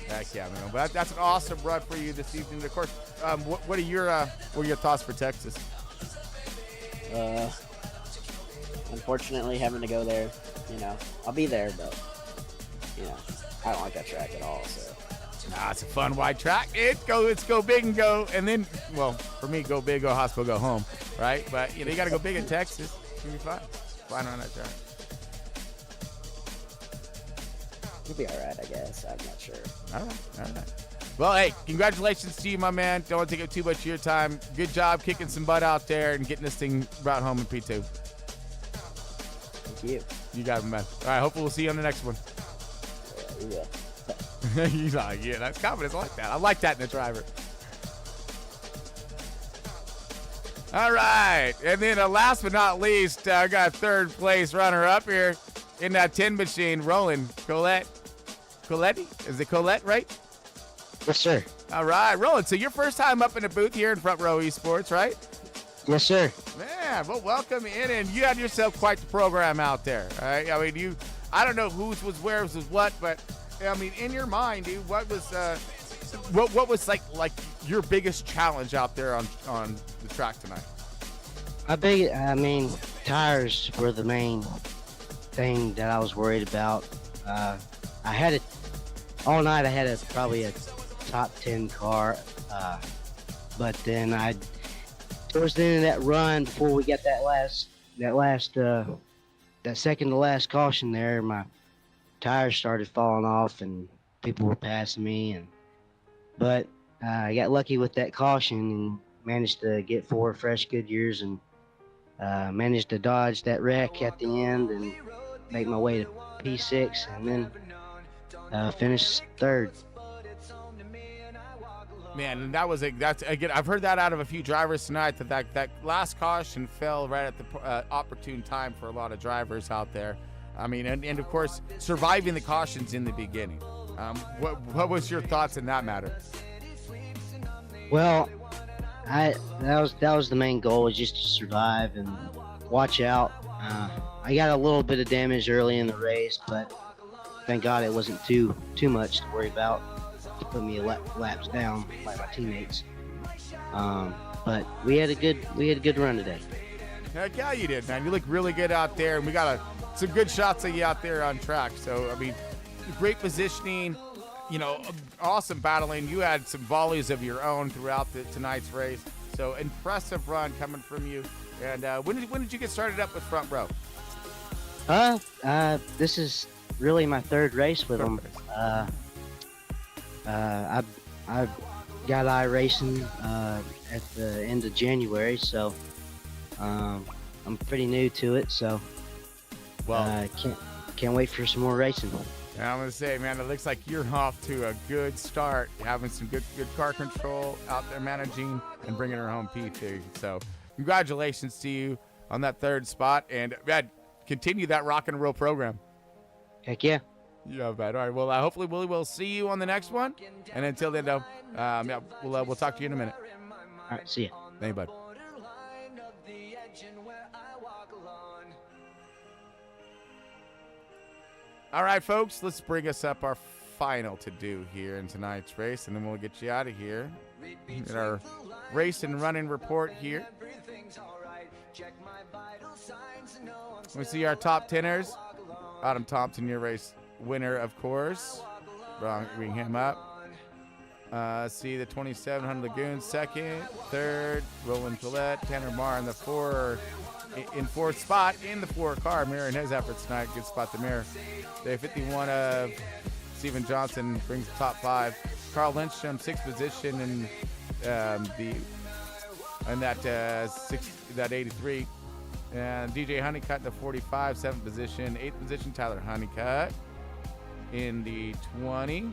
Heck yeah, man. But that's an awesome run for you this evening. Of course, what are your thoughts for Texas? Unfortunately, having to go there, I'll be there, but I don't like that track at all. So. Nah, it's a fun wide track. Let's go big and go, and then, well, for me, go big, go hospital, go home, right? But you got to go big in Texas. It's gonna be fun. Fun on that track. You'll be all right, I guess. I'm not sure. All right. Well, hey, congratulations to you, my man. Don't want to take up too much of your time. Good job kicking some butt out there and getting this thing brought home in P2. Thank you. You got it, man. All right, hopefully we'll see you on the next one. Yeah, we will. He's like, yeah, that's confidence. I like that. I like that in a driver. All right. And then last but not least, I got third place runner up here in that 10 machine, Roland Colette. Is it Colette, right? Yes, sir. All right, Roland. So your first time up in the booth here in Front Row Esports, right? Yes, sir. Man, well, welcome in. And you had yourself quite the program out there. All right. I mean, I don't know whose was where, was what, but I mean, in your mind, dude, what was like your biggest challenge out there on the track tonight? I mean, tires were the main thing that I was worried about. I had all night. I had probably a top 10 car, but then towards the end of that run, before we got that second to last caution there, my tires started falling off and people were passing me, but I got lucky with that caution and managed to get 4 fresh Goodyears and managed to dodge that wreck at the end and make my way to P6 and then finish third. Man, and that's again, I've heard that out of a few drivers tonight, that last caution fell right at the opportune time for a lot of drivers out there. I mean, and of course, surviving the cautions in the beginning. What was your thoughts in that matter? Well, that was the main goal, was just to survive and watch out. I got a little bit of damage early in the race, but thank God it wasn't too much to worry about. To put me laps down like my teammates. But we had a good run today. Heck yeah, you did, man. You look really good out there, and we got some good shots of you out there on track. So, I mean, great positioning, awesome battling. You had some volleys of your own throughout tonight's race. So, impressive run coming from you. And when did you get started up with Front Row? This is really my third race with them. I got Iracing at the end of January, so I'm pretty new to it. So can't wait for some more racing. And I'm gonna say, man, it looks like you're off to a good start, having some good car control out there, managing and bringing her home P2. So congratulations to you on that third spot, and continue that rock and roll program. Heck yeah. Yeah, bad. All right. Well, hopefully we'll see you on the next one. And until then, though, we'll talk to you in a minute. All right. See ya. Thank you, bud. All right, folks. Let's bring us up our final to do here in tonight's race, and then we'll get you out of here. Get our race and running report here. We see our top 10ers. Adam Thompson, your race winner, of course. Bring him up. See the 2700 Lagoon second, third, Roland Collette, Tanner Marr in the fourth spot in the 4 car, mirroring his efforts tonight. Good spot to mirror. Day 51 of Steven Johnson brings the top 5. Carl Lindstrom, 6th position in that 83. And DJ Honeycutt in the 45, 7th position. 8th position, Tyler Honeycutt in the 20.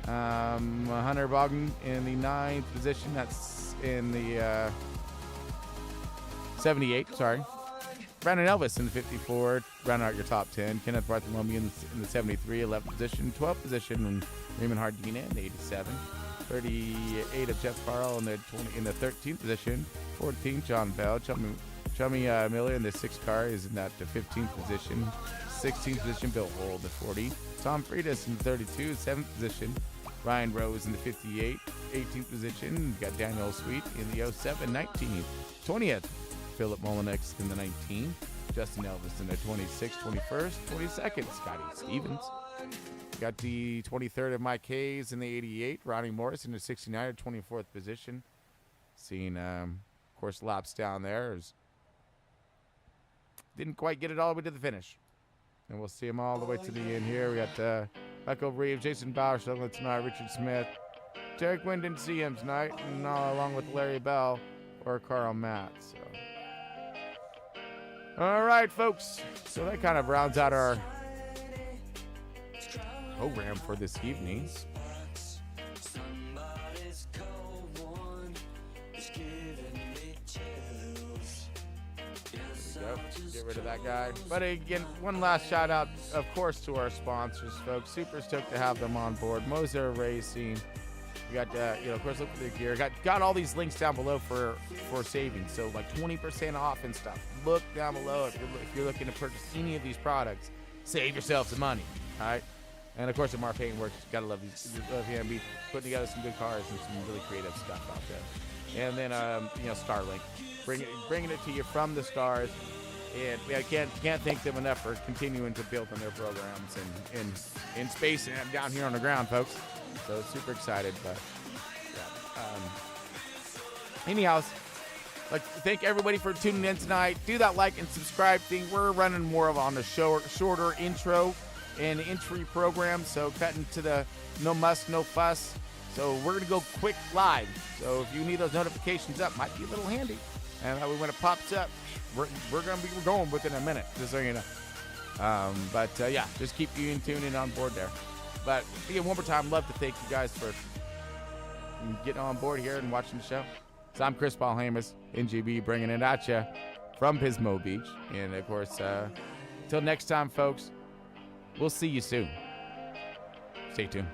Hunter Bogdan in the 9th position. That's in the 78, sorry. Brandon Elvis in the 54, rounding out your top 10. Kenneth Bartholomew in the 73, 11th position. 12th position, and Raymond Hardina in the 87. 38 of Jeff Carl in the 13th position. 14th, John Bell. Chummy Miller in the 6th car is in that 15th position. 16th position, Bill Hole in the 40. Tom Freitas in the 32, 7th position. Ryan Rose in the 58, 18th position. We've got Daniel Sweet in the 07, 19th. 20th, Philip Molinex in the 19th. Justin Elvis in the 26th, 21st, 22nd, Scotty Stevens. Got the 23rd of Mike Hayes in the 88. Ronnie Morris in the 69, 24th position. Seeing, of course, laps down there. Didn't quite get it all the way to the finish. And we'll see them all the way to the end here. We got Michael Reeves, Jason Bauer struggling tonight, Richard Smith. Derek Wynn didn't see him tonight, and along with Larry Bell or Carl Matt. So. All right, folks. So that kind of rounds out our program for this evening. Get rid of that guy. But again, one last shout out, of course, to our sponsors, folks. Super stoked to have them on board. Moser Racing. We got, of course, look for the gear. Got all these links down below for savings. So like 20% off and stuff. Look down below if you're looking to purchase any of these products. Save yourself some money. All right. And of course, at Mar Paint Works, gotta love these. Love him. Be putting together some good cars and some really creative stuff out there. And then, Starlink, bringing it to you from the stars. And I can't thank them enough for continuing to build on their programs and in space and down here on the ground, folks. So super excited. But anyhow, like thank everybody for tuning in tonight. Do that like and subscribe thing. We're running more of on the shorter intro and entry program. So cutting to the no muss, no fuss. So we're gonna go quick live. So if you need those notifications up, might be a little handy. And when it pops up, we're going within a minute, just so you know. Just keep you in tune and on board there. But again, one more time, love to thank you guys for getting on board here and watching the show. So I'm Chris Paul Hamas, NGB, bringing it at you from Pismo Beach. And of course, until next time, folks, we'll see you soon. Stay tuned.